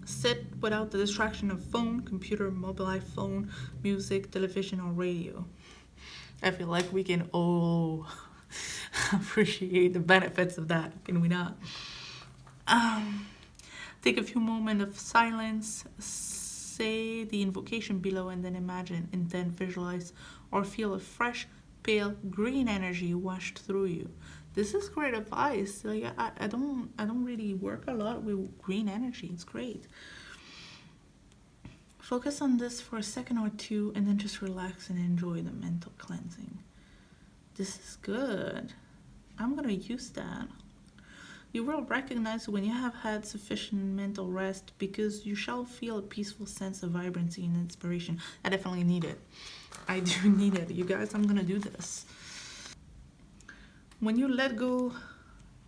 Sit without the distraction of phone, computer, mobile phone, music, television, or radio. I feel like we can all appreciate the benefits of that, can we not? Take a few moments of silence, say the invocation below, and then imagine, intend, visualize, or feel a fresh, pale green energy washed through you. This is great advice. Like I don't really work a lot with green energy. It's great. Focus on this for a second or two, and then just relax and enjoy the mental cleansing. This is good. I'm gonna use that. You will recognize when you have had sufficient mental rest, because you shall feel a peaceful sense of vibrancy and inspiration. I definitely need it. I do need it. You guys, I'm gonna do this. When you let go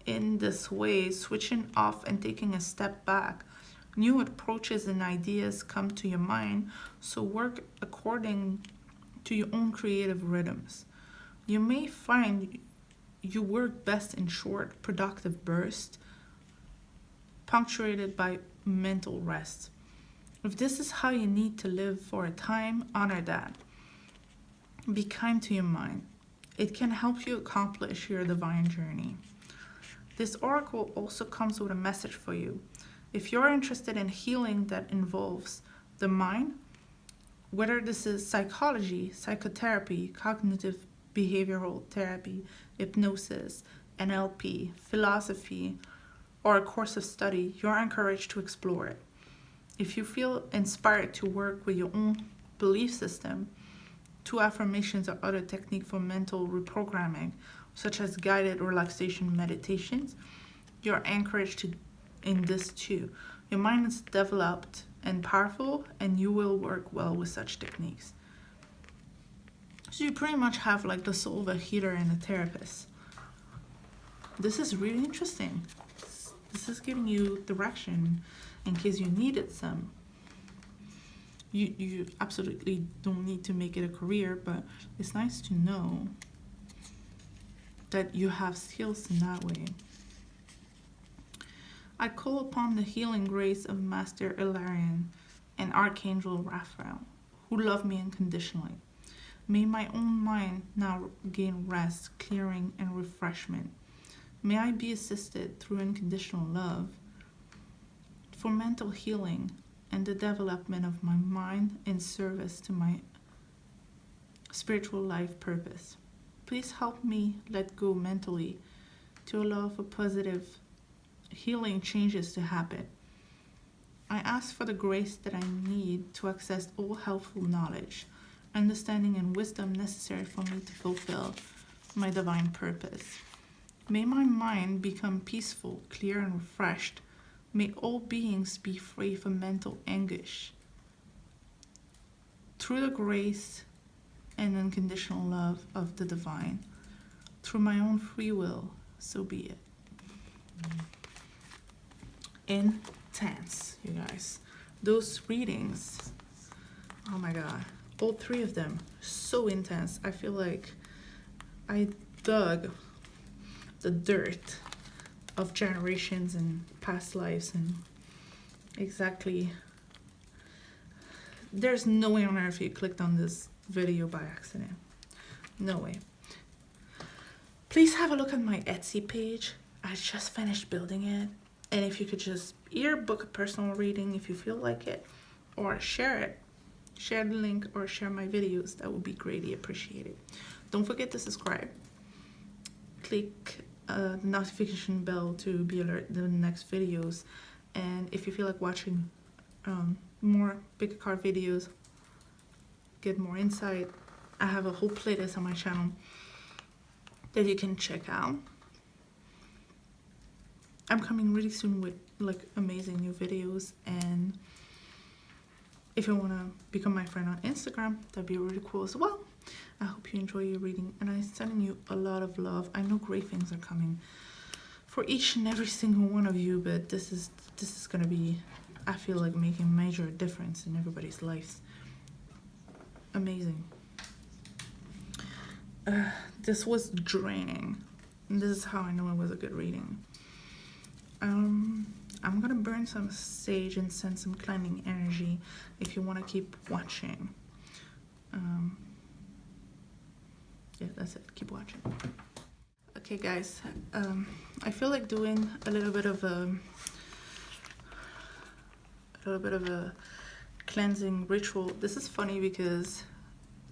in this way, switching off and taking a step back, new approaches and ideas come to your mind, so work according to your own creative rhythms. You may find you work best in short, productive bursts, punctuated by mental rest. If this is how you need to live for a time, honor that. Be kind to your mind. It can help you accomplish your divine journey. This oracle also comes with a message for you. If you're interested in healing that involves the mind, whether this is psychology, psychotherapy, cognitive behavioral therapy, hypnosis, NLP, philosophy, or a course of study, you're encouraged to explore it. If you feel inspired to work with your own belief system, 2 affirmations or other technique for mental reprogramming, such as guided relaxation meditations, you're encouraged to in this too. Your mind is developed and powerful, and you will work well with such techniques. So you pretty much have like the soul of a healer and a therapist. This is really interesting. This is giving you direction in case you needed some. You absolutely don't need to make it a career, but it's nice to know that you have skills in that way. I call upon the healing grace of Master Ilarion and Archangel Raphael, who love me unconditionally. May my own mind now gain rest, clearing, and refreshment. May I be assisted through unconditional love for mental healing and the development of my mind in service to my spiritual life purpose. Please help me let go mentally to allow for positive healing changes to happen. I ask for the grace that I need to access all helpful knowledge, understanding, and wisdom necessary for me to fulfill my divine purpose. May my mind become peaceful, clear, and refreshed. May all beings be free from mental anguish. Through the grace and unconditional love of the divine, through my own free will, so be it. Intense, you guys. Those readings, oh my god, all 3 of them, so intense. I feel like I dug the dirt of generations and past lives, and exactly, there's no way on earth you clicked on this video by accident. No way. Please have a look at my Etsy page. I just finished building it, and if you could just either book a personal reading if you feel like it, or share the link, or share my videos, that would be greatly appreciated. Don't forget to subscribe. Click the notification bell to be alerted to the next videos, and if you feel like watching more big card videos, get more insight, I have a whole playlist on my channel that you can check out. I'm coming really soon with like amazing new videos, and if you want to become my friend on Instagram, that'd be really cool as well. I hope you enjoy your reading, and I'm sending you a lot of love. I know great things are coming for each and every single one of you, but this is gonna be, I feel like, making a major difference in everybody's lives. Amazing. This was draining, and this is how I know it was a good reading. I'm gonna burn some sage and send some cleansing energy if you want to keep watching. Yeah, that's it. Keep watching. Okay, guys. I feel like doing a little bit of a cleansing ritual. This is funny because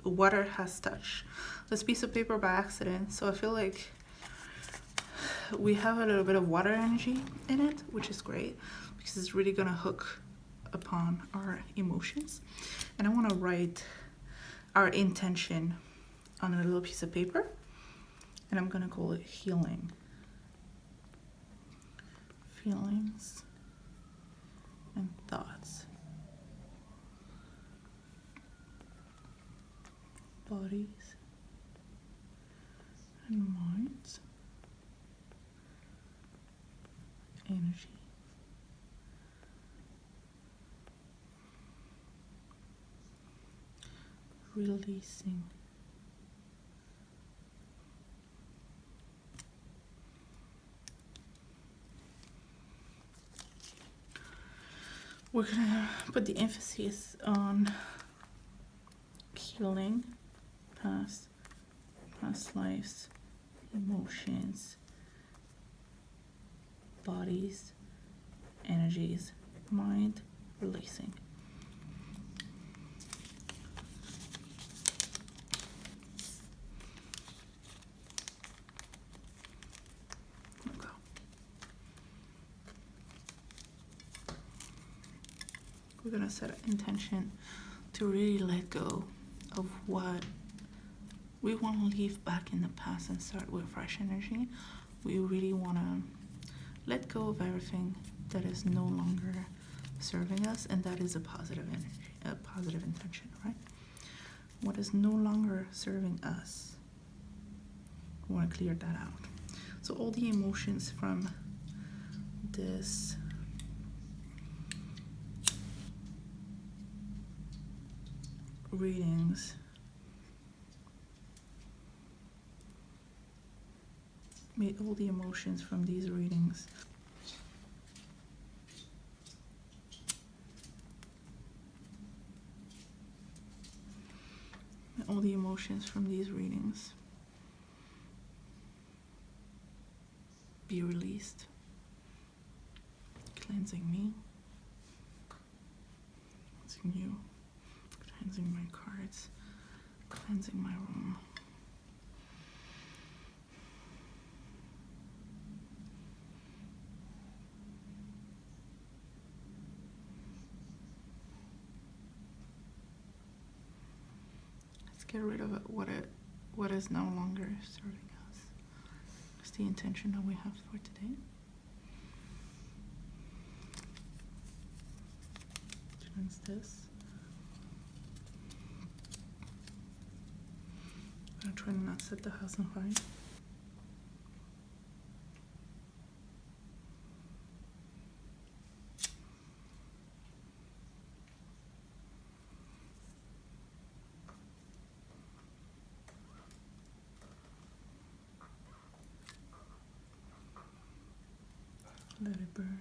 water has touched this piece of paper by accident, so I feel like we have a little bit of water energy in it, which is great because it's really gonna hook upon our emotions. And I want to write our intention on a little piece of paper, and I'm gonna call it healing. Feelings and thoughts, bodies and minds, energy, releasing, we're gonna put the emphasis on healing past lives, emotions, bodies, energies, mind, releasing. Okay. We're gonna set an intention to really let go of what we want to leave back in the past and start with fresh energy. We really want to let go of everything that is no longer serving us, and that is a positive energy, a positive intention, right? What is no longer serving us, we want to clear that out. So all the emotions from this readings may all the emotions from these readings be released, cleansing me, cleansing you, cleansing my cards, cleansing my room. Let's get rid of it, what is no longer serving us. It's the intention that we have for today. Cleanse this. I'm gonna try to not set the house on fire. Let it burn.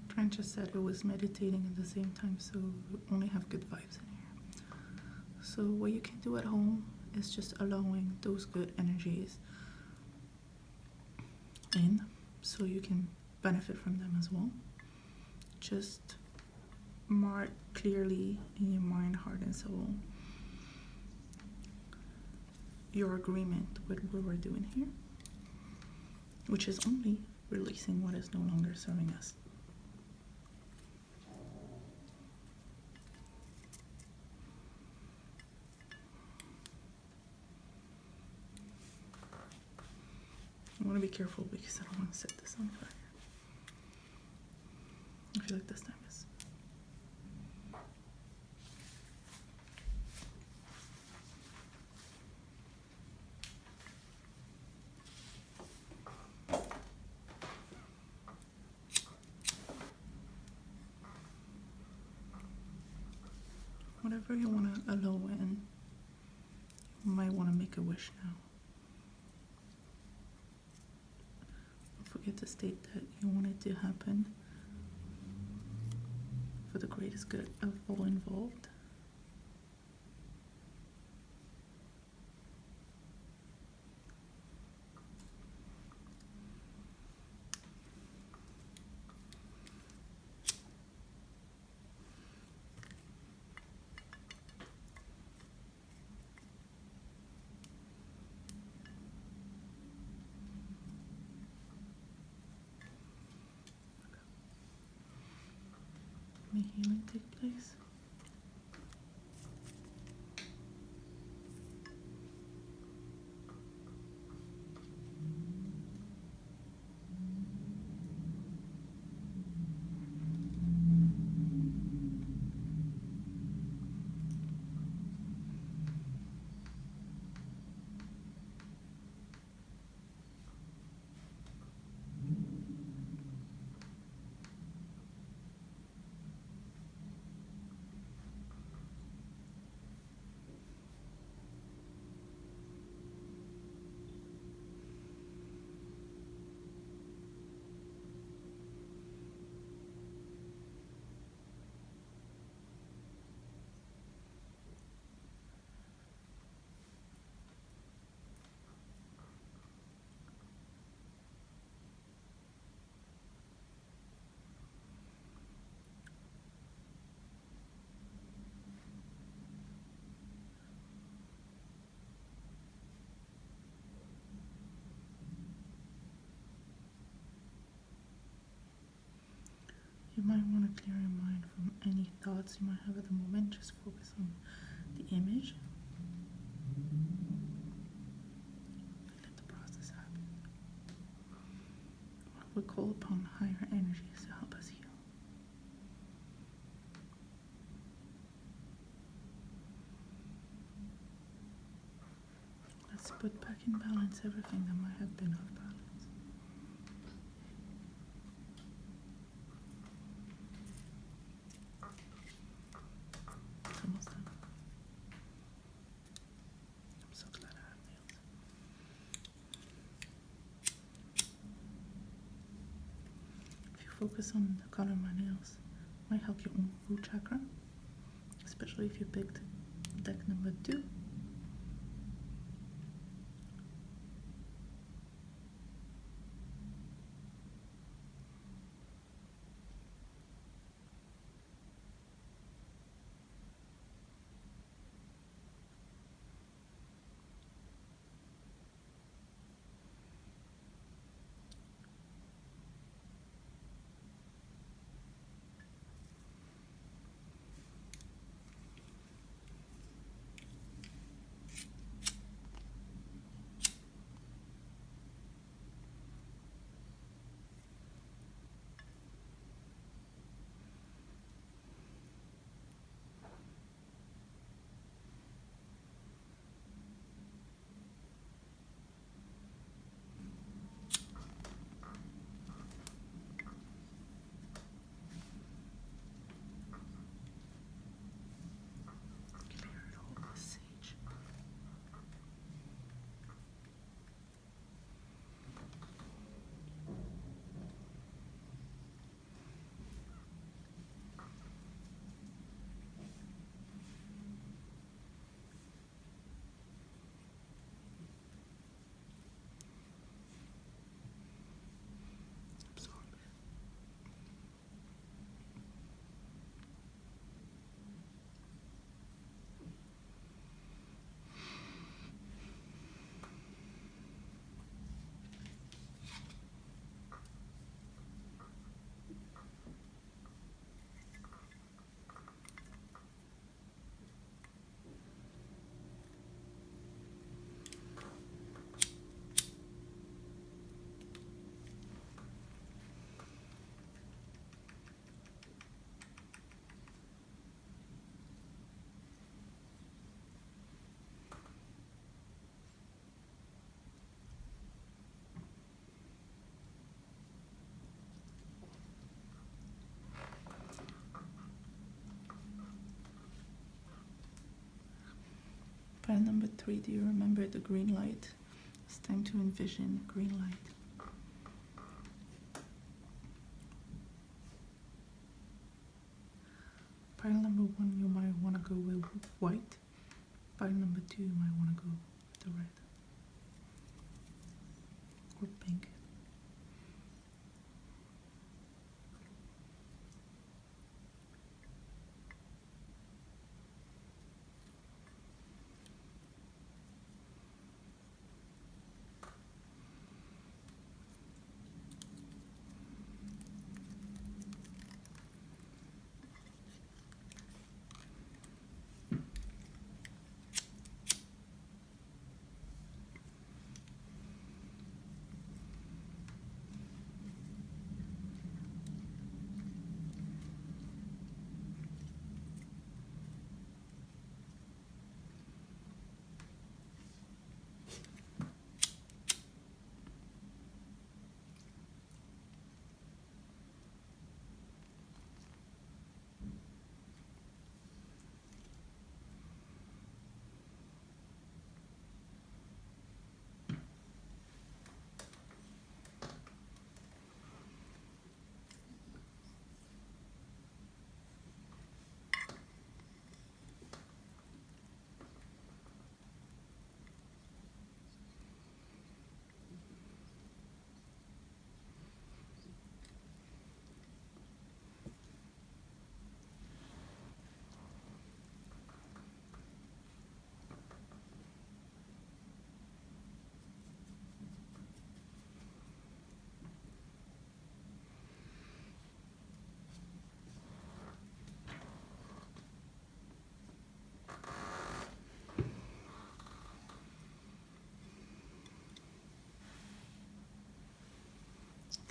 Trent just said it was meditating at the same time, so we only have good vibes in here. So what you can do at home is just allowing those good energies in, so you can benefit from them as well. Just mark clearly in your mind, heart, and soul your agreement with what we're doing here, which is only releasing what is no longer serving us. I want to be careful because I don't want to set this on fire. I feel like this time is. Whatever you want to allow in, you might want to make a wish now. forget to state that you want it to happen for the greatest good of all involved. May healing take place. You might want to clear your mind from any thoughts you might have at the moment. Just focus on the image. Let the process happen. We call upon higher energies to help us heal. Let's put back in balance everything that might have been off balance. Almost done. I'm so glad I have nails. If you focus on the color of my nails, it might help your own root chakra, especially if you picked deck number 2. File number 3, do you remember the green light? It's time to envision green light. Pile number 1, you might want to go with white. Pile number 2, you might want to go with the red or pink.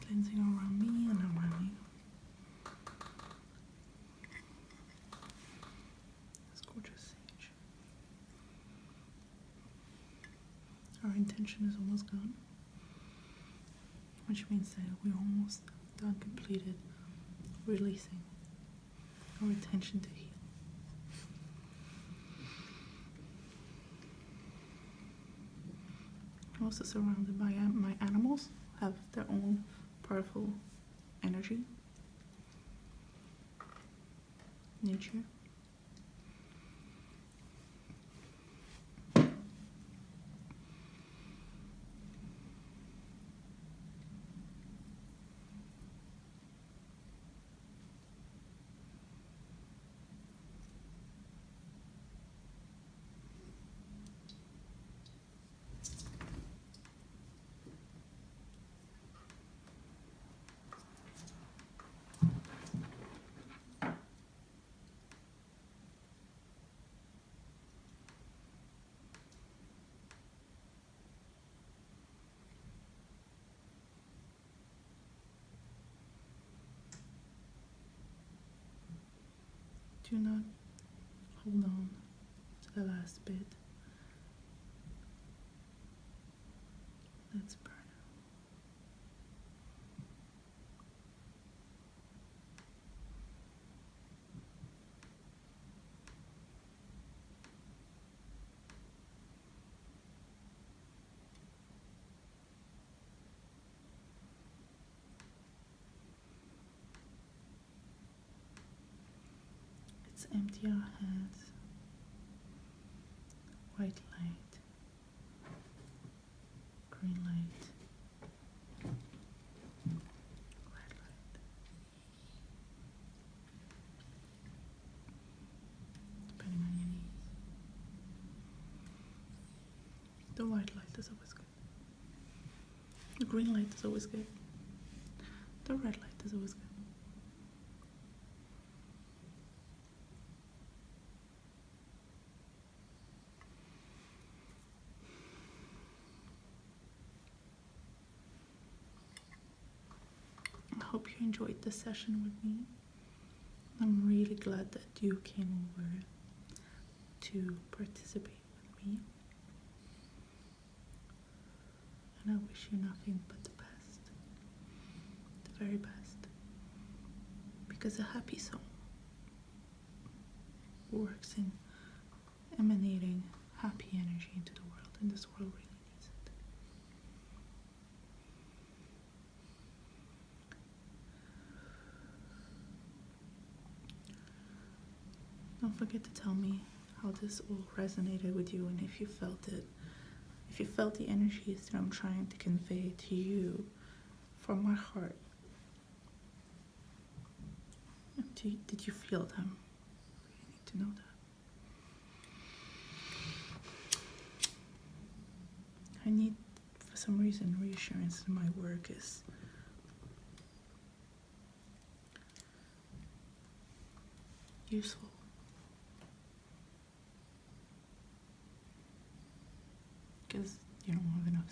Cleansing around me and around you. This gorgeous sage. Our intention is almost gone, which means that we're almost done, completed releasing our intention to heal. I'm also surrounded by my animals, have their own powerful energy, nature. Do not hold on to the last bit. Let's burn it. Let's empty our heads. White light, green light, red light. Depending on your needs. The white light is always good. The green light is always good. The red light is always good. I hope you enjoyed this session with me. I'm really glad that you came over to participate with me. And I wish you nothing but the best. The very best. Because a happy soul works in emanating happy energy into the world, and this world really needs it. Don't forget to tell me how this all resonated with you and if you felt it. If you felt the energies that I'm trying to convey to you from my heart. Did you feel them? You need to know that. I need, for some reason, reassurance in my work is useful. Because you don't have enough